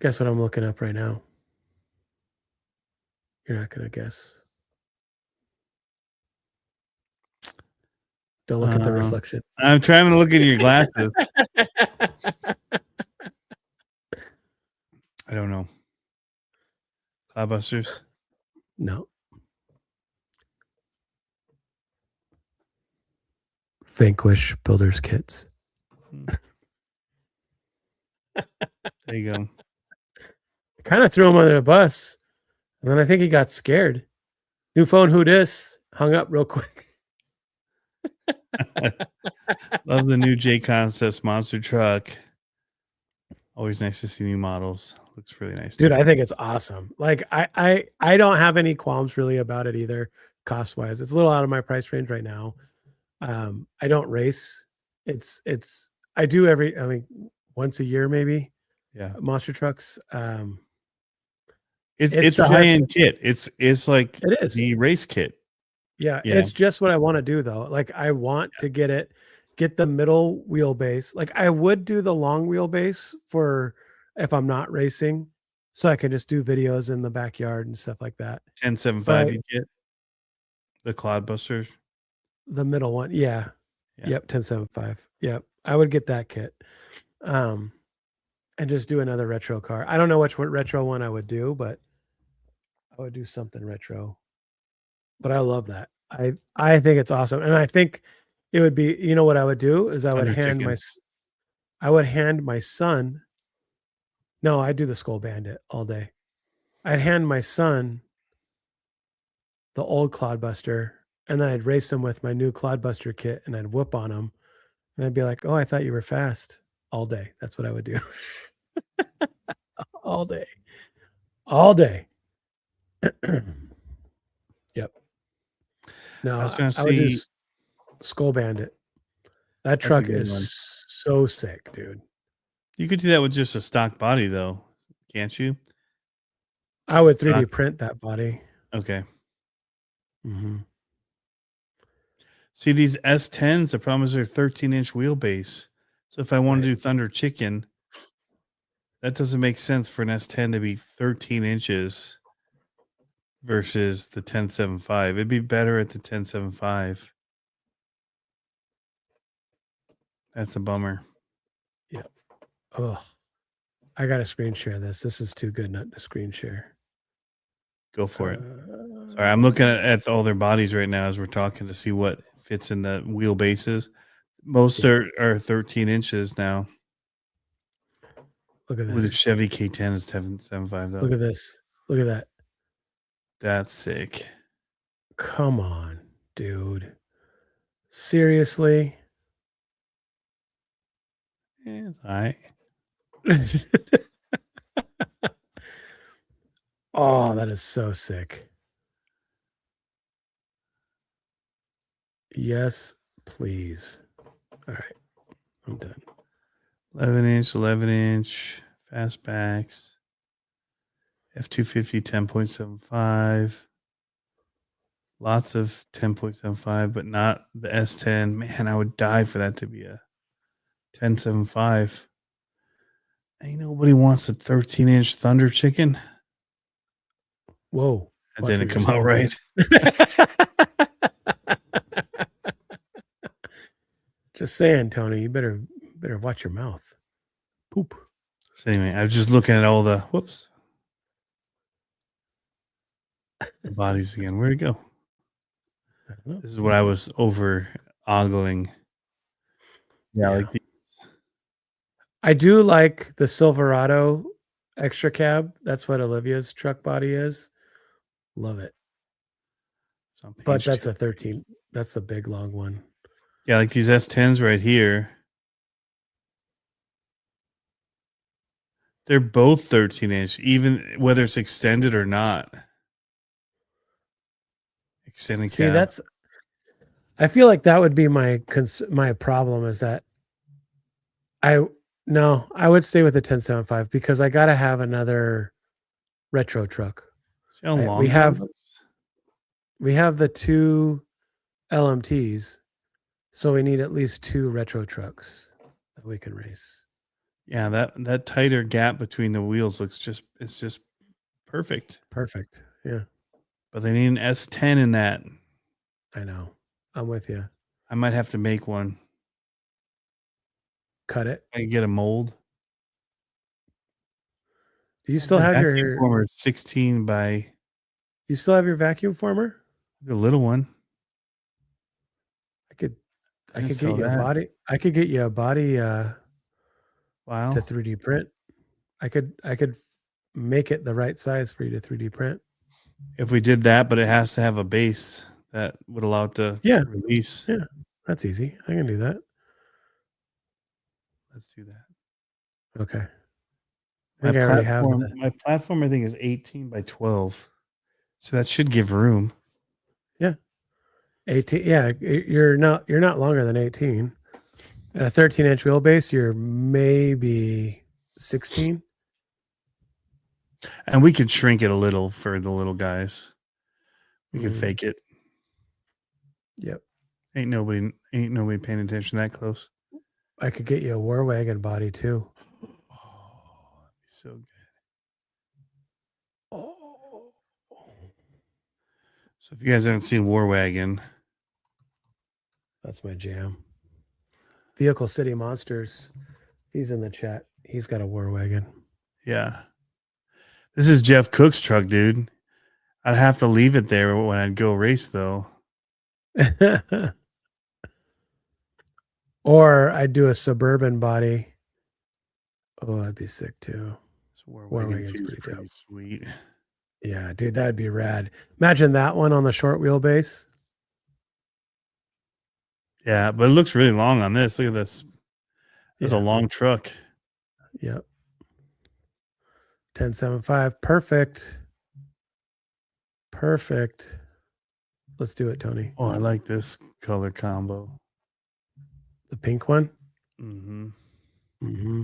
Guess what I'm looking up right now? You're not gonna guess. Don't look at the reflection. I'm trying to look at your glasses. I don't know. Cloudbusters? No. Vanquish Builders Kits. There you go. Kind of threw him under the bus. And then I think he got scared. New phone, who dis? Hung up real quick. Love the new J Concepts monster truck. Always nice to see new models. Looks really nice, dude. too. I think it's awesome. Like I don't have any qualms really about it either, cost wise. It's a little out of my price range right now. I don't race. I do once a year maybe. Yeah, monster trucks. it's a high end kit. It's like it is the race kit. Yeah, it's just what I want to do though. Like I want to get the middle wheelbase. Like I would do the long wheelbase for if I'm not racing, so I can just do videos in the backyard and stuff like that. 1075 you get the Cloudbusters. The middle one, yeah. Yep, 1075. Yep, I would get that kit, and just do another retro car. I don't know what retro one I would do, but I would do something retro. But I love that. I think it's awesome, and I think it would be. You know what I would do is I would hand my son. No, I do the Skull Bandit all day. I'd hand my son the old Cloudbuster, and then I'd race him with my new Cloudbuster kit, and I'd whoop on him, and I'd be like, "Oh, I thought you were fast." All day. That's what I would do. All day. All day. Yep. No, I would do Skull Bandit. That truck is so sick, dude. You could do that with just a stock body, though, can't you? I would 3D print that body. Okay. Mm-hmm. See, these S10s, the problem is they're 13-inch wheelbase. So if I want to do Thunder Chicken, that doesn't make sense for an S10 to be 13 inches versus the 1075. It'd be better at the 1075. That's a bummer. Yeah. Oh, I got to screen share this. This is too good not to screen share. Go for it. Sorry, I'm looking at all their bodies right now as we're talking to see what fits in the wheelbases. Most are 13 inches now. Look at this. With a Chevy K10 is 775 though. Look at this. Look at that. That's sick. Come on, dude. Seriously? Yeah, it's all right. Oh, that is so sick. Yes, please. All right. I'm done. 11 inch fastbacks. F250 10.75. Lots of 10.75, but not the S10. Man, I would die for that to be a 10.75. Ain't nobody wants a 13-inch Thunder Chicken. Whoa. That didn't come out right. Just saying, Tony, you better watch your mouth. Poop. So anyway, I was just looking at all the the bodies again. Where'd it go? This is what I was over ogling. Yeah. I do like the Silverado extra cab. That's what Olivia's truck body is. Love it. But that's a 13. That's the big long one. Yeah, like these S10s right here. They're both 13-inch, even whether it's extended or not. Extending cab. See, I feel like that would be my problem is that I would stay with the 1075 because I got to have another retro truck. See how long we have the 2 LMTs, so we need at least 2 retro trucks that we can race. Yeah, that tighter gap between the wheels it's just perfect. Perfect. Yeah. but they need an S10 in that. I know. I'm with you. I might have to make one. Cut it. I can get a mold. Do you still have vacuum your former 16 by You still have your vacuum former? the little one. I could didn't get sell you a that. body. I could get you a body Wow. to 3D print. I could make it the right size for you to 3D print. If we did that, but it has to have a base that would allow it to release. Yeah, that's easy. I can do that. Let's do that. Okay. I think I already have my platform. I think is 18 by 12, so that should give room. Yeah, 18. Yeah, you're not longer than 18. At a 13-inch wheelbase, you're maybe 16. And we could shrink it a little for the little guys. We could fake it. Yep. Ain't nobody paying attention that close. I could get you a War Wagon body too. Oh, that'd be so good. Oh. So if you guys haven't seen War Wagon, That's my jam. Vehicle City Monsters. He's in the chat. He's got a War Wagon. yeah. This is Jeff Cook's truck, dude. I'd have to leave it there when I'd go race, though. Or I'd do a Suburban body. Oh, that'd be sick too. War Wagon's Wagon pretty dope. sweet. Yeah, dude, that'd be rad. Imagine that one on the short wheelbase. Yeah, but it looks really long on this. Look at this. There's a long truck. Yep. 1075. Perfect. Perfect. Let's do it, Tony. Oh, I like this color combo. The pink one? Mm-hmm. Mm-hmm.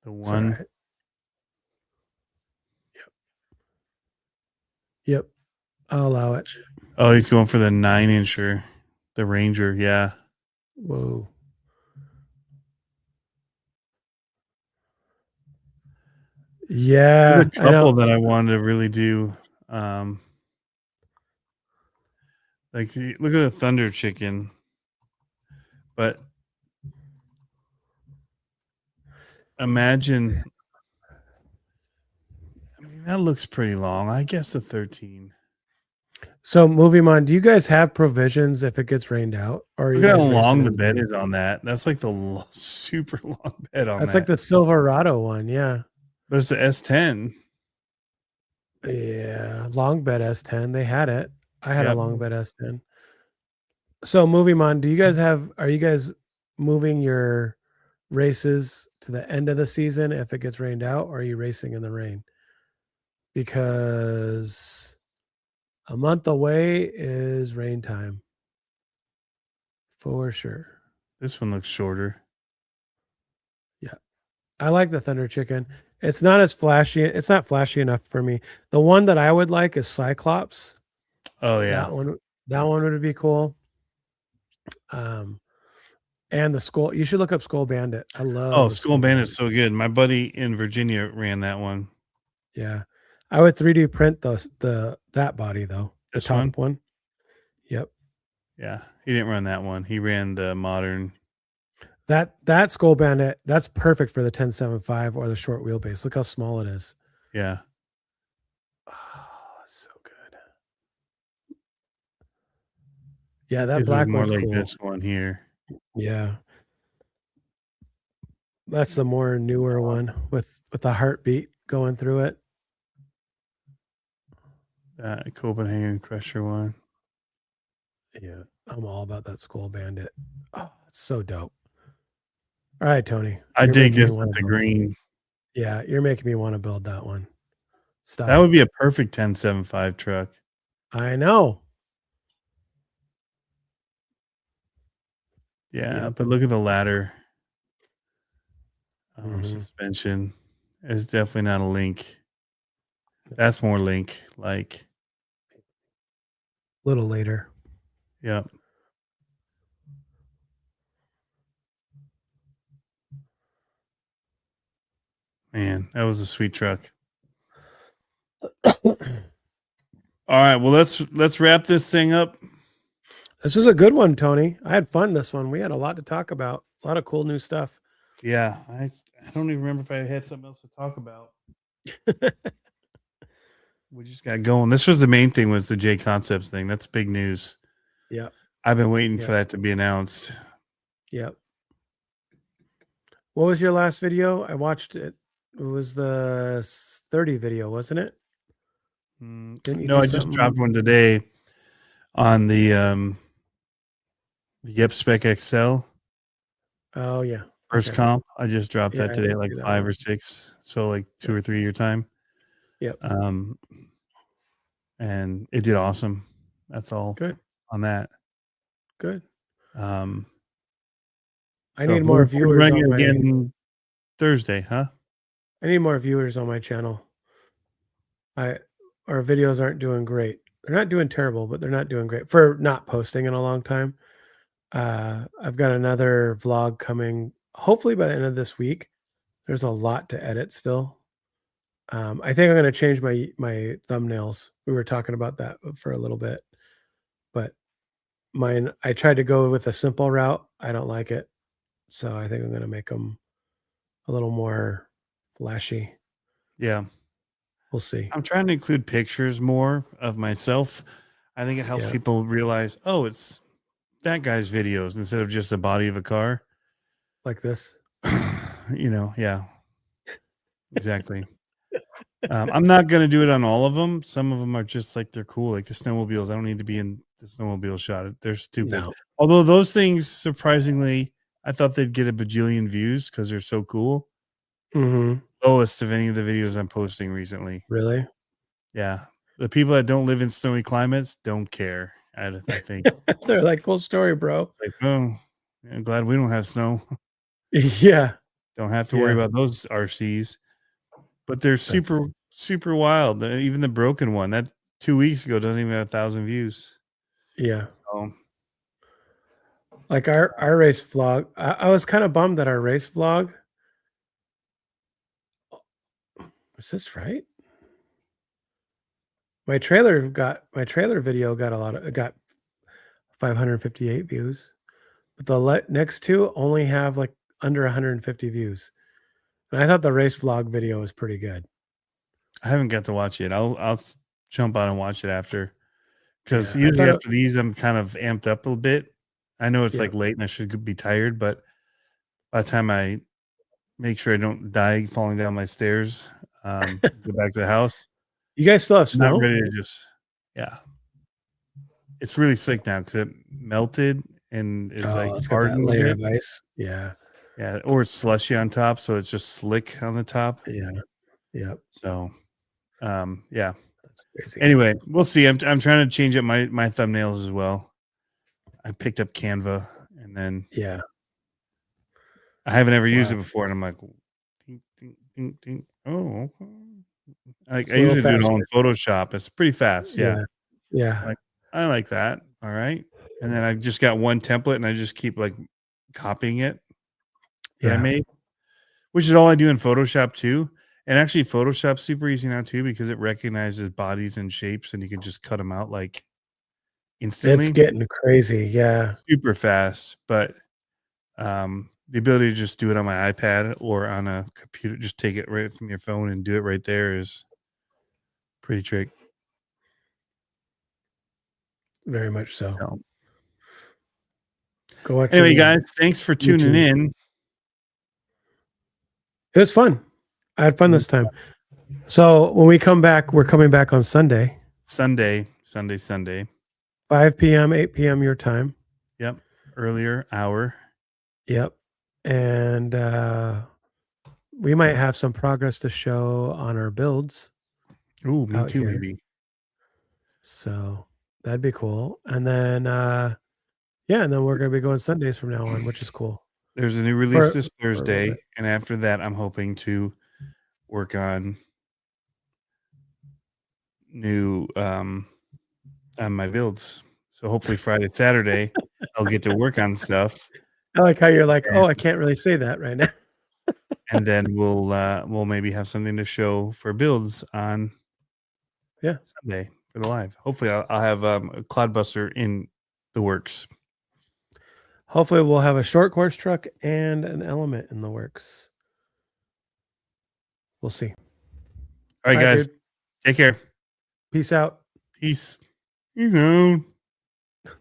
The one. Right. Yep. I'll allow it. Oh, he's going for the 9-incher. The Ranger, yeah. Whoa. Yeah. There's a couple that I wanted to really do. Look at the Thunder Chicken. But imagine, I mean, that looks pretty long. I guess the 13. So, moving on, do you guys have provisions if it gets rained out? Or Look at how long the bed is on that. That's like the super long bed on that. That's like the Silverado one, yeah. But it's the S10. Yeah, long bed S10. They had it. I had a long bed S10. So, moving on, are you guys moving your races to the end of the season if it gets rained out, or are you racing in the rain? Because a month away is rain time. For sure. This one looks shorter. Yeah. I like the Thunder Chicken. It's not as flashy. It's not flashy enough for me. The one that I would like is Cyclops. Oh, yeah. That one would be cool. And the Skull. You should look up Skull Bandit. I love. Oh, Skull Bandit's so good. My buddy in Virginia ran that one. Yeah, I would 3D print that body though. The top one. Yep. Yeah, he didn't run that one. He ran the modern. That Skull Bandit. That's perfect for the 1075 or the short wheelbase. Look how small it is. Yeah. Oh, so good. Yeah, that black one's more like cool. this one here. Yeah. That's the more newer one with the heartbeat going through it. That Copenhagen Crusher one. Yeah, I'm all about that Skull Bandit. Oh, it's so dope. All right, Tony. I dig this with the green. Yeah, you're making me want to build that one. Stop. That would be a perfect 1075 truck. I know. Yeah, but look at the ladder. Suspension. It's definitely not a Link. That's more Link like. A little later. Yep. Man, that was a sweet truck. All All right. Well, let's wrap this thing up. This was a good one, Tony. I had fun this one. We had a lot to talk about. A lot of cool new stuff. Yeah, I don't even remember if I had something else to talk about. We just got going. This was the main thing, was the J Concepts thing. That's big news. Yeah. I've been waiting for that to be announced. Yep. What was your last video? I watched it. It was the 30 video, wasn't it? No, I just dropped one today on the Yep Spec XL. Oh yeah. First comp. I just dropped that today, like 5 one. or 6. So like 2 or 3 your time. Yep. And it did awesome. That's all good on that. Good. I need more viewers on again Thursday, huh? I need more viewers on my channel. Our videos aren't doing great. They're not doing terrible, but they're not doing great for not posting in a long time. I've got another vlog coming hopefully by the end of this week. There's a lot to edit still. I think I'm going to change my thumbnails. We were talking about that for a little bit, but mine, I tried to go with a simple route. I don't like it. So I think I'm going to make them a little more flashy. Yeah. We'll see. I'm trying to include pictures more of myself. I think it helps people realize, oh, it's that guy's videos instead of just the body of a car. Like this. Yeah. Exactly. I'm not going to do it on all of them. Some of them are just like, they're cool. Like the snowmobiles. I don't need to be in the snowmobile shot. They're stupid. No. Although those things, surprisingly, I thought they'd get a bajillion views because they're so cool. Mm-hmm. Lowest of any of the videos I'm posting recently. Really? Yeah. The people that don't live in snowy climates don't care. I think. They're like, cool story, bro. It's like, oh, I'm glad we don't have snow. Yeah. Don't have to worry about those RCs. But they're super, super wild. Even the broken one, that 2 weeks ago doesn't even have 1,000 views. Yeah. Like our race vlog, I was kind of bummed that our race vlog. Was this right? My trailer video got 558 views, but the next two only have like under 150 views. And I thought the race vlog video was pretty good. I haven't got to watch it. I'll jump on and watch it after, because usually after these I'm kind of amped up a little bit. I know it's like late and I should be tired, but by the time I make sure I don't die falling down my stairs, go back to the house. You guys still have snow? Not ready to just, It's really slick now because it melted and is like hardened layer of ice. Yeah. Yeah. Or it's slushy on top, so it's just slick on the top. Yeah. Yeah. So yeah. That's crazy. Anyway, we'll see. I'm trying to change up my thumbnails as well. I picked up Canva and then I haven't ever used it before, and I'm like, ding, ding, ding, ding. Oh, okay. Like I usually do it all in Photoshop. It's pretty fast. Yeah. Like, I like that. All right. And then I just got one template and I just keep like copying it that I made, which is all I do in Photoshop too. And actually Photoshop's super easy now too, because it recognizes bodies and shapes and you can just cut them out like instantly. It's getting crazy. Yeah. Super fast. But the ability to just do it on my iPad or on a computer, just take it right from your phone and do it right there is pretty trick. Very much so. Go watch. Anyway, guys, thanks for tuning in. It was fun. I had fun this time. So when we come back, we're coming back on Sunday. Sunday. 5 p.m., 8 p.m. your time. Yep. Earlier hour. Yep. And we might have some progress to show on our builds. Ooh, me too, maybe. So that'd be cool. And then and then we're gonna be going Sundays from now on, which is cool. There's a new release this Thursday, and after that I'm hoping to work on new on my builds. So hopefully Friday, Saturday, I'll get to work on stuff. I like how you're like, I can't really say that right now. And then we'll maybe have something to show for builds on Sunday for the live. Hopefully, I'll have a Cloudbuster in the works. Hopefully, we'll have a short course truck and an element in the works. We'll see. All right, guys. Dude. Take care. Peace out. Peace. You know.